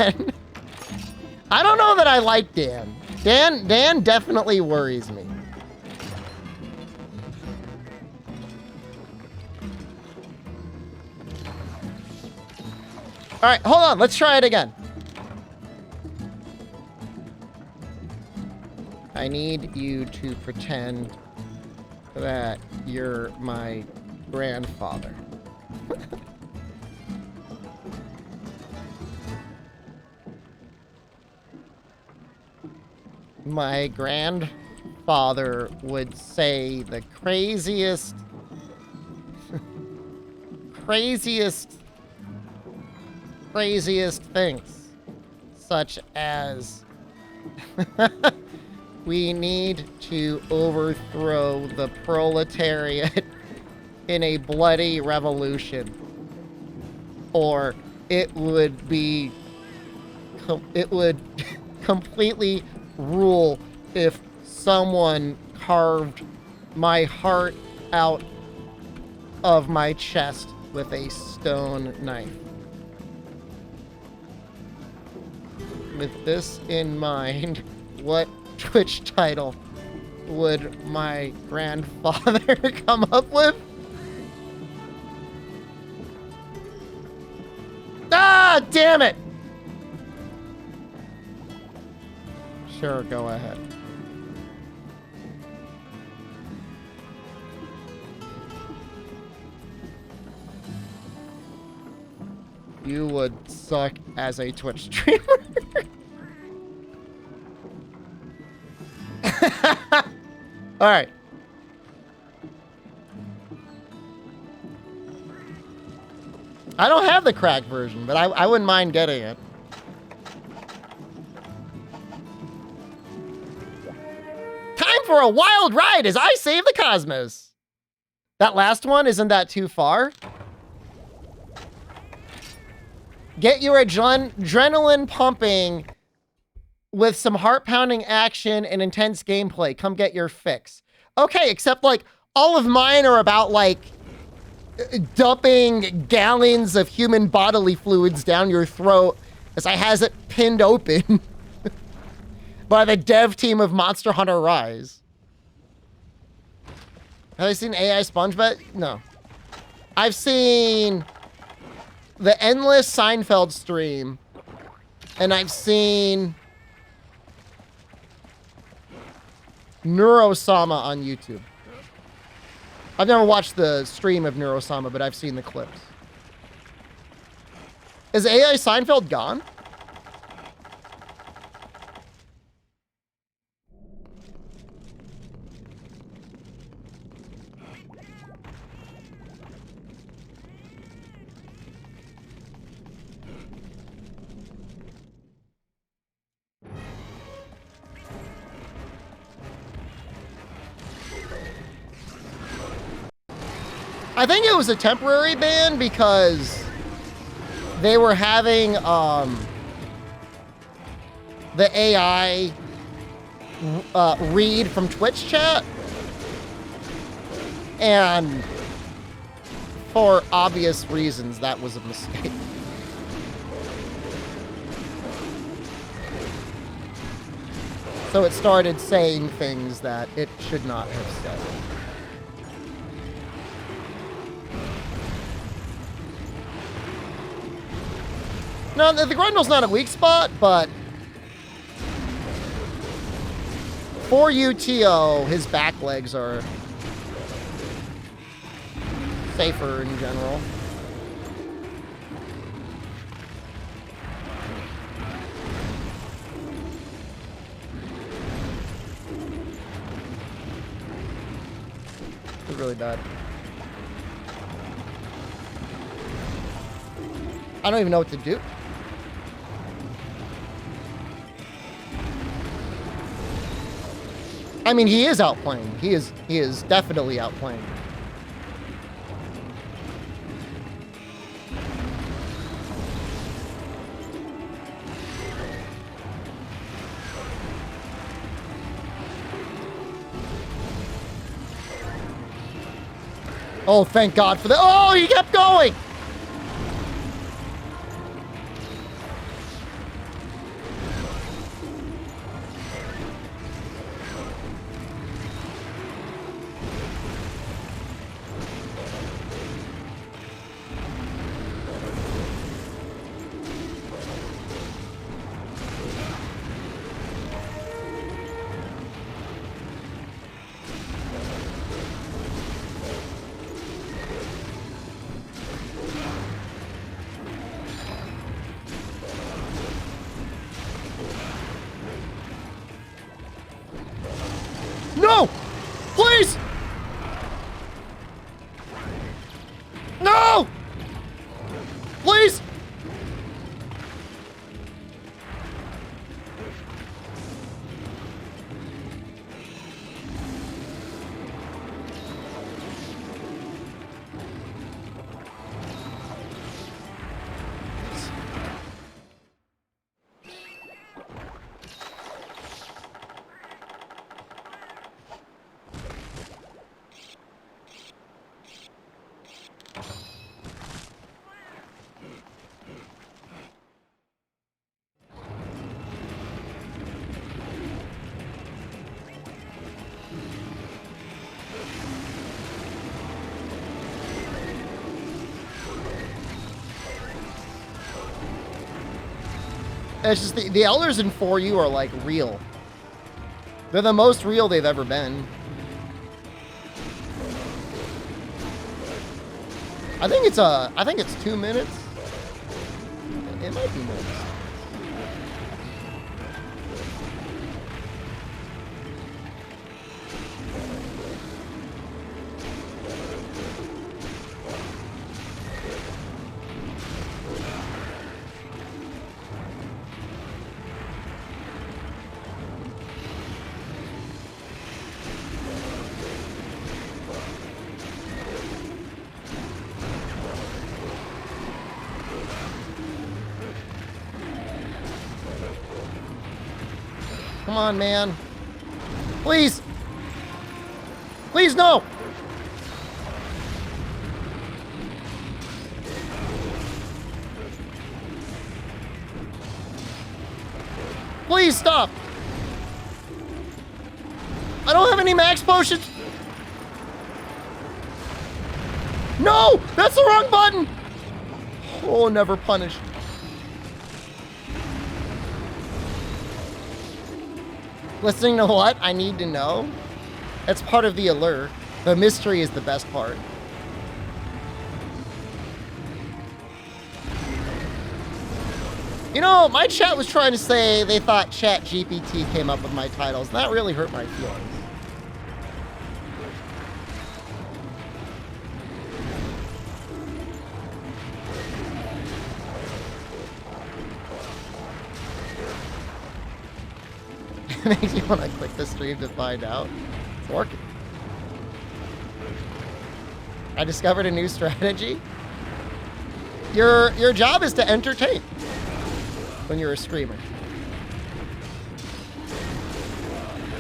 I don't know that I like Dan. Dan definitely worries me. All right, hold on. Let's try it again. I need you to pretend that you're my grandfather. My grandfather would say the craziest things, such as we need to overthrow the proletariat in a bloody revolution, or it would completely rule if someone carved my heart out of my chest with a stone knife. With this in mind, what Twitch title would my grandfather come up with? Ah, damn it! Sure, go ahead. You would suck as a Twitch streamer. All right. I don't have the cracked version, but I wouldn't mind getting it. for a wild ride as I save the cosmos. That last one, isn't that too far? Get your adrenaline pumping with some heart-pounding action and intense gameplay. Come get your fix. Okay, except like all of mine are about like dumping gallons of human bodily fluids down your throat as I has it pinned open by the dev team of Monster Hunter Rise. Have I seen AI SpongeBob? No. I've seen the Endless Seinfeld stream, and I've seen Neurosama on YouTube. I've never watched the stream of Neurosama, but I've seen the clips. Is AI Seinfeld gone? I think it was a temporary ban because they were having the AI read from Twitch chat, and for obvious reasons that was a mistake. So it started saying things that it should not have said. No, the Grundle's not a weak spot, but for UTO, his back legs are safer in general. It's really bad. I don't even know what to do. I mean, he is outplaying. He is definitely outplaying. Oh, thank God for that. Oh, he kept going. No! Please! No! Please! It's just the elders in 4U are like real. They're the most real they've ever been. I think it's 2 minutes. It might be minutes. Come on, man. Please. Please, no. Please stop. I don't have any max potions. No, that's the wrong button. Oh, never punished. Listening to what I need to know? That's part of the allure. The mystery is the best part. You know, my chat was trying to say they thought ChatGPT came up with my titles. That really hurt my feelings. It makes you want to click the stream to find out. It's working. I discovered a new strategy. Your job is to entertain when you're a streamer.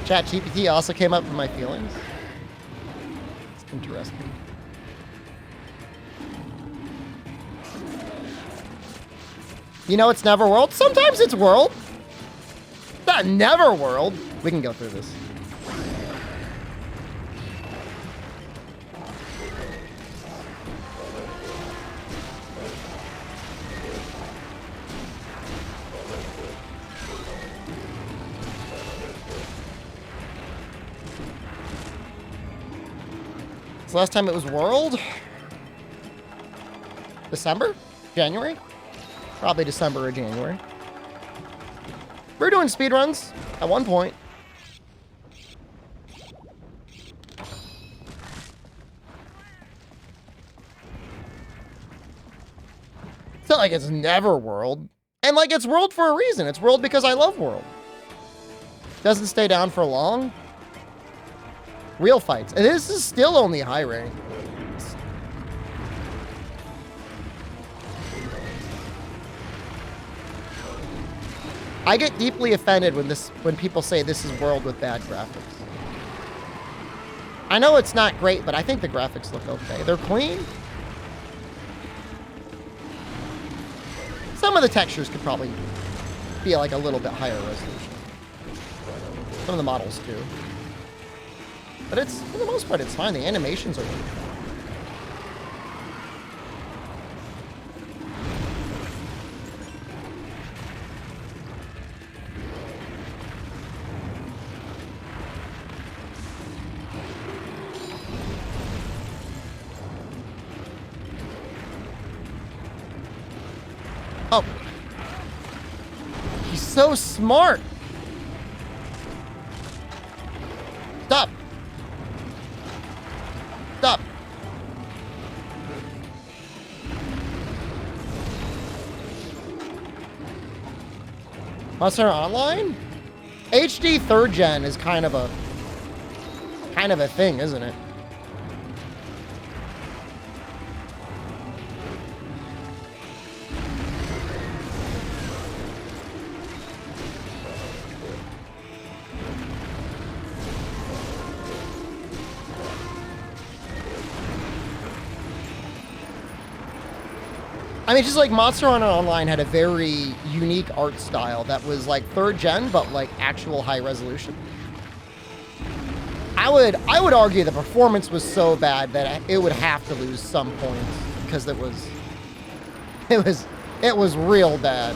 ChatGPT also came up with my feelings. It's interesting. You know it's never world? Sometimes it's world. Not never world. We can go through this. So last time it was world? December? January? Probably December or January. We're doing speedruns at one point. It's not like it's never world. And like it's world for a reason. It's world because I love world. Doesn't stay down for long. Real fights. And this is still only high rank. I get deeply offended when people say this is world with bad graphics. I know it's not great, but I think the graphics look okay. They're clean. Some of the textures could probably be like a little bit higher resolution. Some of the models do. But it's, for the most part, it's fine. The animations are really fun. Oh. He's so smart. Stop. Stop. Monster Online? HD 3rd gen is kind of a thing, isn't it? I mean, just like Monster Hunter Online had a very unique art style that was like 3rd gen, but like actual high resolution. I would argue the performance was so bad that it would have to lose some points because it was real bad.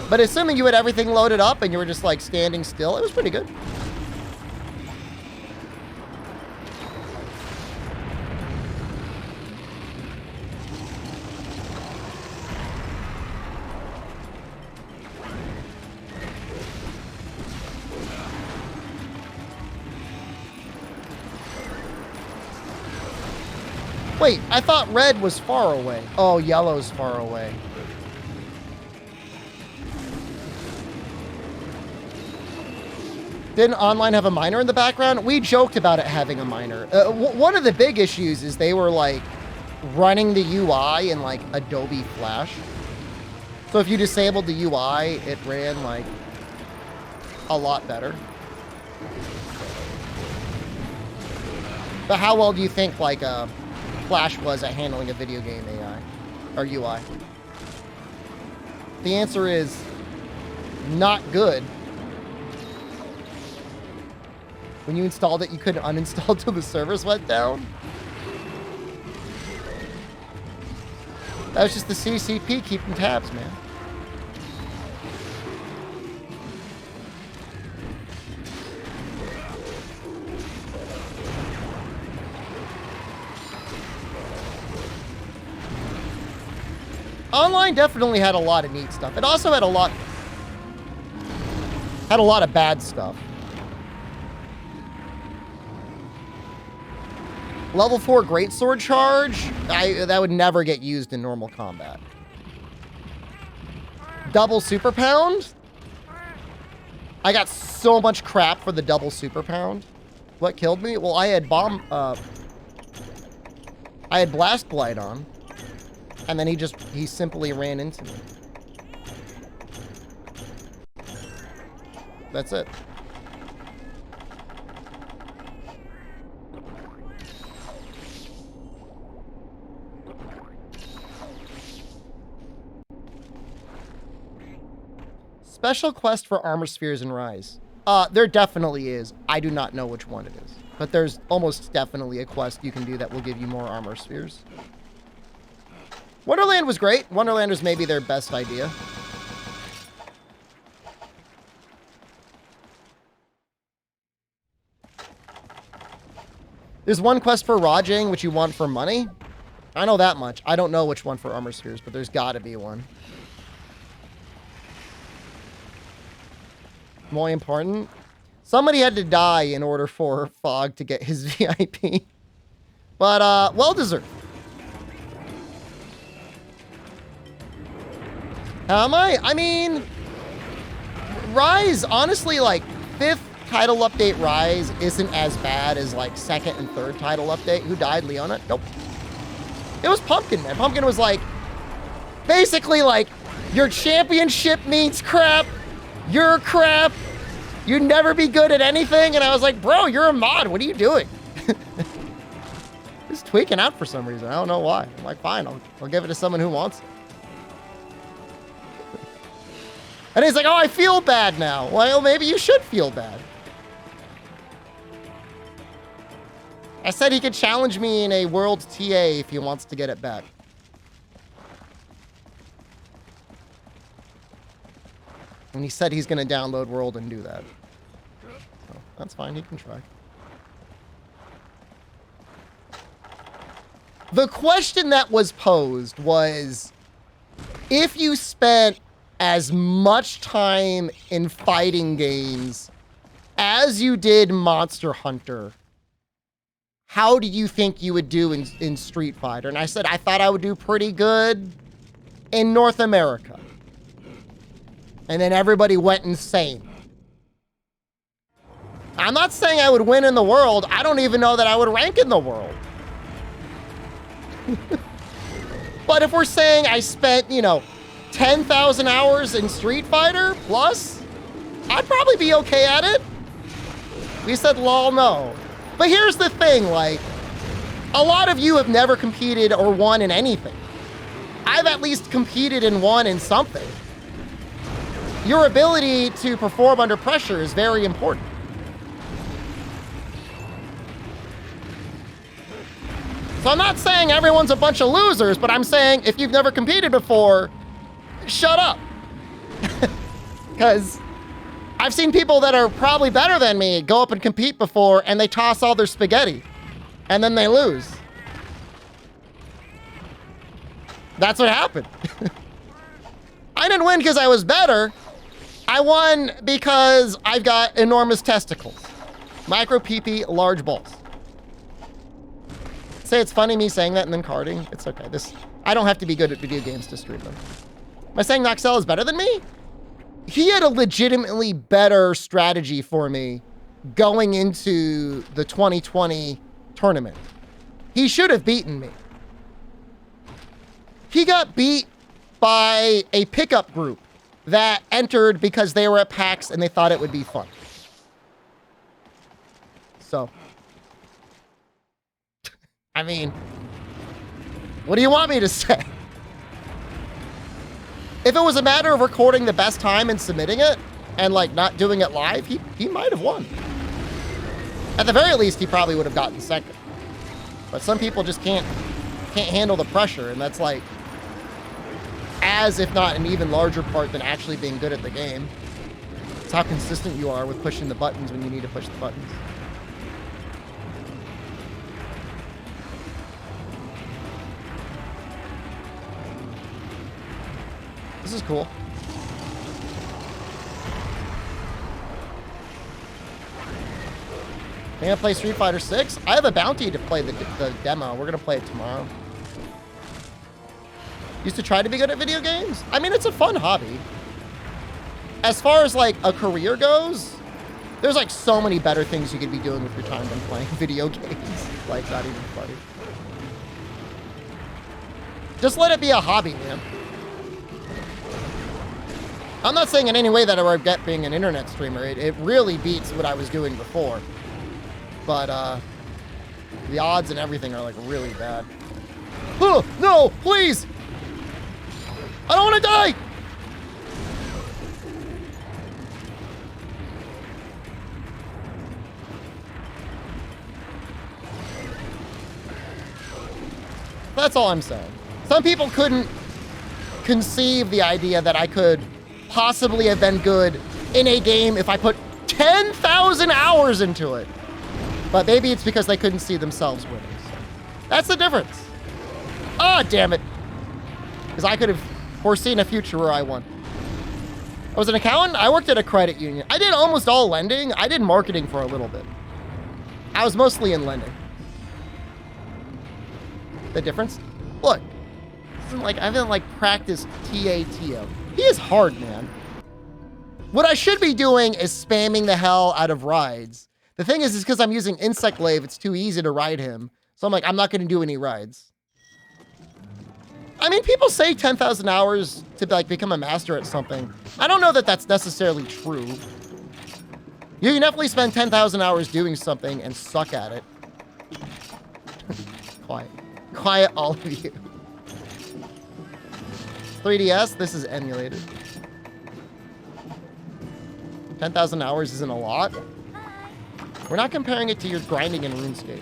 But assuming you had everything loaded up and you were just like standing still, it was pretty good. Wait, I thought red was far away. Oh, yellow's far away. Didn't online have a miner in the background? We joked about it having a miner. One of the big issues is they were like running the UI in like Adobe Flash. So if you disabled the UI, it ran like a lot better. But how well do you think like Flash was at handling a video game AI or UI? The answer is not good. When you installed it, you couldn't uninstall till the servers went down. That was just the CCP keeping tabs, man. Online definitely had a lot of neat stuff. It also had a lot of bad stuff. Level 4 greatsword charge, that would never get used in normal combat. Double super pound? I got so much crap for the double super pound. What killed me? Well, I had blast blight on. And then he simply ran into me. That's it. Special quest for armor spheres in Rise. There definitely is. I do not know which one it is. But there's almost definitely a quest you can do that will give you more armor spheres. Wonderland was great. Wonderland was maybe their best idea. There's one quest for Rajang, which you want for money. I know that much. I don't know which one for armor spheres, but there's gotta be one. More important, somebody had to die in order for Fog to get his VIP. But, well deserved. How am I? I mean, Rise, honestly, like, 5th title update Rise isn't as bad as, like, 2nd and 3rd title update. Who died? Leona? Nope. It was Pumpkin, man. Pumpkin was like, basically, like, your championship means crap. You're crap. You'd never be good at anything. And I was like, bro, you're a mod. What are you doing? Just tweaking out for some reason. I don't know why. I'm like, fine, I'll give it to someone who wants it. And he's like, oh, I feel bad now. Well, maybe you should feel bad. I said he could challenge me in a world TA if he wants to get it back. And he said he's going to download World and do that. So, that's fine. He can try. The question that was posed was, if you spent as much time in fighting games as you did Monster Hunter, how do you think you would do in Street Fighter? And I said, I thought I would do pretty good in North America. And then everybody went insane. I'm not saying I would win in the world. I don't even know that I would rank in the world. But if we're saying I spent, 10,000 hours in Street Fighter plus, I'd probably be okay at it. We said, lol, no. But here's the thing, like, a lot of you have never competed or won in anything. I've at least competed and won in something. Your ability to perform under pressure is very important. So I'm not saying everyone's a bunch of losers, but I'm saying if you've never competed before, shut up. Because I've seen people that are probably better than me go up and compete before, and they toss all their spaghetti, and then they lose. That's what happened. I didn't win because I was better. I won because I've got enormous testicles. Micro pee-pee, large balls. Say it's funny me saying that and then carding. It's okay. I don't have to be good at video games to stream them. Am I saying Noxel is better than me? He had a legitimately better strategy for me going into the 2020 tournament. He should have beaten me. He got beat by a pickup group that entered because they were at PAX and they thought it would be fun. So, I mean, what do you want me to say? If it was a matter of recording the best time and submitting it and like not doing it live, he might have won. At the very least, he probably would have gotten second. But some people just can't handle the pressure, and that's like as if not an even larger part than actually being good at the game. It's how consistent you are with pushing the buttons when you need to push the buttons. This is cool. Am I gonna play Street Fighter 6? I have a bounty to play the demo. We're gonna play it tomorrow. Used to try to be good at video games. I mean, it's a fun hobby. As far as like a career goes, there's like so many better things you could be doing with your time than playing video games. Like, not even funny. Just let it be a hobby, man. I'm not saying in any way that I regret being an internet streamer. It really beats what I was doing before. But the odds and everything are like really bad. Oh, no, please! I don't want to die! That's all I'm saying. Some people couldn't conceive the idea that I could possibly have been good in a game if I put 10,000 hours into it. But maybe it's because they couldn't see themselves winning. So that's the difference. Ah, damn it. Because I could have foreseen a future where I won. I was an accountant. I worked at a credit union. I did almost all lending. I did marketing for a little bit. I was mostly in lending. The difference? Look, I haven't like practiced TATO. He is hard, man. What I should be doing is spamming the hell out of rides. The thing is because I'm using Insect Glaive, it's too easy to ride him. So I'm like, I'm not going to do any rides. I mean, people say 10,000 hours to like become a master at something. I don't know that that's necessarily true. You can definitely spend 10,000 hours doing something and suck at it. Quiet. Quiet, all of you. 3DS, this is emulated. 10,000 hours isn't a lot. We're not comparing it to your grinding in RuneScape.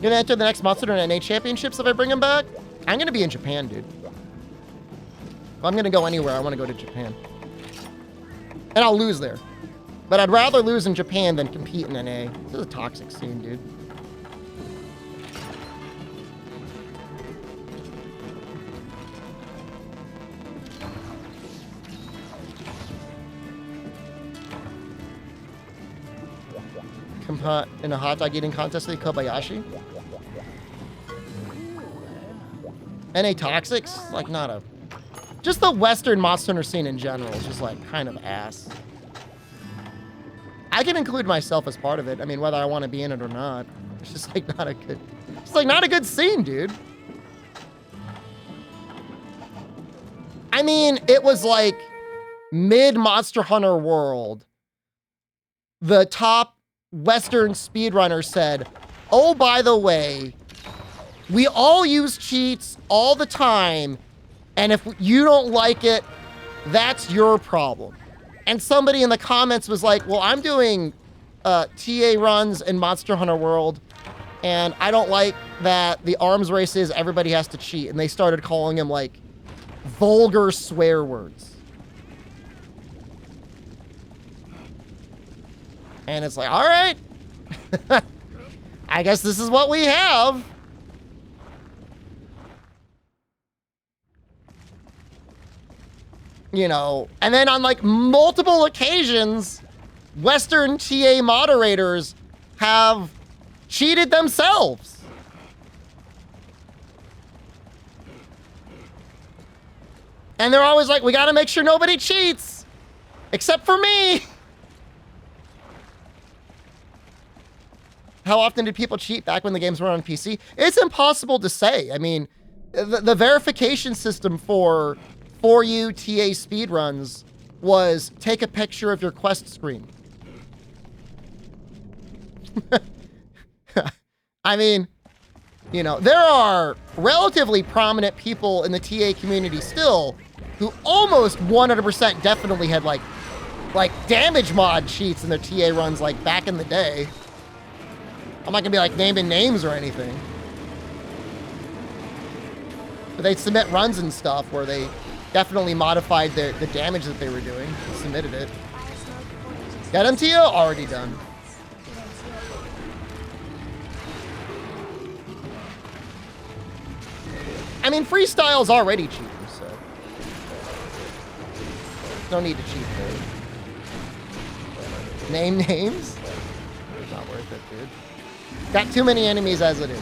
Gonna enter the next Monster Hunter NA Championships if I bring him back? I'm gonna be in Japan, dude. If I'm gonna go anywhere, I wanna go to Japan. And I'll lose there. But I'd rather lose in Japan than compete in NA. This is a toxic scene, dude. In a hot dog eating contest with Kobayashi. NA Toxics, like not a... Just the Western Monster Hunter scene in general is just like kind of ass. I can include myself as part of it. I mean, whether I want to be in it or not. It's just like not a good... It's like not a good scene, dude. I mean, it was like mid Monster Hunter World. The top Western speedrunner said, oh, by the way, we all use cheats all the time, and if you don't like it, that's your problem. And somebody in the comments was like, well, I'm doing TA runs in Monster Hunter World, and I don't like that the arms race is everybody has to cheat. And they started calling him like vulgar swear words. And it's like, all right, I guess this is what we have. You know, and then on like multiple occasions, Western TA moderators have cheated themselves. And they're always like, we gotta make sure nobody cheats! Except for me! How often did people cheat back when the games were on PC? It's impossible to say. I mean, the verification system for you TA speedruns was take a picture of your quest screen. I mean, you know, there are relatively prominent people in the TA community still who almost 100% definitely had like damage mod cheats in their TA runs like back in the day. I'm not gonna be like naming names or anything. But they'd submit runs and stuff where they definitely modified the damage that they were doing and submitted it. Got MTO? Already done. I mean, freestyle's already cheating, so no need to cheat there. Name names? Not worth it, dude. Got too many enemies as it is.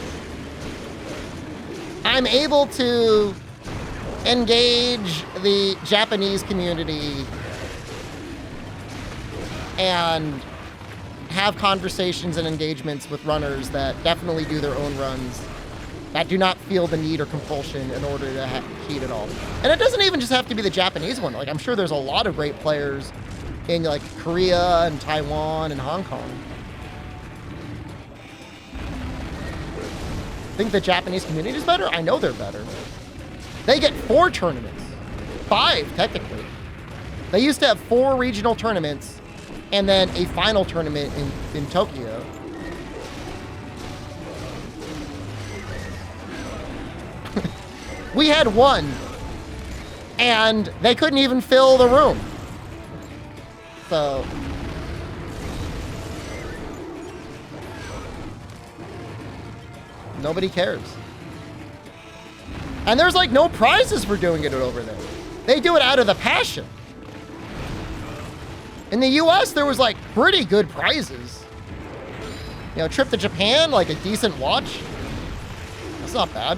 I'm able to engage the Japanese community and have conversations and engagements with runners that definitely do their own runs, that do not feel the need or compulsion in order to cheat at all. And it doesn't even just have to be the Japanese one. Like, I'm sure there's a lot of great players in like Korea and Taiwan and Hong Kong. Think the Japanese community is better? I know they're better. They get 4 tournaments. 5, technically. They used to have 4 regional tournaments and then a final tournament in Tokyo. We had 1, and they couldn't even fill the room. So nobody cares. And there's like no prizes for doing it over there. They do it out of the passion. In the US, there was like pretty good prizes. You know, trip to Japan, like a decent watch. That's not bad.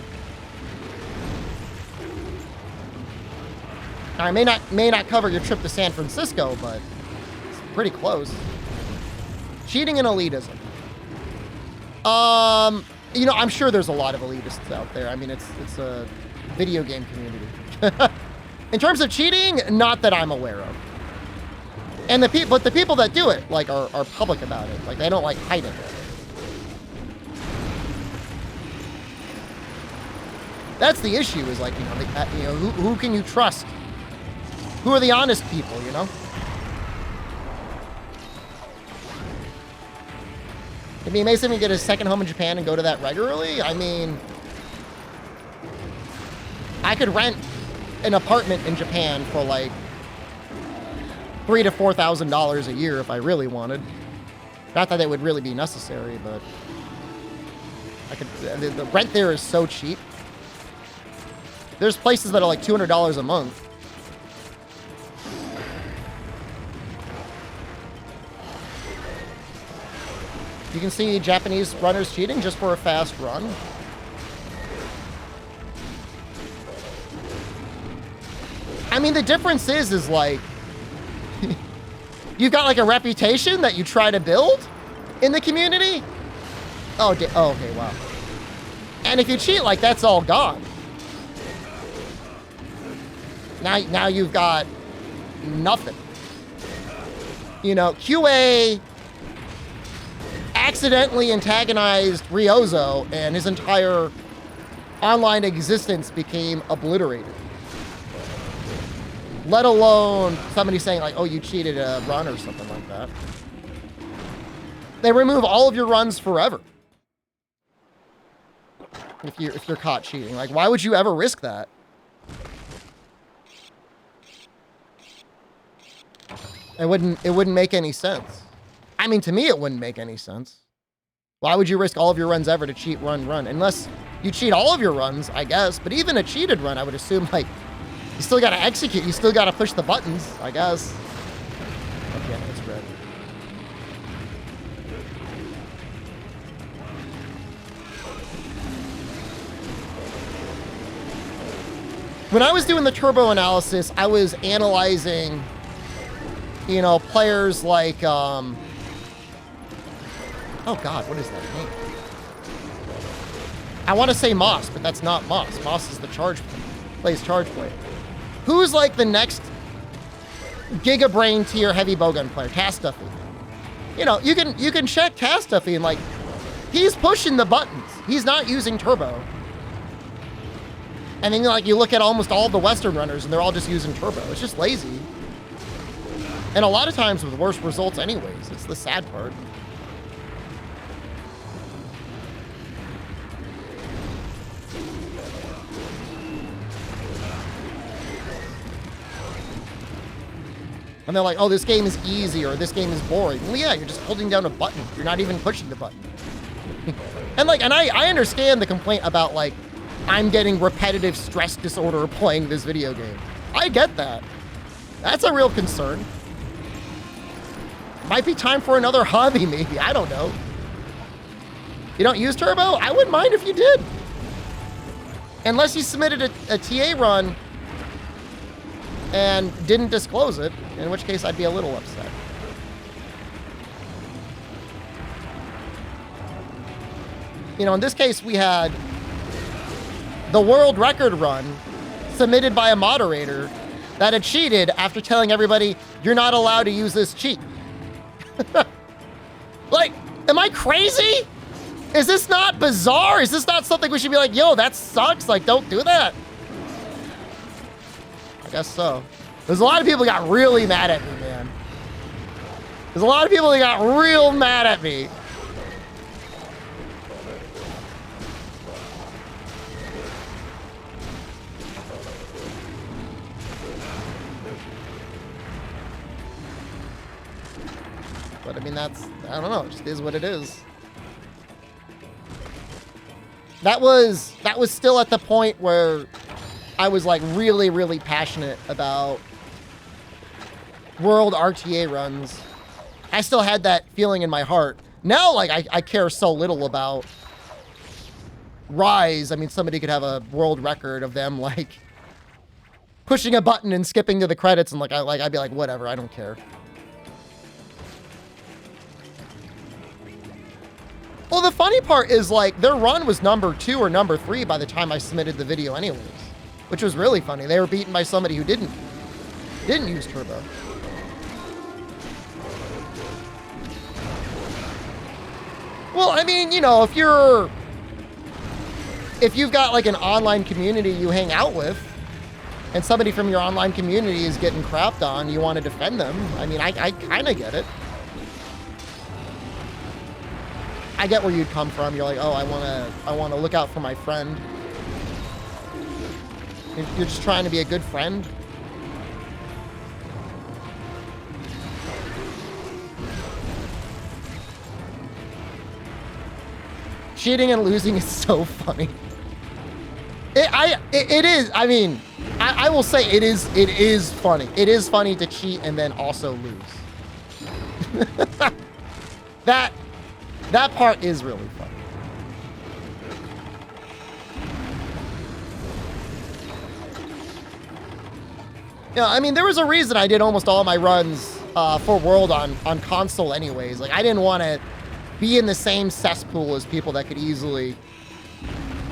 I may not cover your trip to San Francisco, but it's pretty close. Cheating and elitism. You know, I'm sure there's a lot of elitists out there. I mean, it's a video game community. In terms of cheating, not that I'm aware of. And the people that do it, like, are public about it. Like, they don't, like, hide it. That's the issue, is like, you know, who can you trust? Who are the honest people, you know? It'd be amazing if we get a second home in Japan and go to that regularly. I mean, I could rent an apartment in Japan for like $3,000 to $4,000 a year if I really wanted. Not that it would really be necessary, but I could. The rent there is so cheap. There's places that are like $200 a month. You can see Japanese runners cheating just for a fast run. I mean, the difference is like, you've got like a reputation that you try to build in the community. Oh, okay, wow. And if you cheat, like, that's all gone. Now you've got nothing. You know, QA accidentally antagonized Ryozo, and his entire online existence became obliterated. Let alone somebody saying like, oh, you cheated a run or something like that. They remove all of your runs forever. If you're caught cheating. Like, why would you ever risk that? It wouldn't make any sense. I mean, to me, it wouldn't make any sense. Why would you risk all of your runs ever to cheat run? Unless you cheat all of your runs, I guess. But even a cheated run, I would assume, like, you still got to execute. You still got to push the buttons, I guess. Okay, it's red. when I was doing the turbo analysis, I was analyzing, you know, players like, oh God, what is that name? I want to say Moss, but that's not Moss. Moss is the plays charge play. Who's like the next Giga Brain tier heavy bowgun player? Castuffy. You know, you can check Castuffy and like, he's pushing the buttons. He's not using turbo. And then like you look at almost all the Western runners and they're all just using turbo. It's just lazy. And a lot of times with worse results anyways. It's the sad part. And they're like, oh, this game is easy or this game is boring. Well, yeah, you're just holding down a button. You're not even pushing the button. And like, and I understand the complaint about like, I'm getting repetitive stress disorder playing this video game. I get that. That's a real concern. Might be time for another hobby, maybe. I don't know. You don't use turbo? I wouldn't mind if you did. Unless you submitted a TA run and didn't disclose it, in which case I'd be a little upset. You know, in this case, we had the world record run submitted by a moderator that had cheated after telling everybody, you're not allowed to use this cheat. Like, am I crazy? Is this not bizarre? Is this not something we should be like, yo, that sucks? Like, don't do that. I guess so. There's a lot of people that got really mad at me, man. There's a lot of people that got real mad at me. But I mean, that's, I don't know, it just is what it is. That was still at the point where I was like really, really passionate about world RTA runs. I still had that feeling in my heart. Now, like, I care so little about Rise. I mean, somebody could have a world record of them like pushing a button and skipping to the credits, and like I'd be like, whatever, I don't care. Well, the funny part is like their run was number 2 or number 3 by the time I submitted the video anyways, which was really funny. They were beaten by somebody who didn't use turbo. Well, I mean, you know, if you've got like an online community you hang out with and somebody from your online community is getting crapped on, you want to defend them. I mean, I kind of get it. I get where you'd come from. You're like, oh, I want to look out for my friend. You're just trying to be a good friend. Cheating and losing is so funny. It is. I mean, I will say it is funny. It is funny to cheat and then also lose. That part is really funny. Yeah, I mean, there was a reason I did almost all my runs for World on console anyways. Like, I didn't want to be in the same cesspool as people that could easily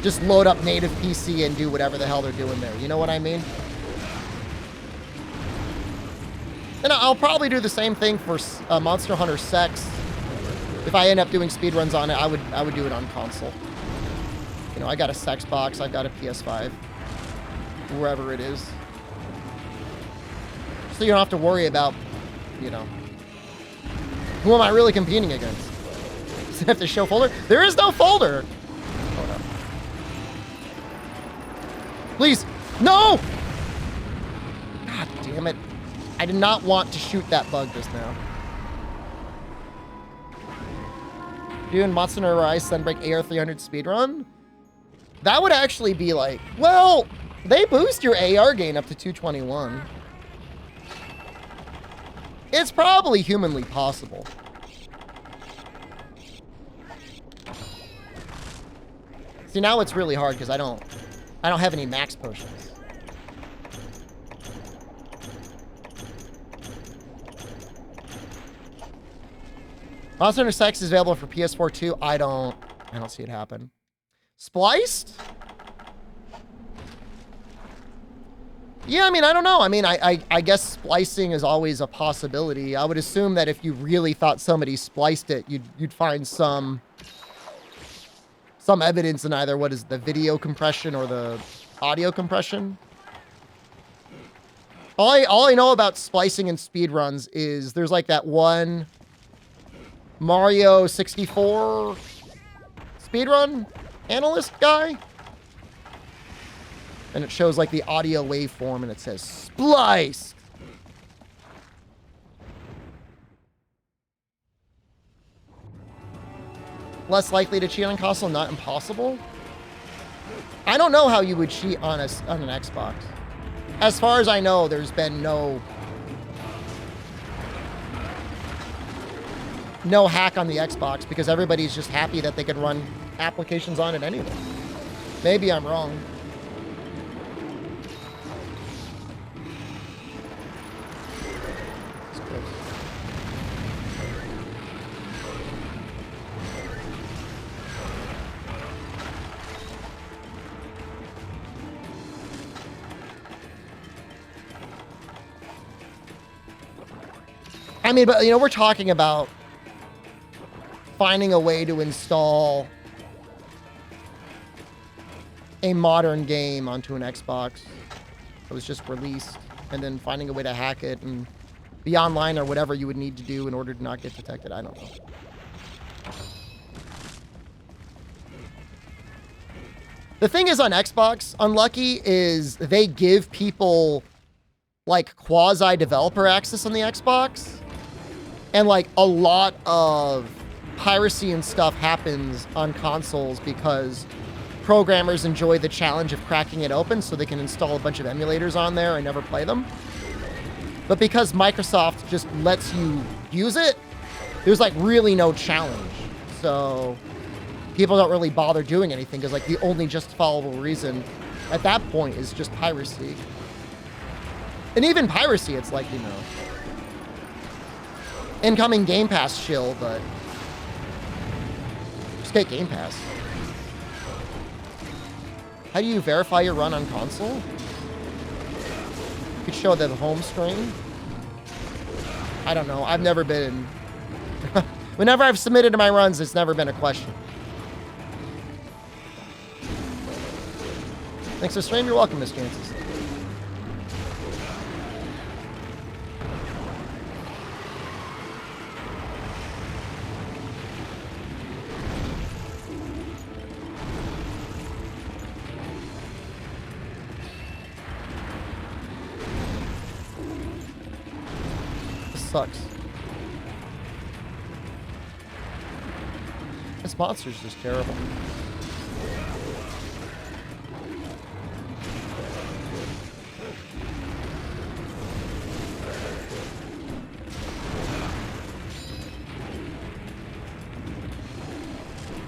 just load up native PC and do whatever the hell they're doing there. You know what I mean? And I'll probably do the same thing for Monster Hunter Sex. If I end up doing speedruns on it, I would do it on console. You know, I got a Sex box, I've got a PS5, wherever it is. So you don't have to worry about, you know, who am I really competing against? Does it have to show folder? There is no folder! Oh no. Please, no! God damn it. I did not want to shoot that bug just now. Doing Monster Hunter Rise Sunbreak AR300 speedrun? That would actually be like, well, they boost your AR gain up to 221. It's probably humanly possible. See, now it's really hard because I don't have any max potions. Monster Hunter Sex is available for PS4 too. I don't see it happen. Spliced? Yeah, I mean, I don't know. I mean, I guess splicing is always a possibility. I would assume that if you really thought somebody spliced it, you'd find some evidence in either what is the video compression or the audio compression. All I know about splicing and speedruns is there's like that one Mario 64 speedrun analyst guy. And it shows like the audio waveform and it says spliced. Less likely to cheat on console, not impossible. I don't know how you would cheat on an Xbox. As far as I know, there's been no hack on the Xbox because everybody's just happy that they can run applications on it anyway. Maybe I'm wrong. I mean, but, you know, we're talking about finding a way to install a modern game onto an Xbox that was just released, and then finding a way to hack it and be online or whatever you would need to do in order to not get detected. I don't know. The thing is on Xbox, Unlucky, is they give people like quasi-developer access on the Xbox. And like a lot of piracy and stuff happens on consoles because programmers enjoy the challenge of cracking it open so they can install a bunch of emulators on there and never play them. But because Microsoft just lets you use it, there's like really no challenge. So people don't really bother doing anything because like the only justifiable reason at that point is just piracy. And even piracy, it's like, you know, incoming Game Pass shill, but just get Game Pass. How do you verify your run on console? You could show the home screen. I don't know. I've never been... Whenever I've submitted to my runs, it's never been a question. Thanks for stream. You're welcome, Miss Chances. Sucks. This monster's just terrible.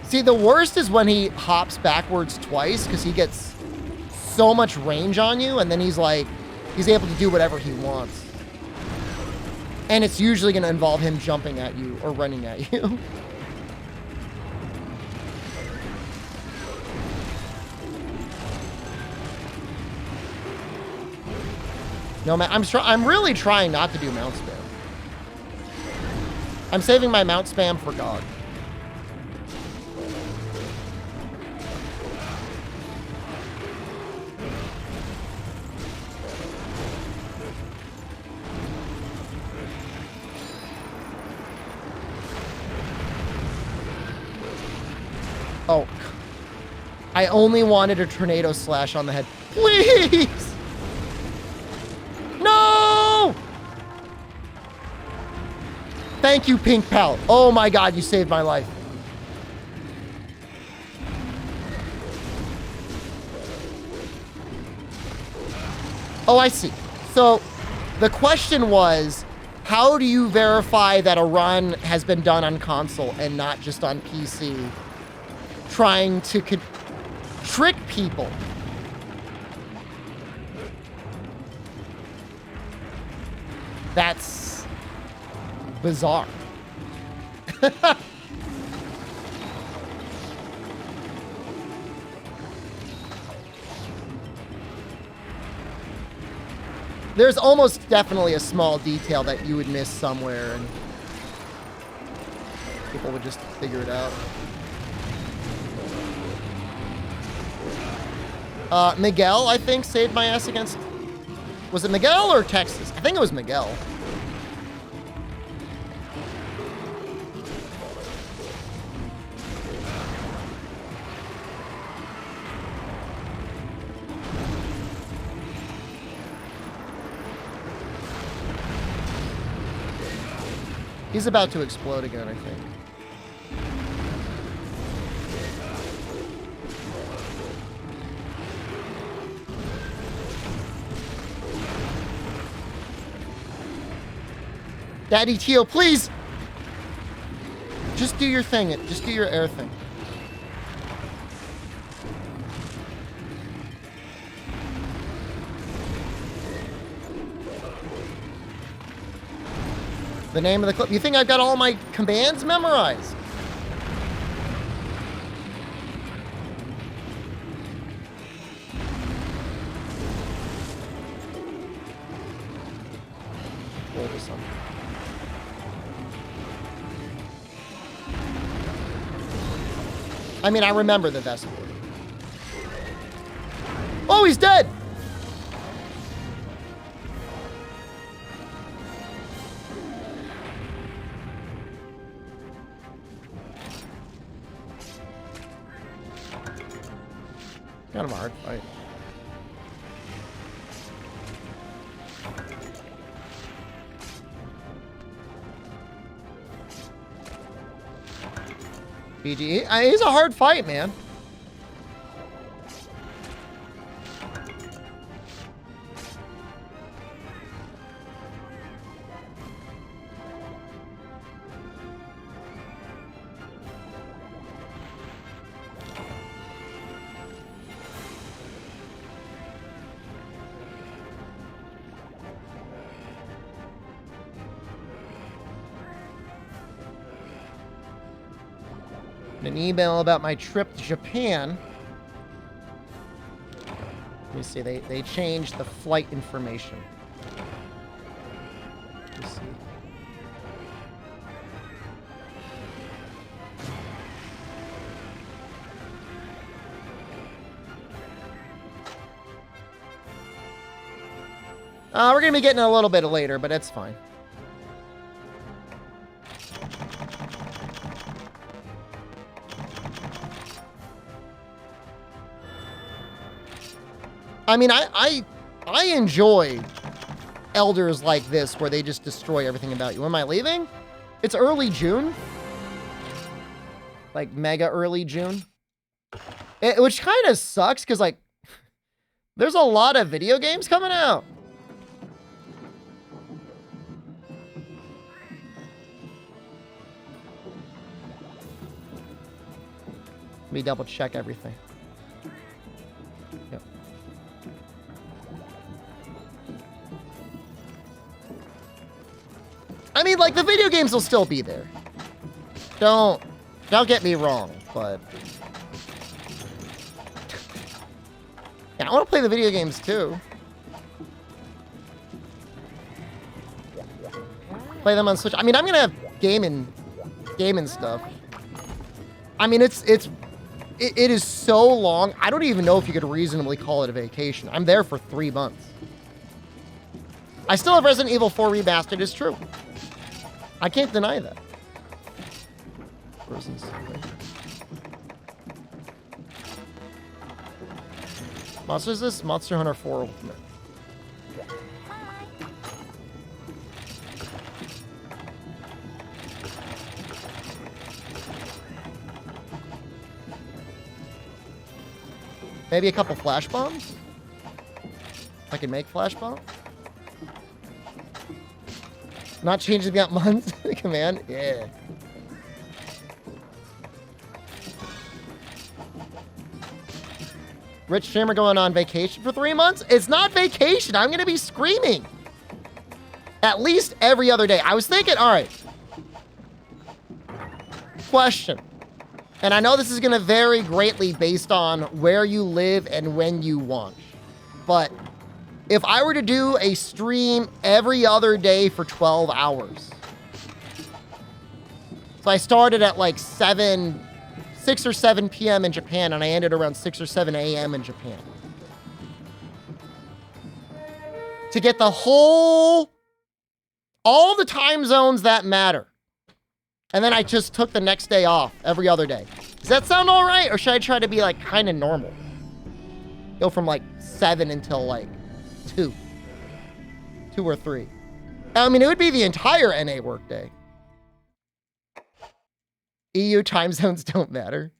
See, the worst is when he hops backwards twice because he gets so much range on you and then he's able to do whatever he wants. And it's usually going to involve him jumping at you or running at you. No, man, I'm really trying not to do mount spam. I'm saving my mount spam for God. Oh, I only wanted a tornado slash on the head. Please! No! Thank you, Pink Pal. Oh my God, you saved my life. Oh, I see. So the question was, how do you verify that a run has been done on console and not just on PC? Trying to trick people. That's bizarre. There's almost definitely a small detail that you would miss somewhere, and people would just figure it out. Miguel, I think, saved my ass against... Was it Miguel or Texas? I think it was Miguel. He's about to explode again, I think. Daddy Tio, please! Just do your thing. Just do your air thing. The name of the clip. You think I've got all my commands memorized? Hold this on. I mean, I remember the best word. Oh, he's dead! Kind of a hard fight. BG, he's a hard fight, man. An email about my trip to Japan. Let me see, they changed the flight information. Let me see. We're gonna be getting a little bit later, but that's fine. I mean, I enjoy elders like this where they just destroy everything about you. When am I leaving? It's early June. Like, mega early June. Which kind of sucks, because, like, there's a lot of video games coming out. Let me double check everything. Yep. I mean, like, the video games will still be there. Don't get me wrong, but... Yeah, I want to play the video games, too. Play them on Switch. I mean, I'm going to have gaming stuff. I mean, it is so long. I don't even know if you could reasonably call it a vacation. I'm there for 3 months. I still have Resident Evil 4 Remastered, it's true. I can't deny that. Monster is this? Monster Hunter 4 Ultimate. Maybe a couple flash bombs? I can make flash bombs? Not changing that month command? Yeah. Rich streamer going on vacation for 3 months? It's not vacation. I'm going to be screaming. At least every other day. I was thinking, all right. question. And I know this is going to vary greatly based on where you live and when you want. But if I were to do a stream every other day for 12 hours. So I started at like 6 or 7 p.m. in Japan, and I ended around 6 or 7 a.m. in Japan. To get the all the time zones that matter. And then I just took the next day off every other day. Does that sound all right? Or should I try to be like kind of normal? Go from like 7 until like 2 or 3. I mean, it would be the entire NA workday. EU time zones don't matter.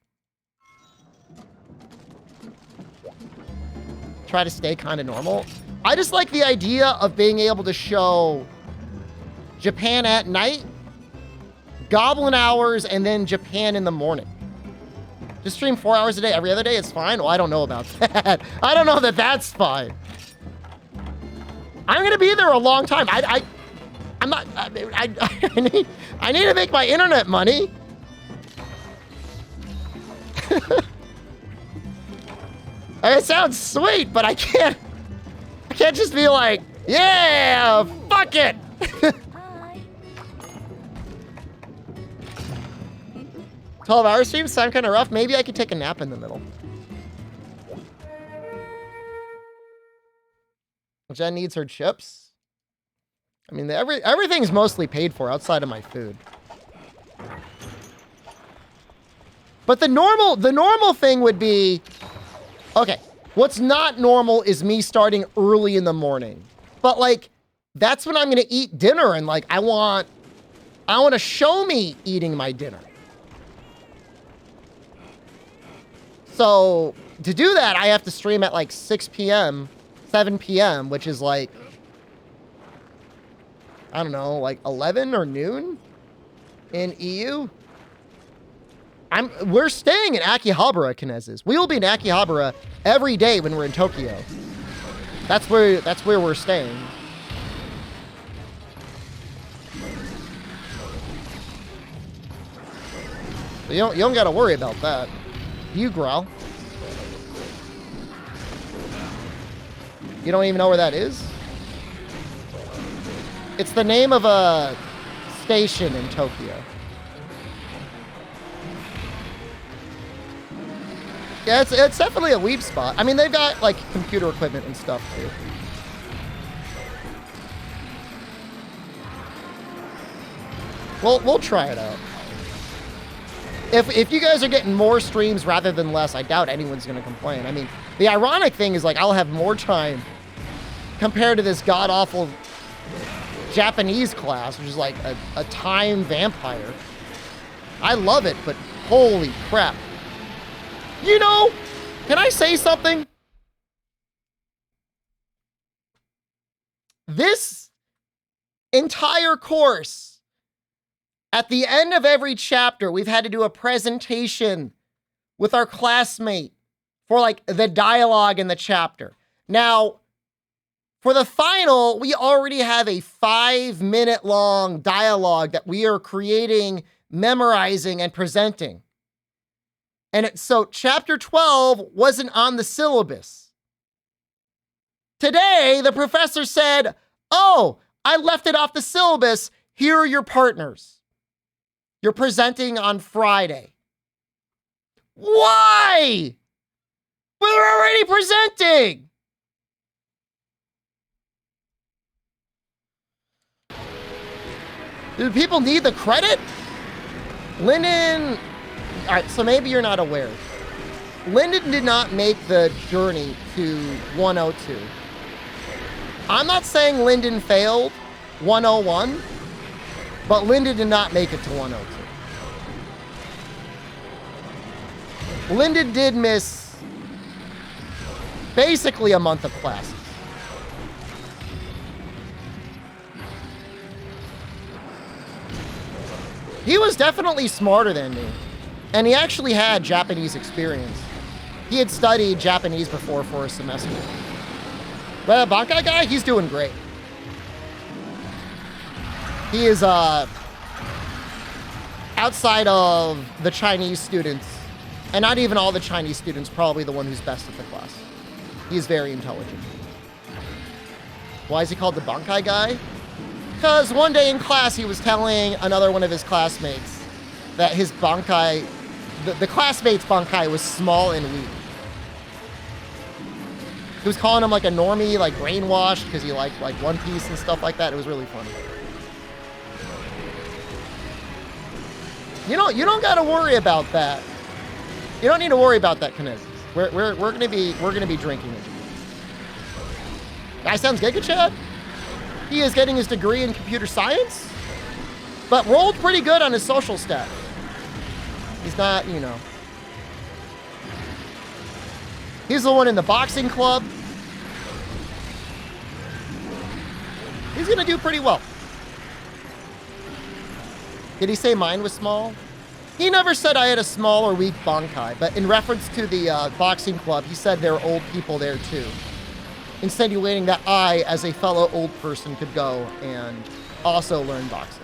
Try to stay kind of normal. I just like the idea of being able to show Japan at night, Goblin hours, and then Japan in the morning. Just stream 4 hours a day every other day, it's fine? Well, I don't know about that. I don't know that that's fine. I'm gonna be there a long time. I'm not, I need to make my internet money. It sounds sweet, but I can't just be like, yeah, fuck it. 12-hour streams sound kind of rough. Maybe I could take a nap in the middle. Jen needs her chips. I mean, everything's mostly paid for outside of my food. But the normal thing would be, okay, what's not normal is me starting early in the morning. But like, that's when I'm gonna eat dinner, and like, I want to show me eating my dinner. So to do that, I have to stream at like 6 p.m., 7 p.m., which is like, I don't know, like 11 or noon in EU. We're staying in Akihabara, Kinezes. We will be in Akihabara every day when we're in Tokyo. That's where we're staying. So you don't got to worry about that. You growl. You don't even know where that is? It's the name of a station in Tokyo. Yeah, it's definitely a weeb spot. I mean, they've got like computer equipment and stuff too. We'll try it out. If you guys are getting more streams rather than less, I doubt anyone's going to complain. I mean, the ironic thing is, like, I'll have more time compared to this god-awful Japanese class, which is like a time vampire. I love it, but holy crap. You know, can I say something? This entire course, at the end of every chapter, we've had to do a presentation with our classmate for like the dialogue in the chapter. Now, for the final, we already have a 5-minute long dialogue that we are creating, memorizing, and presenting. And so chapter 12 wasn't on the syllabus. Today, the professor said, oh, I left it off the syllabus. Here are your partners. You're presenting on Friday. Why? We're already presenting. Do people need the credit? Lyndon, all right, so maybe you're not aware. Lyndon did not make the journey to 102. I'm not saying Lyndon failed 101, but Lyndon did not make it to 102. Lyndon did miss basically a month of classes. He was definitely smarter than me, and he actually had Japanese experience. He had studied Japanese before for a semester. But the Bankai guy, he's doing great. He is, out outside of the Chinese students, and not even all the Chinese students, probably the one who's best at the class. He's very intelligent. Why is he called the Bankai guy? Because one day in class, he was telling another one of his classmates that his Bankai, the classmate's Bankai was small and weak. He was calling him like a normie, like brainwashed, because he liked like One Piece and stuff like that. It was really funny. You don't gotta worry about that. You don't need to worry about that, Kinesis. We're gonna be drinking it. Guy sounds Giga Chad. He is getting his degree in computer science, but rolled pretty good on his social stat. He's not, you know. He's the one in the boxing club. He's gonna do pretty well. Did he say mine was small? He never said I had a small or weak Bankai, but in reference to the boxing club, he said there are old people there too, insinuating that I, as a fellow old person, could go and also learn boxing.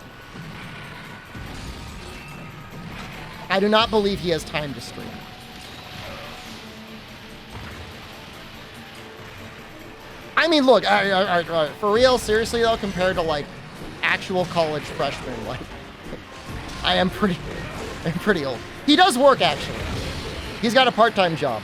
I do not believe he has time to stream. I mean, look, for real, seriously though, compared to like actual college freshmen, like I'm pretty old. He does work actually. He's got a part-time job.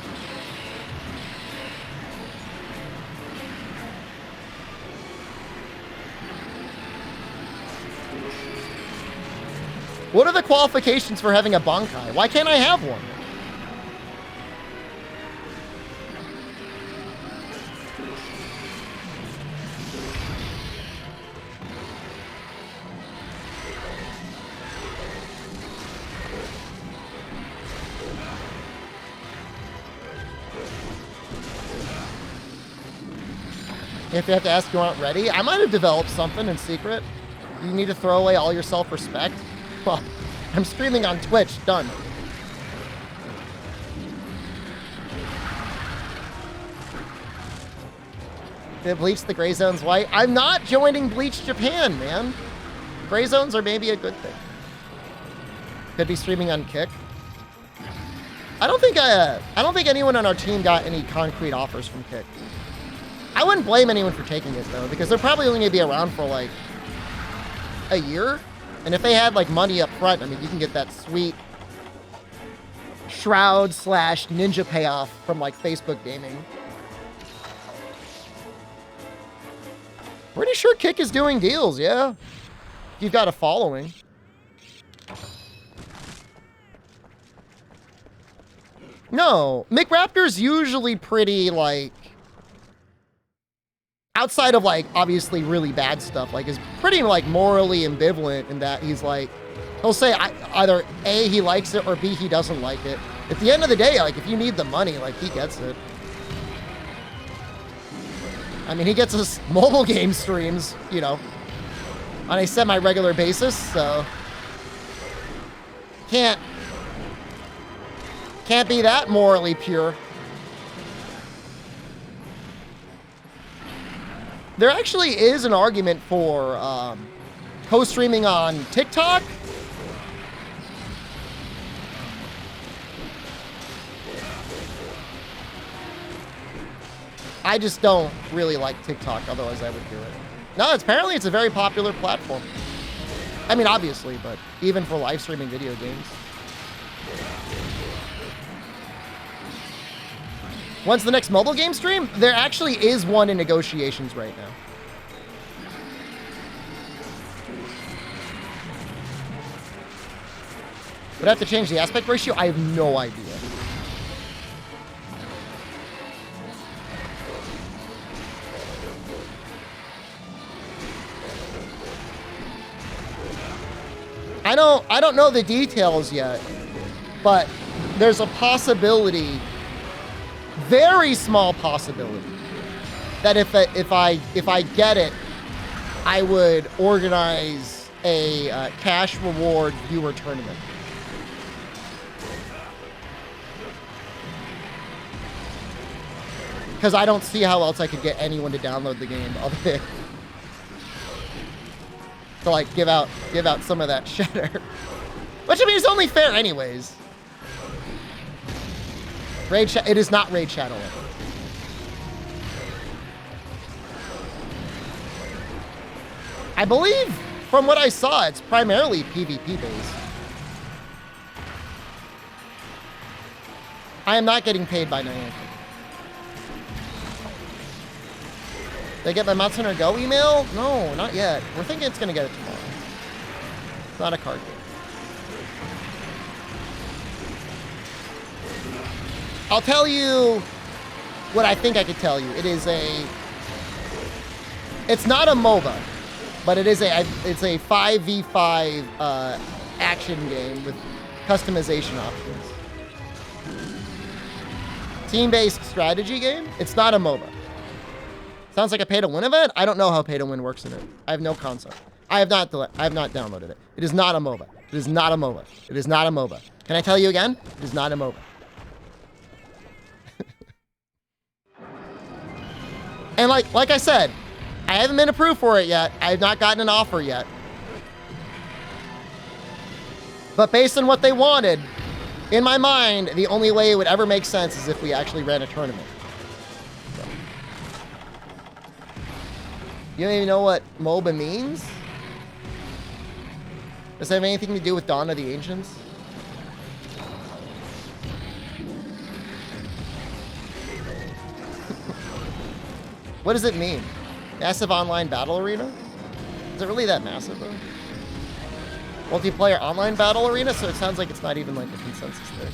What are the qualifications for having a Bankai? Why can't I have one? If you have to ask you aren't ready, I might have developed something in secret. You need to throw away all your self-respect. Well, I'm streaming on Twitch. Done. Did Bleach the Gray Zones white? I'm not joining Bleach Japan, man. Gray Zones are maybe a good thing. Could be streaming on Kick. I don't think anyone on our team got any concrete offers from Kick. I wouldn't blame anyone for taking it though, because they're probably only gonna be around for like a year. And if they had like money up front, I mean, you can get that sweet Shroud / Ninja payoff from like Facebook Gaming. Pretty sure Kick is doing deals, yeah. You've got a following. No, McRaptor's usually pretty like, outside of like obviously really bad stuff, like is pretty like morally ambivalent in that he's like, he'll say either A, he likes it, or B, he doesn't like it. At the end of the day, like if you need the money, like he gets it. I mean, he gets his mobile game streams, you know, on a semi-regular basis, so can't be that morally pure. There actually is an argument for co-streaming on TikTok. I just don't really like TikTok, otherwise I would do it. No, apparently it's a very popular platform. I mean, obviously, but even for live streaming video games. When's the next mobile game stream? There actually is one in negotiations right now. Would I have to change the aspect ratio? I have no idea. I don't know the details yet, but there's a possibility, very small possibility, that if I get it, I would organize a cash reward viewer tournament. Because I don't see how else I could get anyone to download the game other than to like give out some of that cheddar. Which, I mean, is only fair anyways. It is not Raid Shadow Legends. I believe, from what I saw, it's primarily PvP based. I am not getting paid by Niantic. Did I get my Monster Hunter Go email? No, not yet. We're thinking it's going to get it tomorrow. It's not a card game. I'll tell you what I think I could tell you. It's not a MOBA, but it's a 5v5 action game with customization options. Team-based strategy game. It's not a MOBA. Sounds like a pay-to-win event. I don't know how pay-to-win works in it. I have no concept. I have not downloaded it. It is not a MOBA. It is not a MOBA. It is not a MOBA. Can I tell you again? It is not a MOBA. And like I said, I haven't been approved for it yet. I have not gotten an offer yet. But based on what they wanted, in my mind, the only way it would ever make sense is if we actually ran a tournament. So. You don't even know what MOBA means? Does it have anything to do with Dawn of the Ancients? What does it mean? Massive online battle arena? Is it really that massive, though? Multiplayer online battle arena? So it sounds like it's not even like a consensus thing.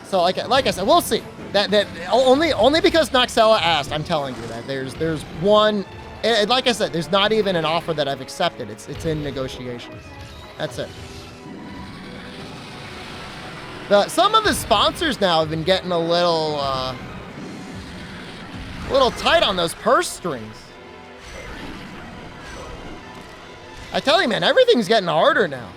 So like I said, we'll see. That only because Noxella asked, I'm telling you that there's one. And like I said, there's not even an offer that I've accepted. It's in negotiations. That's it. Some of the sponsors now have been getting a little tight on those purse strings. I tell you, man, everything's getting harder now.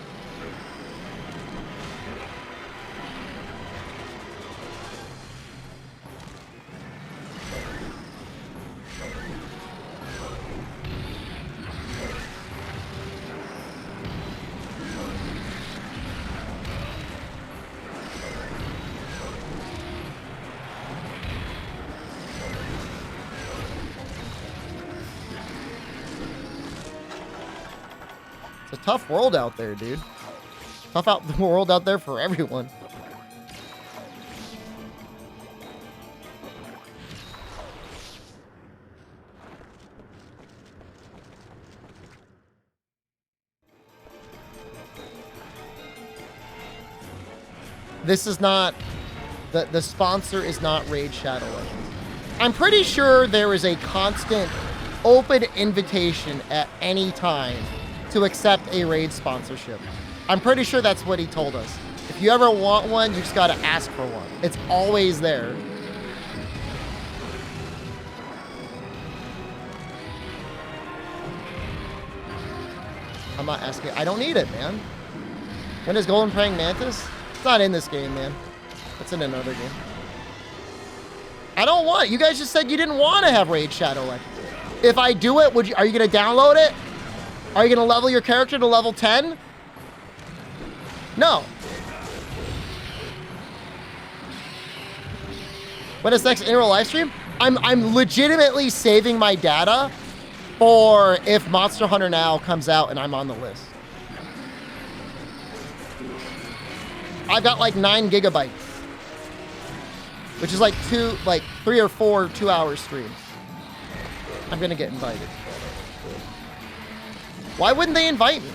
Tough world out there, dude. Tough world out there for everyone. This is not the sponsor is not Raid Shadow Legends. I'm pretty sure there is a constant open invitation at any time to accept a raid sponsorship. I'm pretty sure that's what he told us. If you ever want one, you just gotta ask for one. It's always there. I'm not asking. I don't need it, man. When is Golden Praying Mantis? It's not in this game, man. It's in another game. I don't want it. You guys just said you didn't want to have Raid Shadow Legends. If I do it, are you gonna download it? Are you going to level your character to level 10? No. When is next in-real live stream? I'm legitimately saving my data for if Monster Hunter Now comes out and I'm on the list. I've got like 9 gigabytes, which is like 3 or 4 2-hour streams. I'm going to get invited. Why wouldn't they invite me?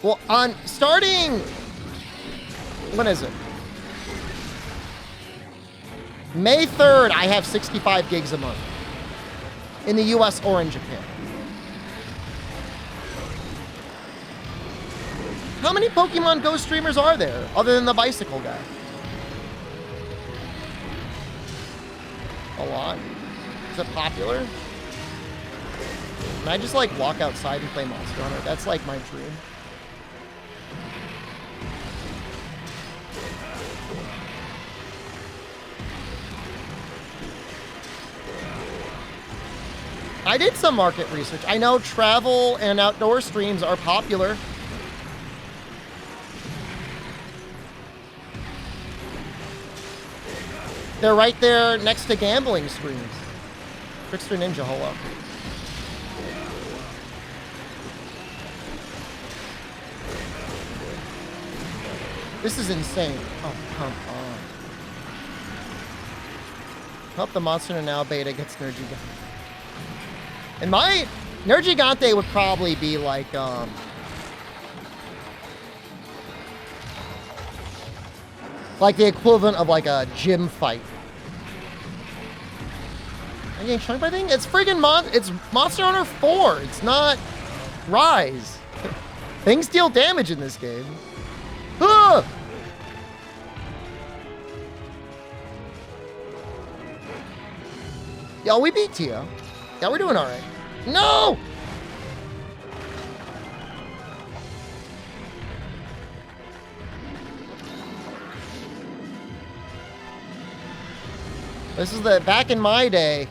Well, starting, when is it? May 3rd, I have 65 gigs a month in the US or in Japan. How many Pokemon Go streamers are there other than the bicycle guy? A lot. Is it popular? Can I just like walk outside and play Monster Hunter? That's like my dream. I did some market research. I know travel and outdoor streams are popular. They're right there next to gambling streams. Trickster Ninja, hello. This is insane. Oh, come on. Hope the Monster Hunter Now beta gets Nergigante. And my Nergigante would probably be like, like the equivalent of like a gym fight. I getting chunked by thing? It's friggin' it's Monster Hunter 4. It's not Rise. Things deal damage in this game. Ah! Yo, we beat Tio. Yeah, we're doing all right. No! This is back in my day,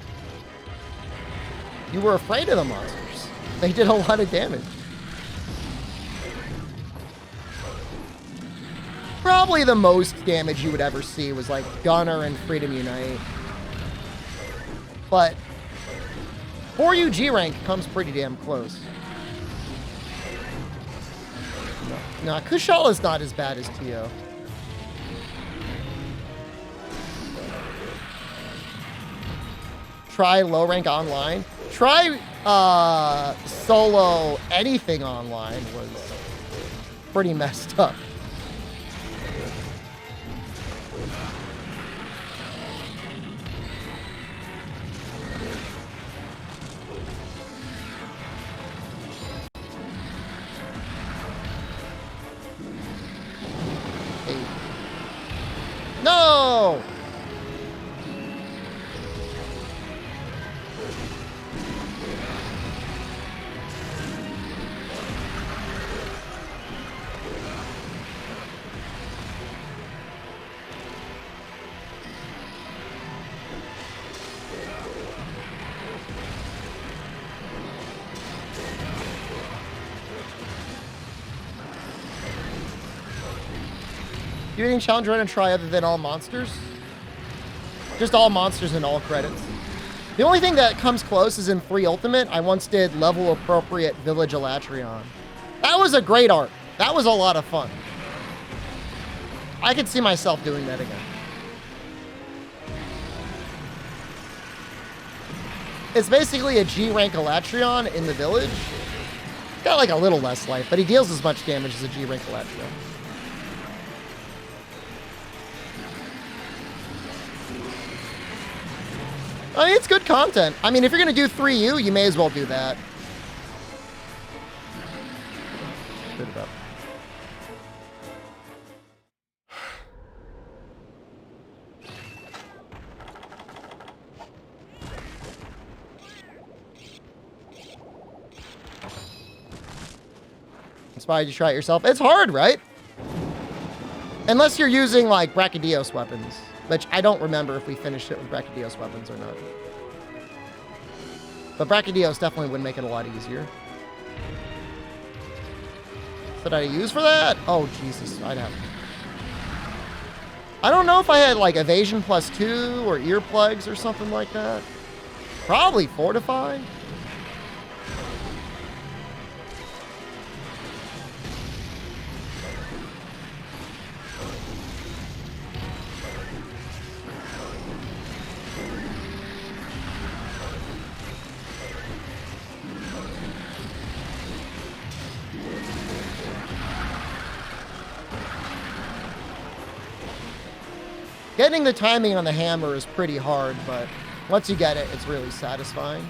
you were afraid of the monsters. They did a lot of damage. Probably the most damage you would ever see was like Gunner and Freedom Unite. But for you, G rank comes pretty damn close. No, Kushal is not as bad as Tio. Try low rank online. Try solo anything online was pretty messed up. No! Do you any challenge run and try other than all monsters? Just all monsters and all credits. The only thing that comes close is in Free Ultimate. I once did level appropriate Village Elatrion. That was a great arc. That was a lot of fun. I could see myself doing that again. It's basically a G rank Elatrion in the village. Got like a little less life, but he deals as much damage as a G rank Elatrion. I mean, it's good content. I mean, if you're going to do 3U, you may as well do that. Good about. Inspired you to try it yourself. It's hard, right? Unless you're using, like, Brachydios weapons. Which I don't remember if we finished it with Brachydios weapons or not. But Brachydios definitely would make it a lot easier. What did I use for that? Oh, Jesus. I'd have... I don't know if I had, like, evasion +2 or earplugs or something like that. Probably Fortify. Getting the timing on the hammer is pretty hard, but once you get it, it's really satisfying.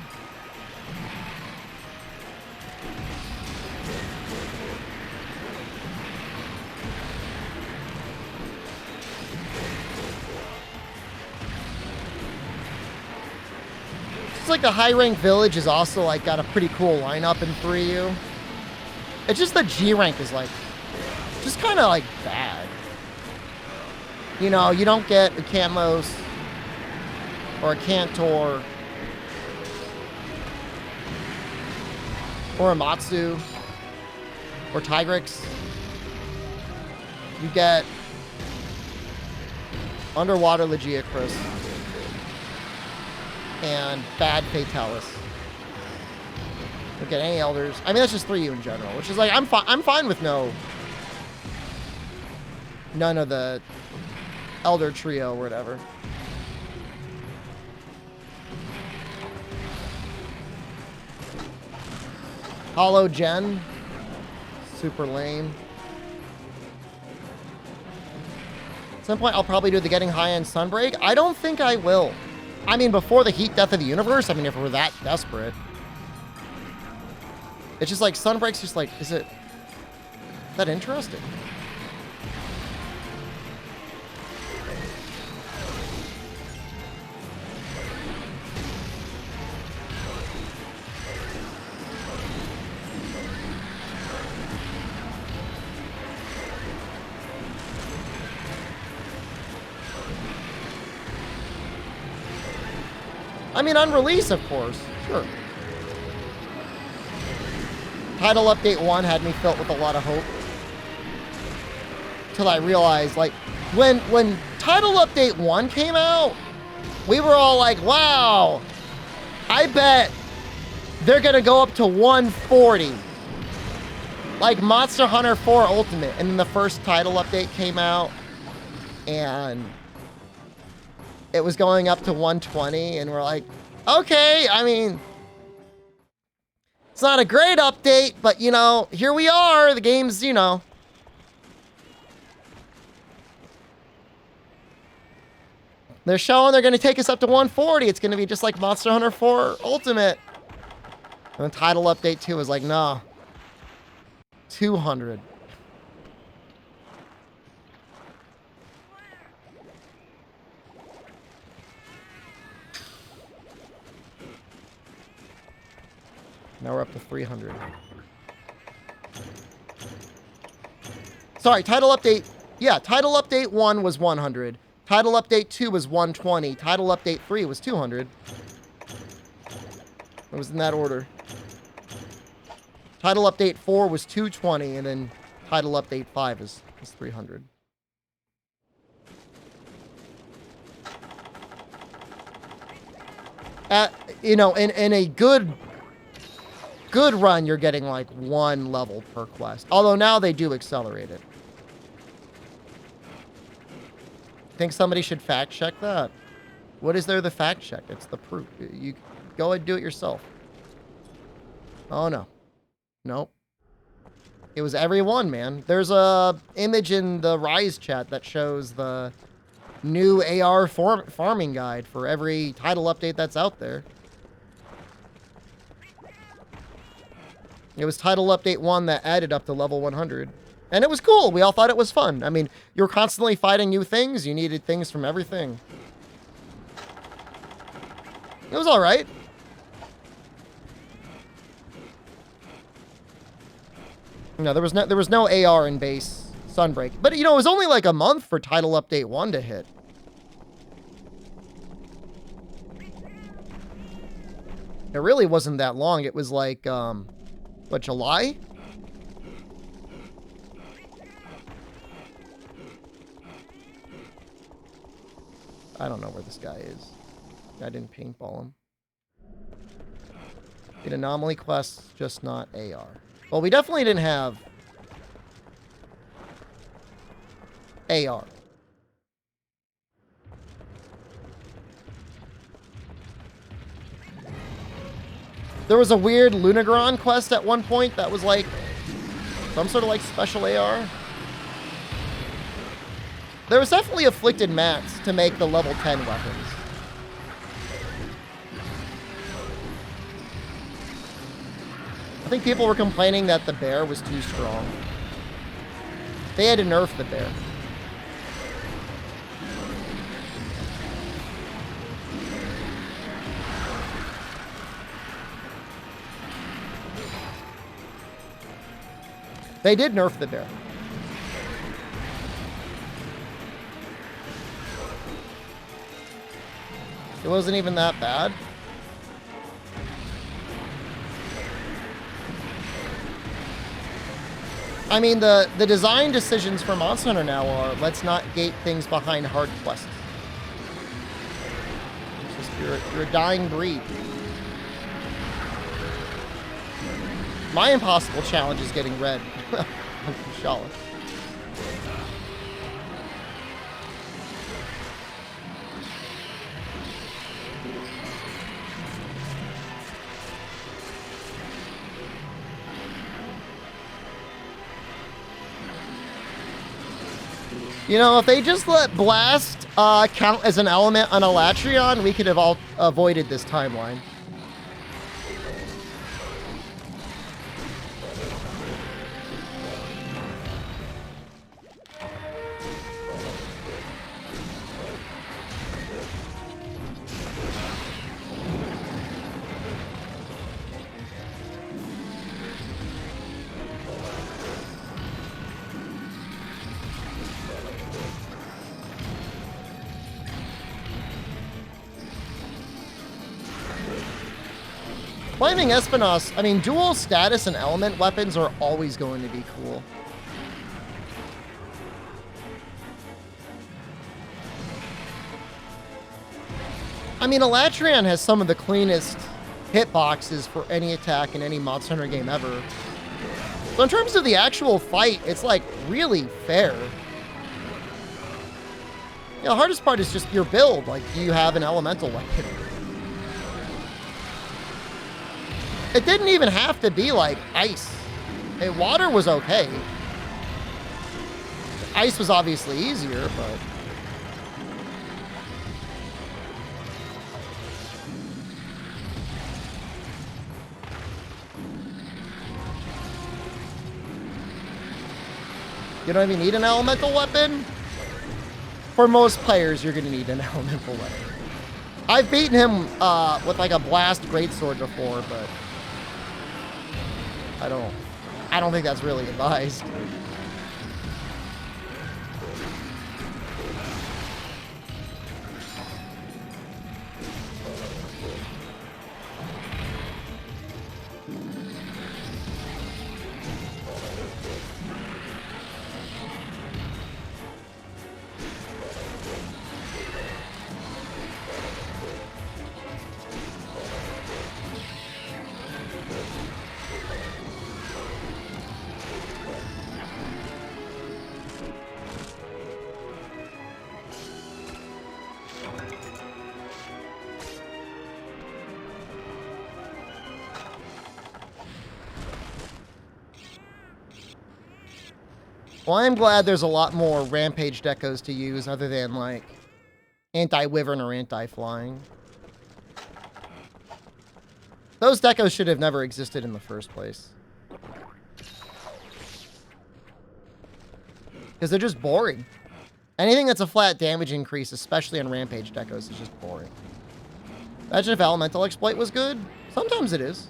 like the high rank village is also like got a pretty cool lineup in 3U. It's just the G rank is like just kind of like bad. You know, you don't get a Camos or a Cantor or a Matsu or Tigrix. You get Underwater Legiacris and bad Fatalis. Don't get any Elders. I mean, that's just 3U in general, which is like, I'm fine with none of the Elder Trio or whatever. Hollow Gen. Super lame. At some point, I'll probably do the Getting High End Sunbreak. I don't think I will. I mean, before the Heat Death of the Universe, I mean, if we're that desperate. It's just like, Sunbreak's just like, is that interesting? I mean, on release, of course. Sure. Title Update 1 had me filled with a lot of hope. Till I realized, like, when Title Update 1 came out, we were all like, wow, I bet they're going to go up to 140. Like Monster Hunter 4 Ultimate. And then the first Title Update came out, and it was going up to 120, and we're like, okay, I mean, it's not a great update, but, you know, here we are. The game's, you know. They're showing they're going to take us up to 140. It's going to be just like Monster Hunter 4 Ultimate. And the Title Update 2 was like, nah. 200. Now we're up to 300. Sorry, Title Update. Yeah, Title Update 1 was 100. Title Update 2 was 120. Title Update 3 was 200. It was in that order. Title Update 4 was 220, and then Title Update 5 is 300. You know, in a good run, you're getting like 1 level per quest. Although now they do accelerate it. Think somebody should fact check that? What is there to fact check? It's the proof. You go and do it yourself. Oh no. Nope. It was everyone, man. There's a image in the Rise chat that shows the new AR farming guide for every title update that's out there. It was Title Update 1 that added up to level 100. And it was cool. We all thought it was fun. I mean, you were constantly fighting new things. You needed things from everything. It was alright. No, there was no AR in base Sunbreak. But, you know, it was only like a month for Title Update 1 to hit. It really wasn't that long. It was like, what, July? I don't know where this guy is. I didn't paintball him. Did anomaly quests, just not AR. Well, we definitely didn't have AR. There was a weird Lunagron quest at one point that was like some sort of like special AR. There was definitely afflicted mats to make the level 10 weapons. I think people were complaining that the bear was too strong. They had to nerf the bear. They did nerf the bear. It wasn't even that bad. I mean, the design decisions for Monster Hunter now are, let's not gate things behind hard quests. It's just, you're a dying breed. My impossible challenge is getting red. Inshallah. You know, if they just let Blast count as an element on Elatrion, we could have all avoided this timeline. Flaming Espinos, I mean, dual status and element weapons are always going to be cool. I mean, Elatrion has some of the cleanest hitboxes for any attack in any Monster Hunter game ever. So in terms of the actual fight, it's like really fair. You know, the hardest part is just your build. Like, do you have an elemental weapon? It didn't even have to be like ice. Water was okay. Ice was obviously easier, but... You don't even need an elemental weapon? For most players, you're going to need an elemental weapon. I've beaten him with like a blast greatsword before, but... I don't think that's really advised. Well, I'm glad there's a lot more Rampage decos to use other than, like, anti-wyvern or anti-flying. Those decos should have never existed in the first place. Because they're just boring. Anything that's a flat damage increase, especially on Rampage decos, is just boring. Imagine if Elemental Exploit was good. Sometimes it is.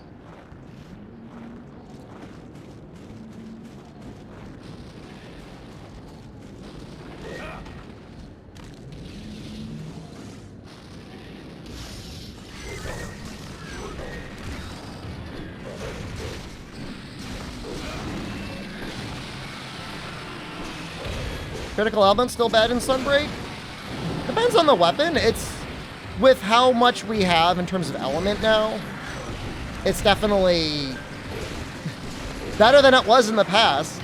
Critical element still bad in Sunbreak? Depends on the weapon. It's with how much we have in terms of element now. It's definitely better than it was in the past.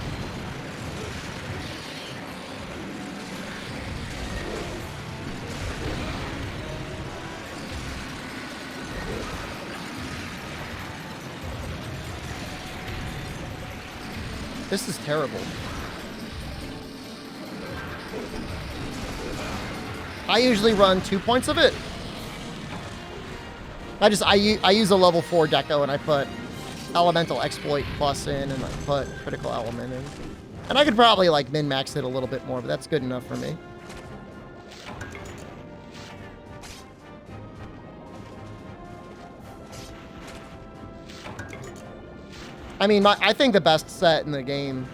This is terrible. I usually run 2 points of it. I use a level 4 deco and I put Elemental Exploit Plus in and I put Critical Element in. And I could probably like min-max it a little bit more, but that's good enough for me. I mean, I think the best set in the game,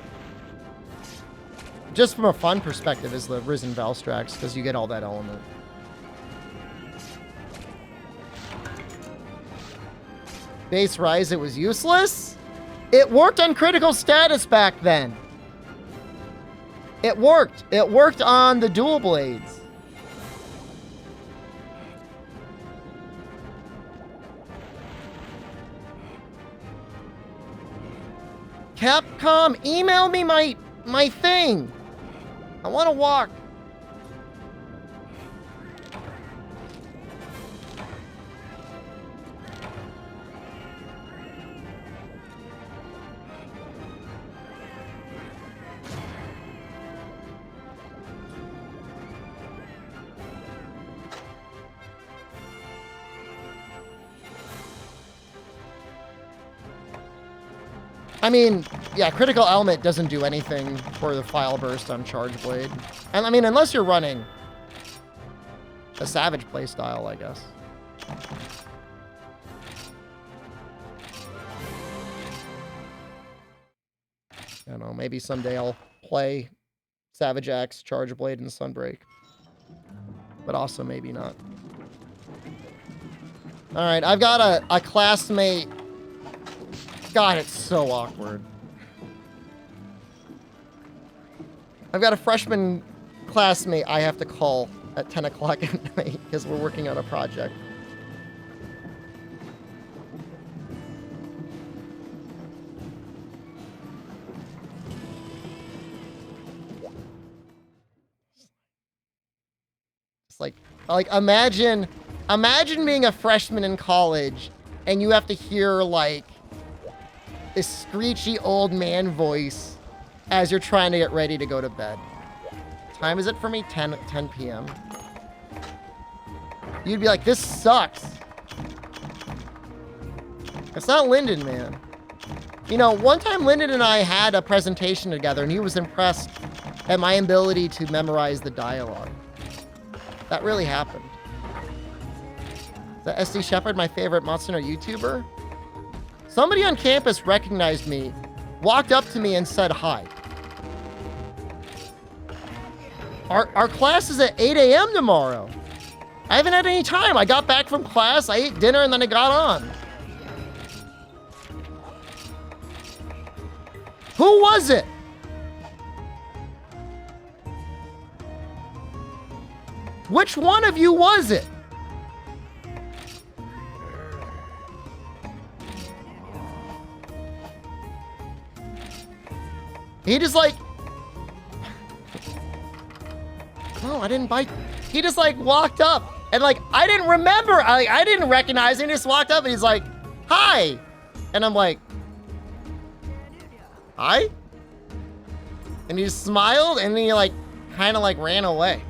just from a fun perspective, is the Risen Valstrax, because you get all that element. Base Rise, it was useless? It worked on critical status back then. It worked. It worked on the dual blades. Capcom, email me my thing. I want to walk. I mean, yeah, critical element doesn't do anything for the file burst on Charge Blade. And I mean, unless you're running a Savage playstyle, I guess. I don't know, maybe someday I'll play Savage Axe, Charge Blade, and Sunbreak. But also maybe not. Alright, I've got a classmate. God, it's so awkward. I've got a freshman classmate I have to call at 10 o'clock at night because we're working on a project. It's like imagine being a freshman in college and you have to hear like this screechy old man voice as you're trying to get ready to go to bed. What time is it for me? 10 p.m. You'd be like, this sucks. It's not Lyndon, man. You know, one time Lyndon and I had a presentation together and he was impressed at my ability to memorize the dialogue. That really happened. Is that SDShepard, my favorite Monster YouTuber? Somebody on campus recognized me, walked up to me and said hi. Our class is at 8 a.m. tomorrow. I haven't had any time. I got back from class, I ate dinner, and then I got on. Who was it? Which one of you was it? He just like, oh, I didn't bite. He just like walked up and like, I didn't remember. I didn't recognize him. He just walked up and he's like, hi. And I'm like, hi? And he just smiled and then he like, kind of like ran away.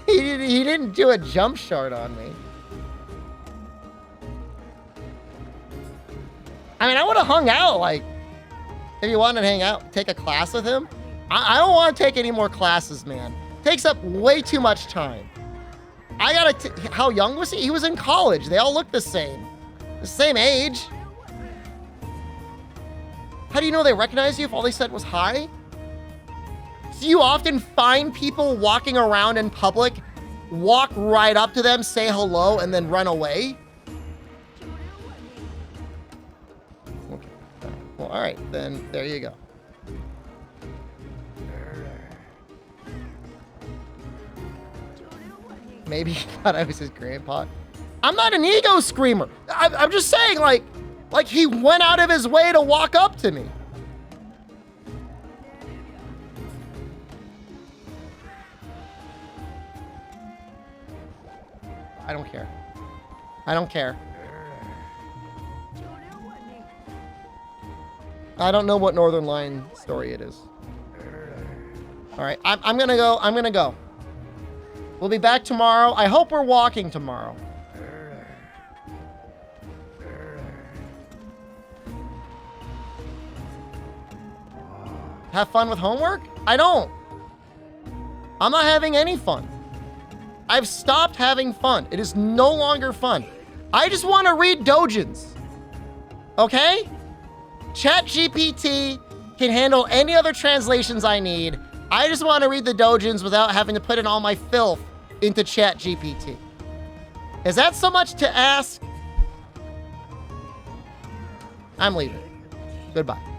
He didn't do a jump shot on me. I mean, I would have hung out, like, if you wanted to hang out, take a class with him. I don't want to take any more classes, man. Takes up way too much time. I gotta, how young was he? He was in college. They all look the same age. How do you know they recognize you if all they said was hi? Do you often find people walking around in public, walk right up to them, say hello, and then run away? Okay. Well, all right, then there you go. Maybe he thought I was his grandpa. I'm not an ego screamer. I'm just saying, like he went out of his way to walk up to me. I don't care. I don't care. I don't know what Northern Line story it is. All right, I'm gonna go. I'm gonna go. We'll be back tomorrow. I hope we're walking tomorrow. have fun with homework? I don't. I'm not having any fun. I've stopped having fun. It is no longer fun. I just want to read dojins. Okay? ChatGPT can handle any other translations I need. I just want to read the dojins without having to put in all my filth into ChatGPT. Is that so much to ask? I'm leaving. Goodbye.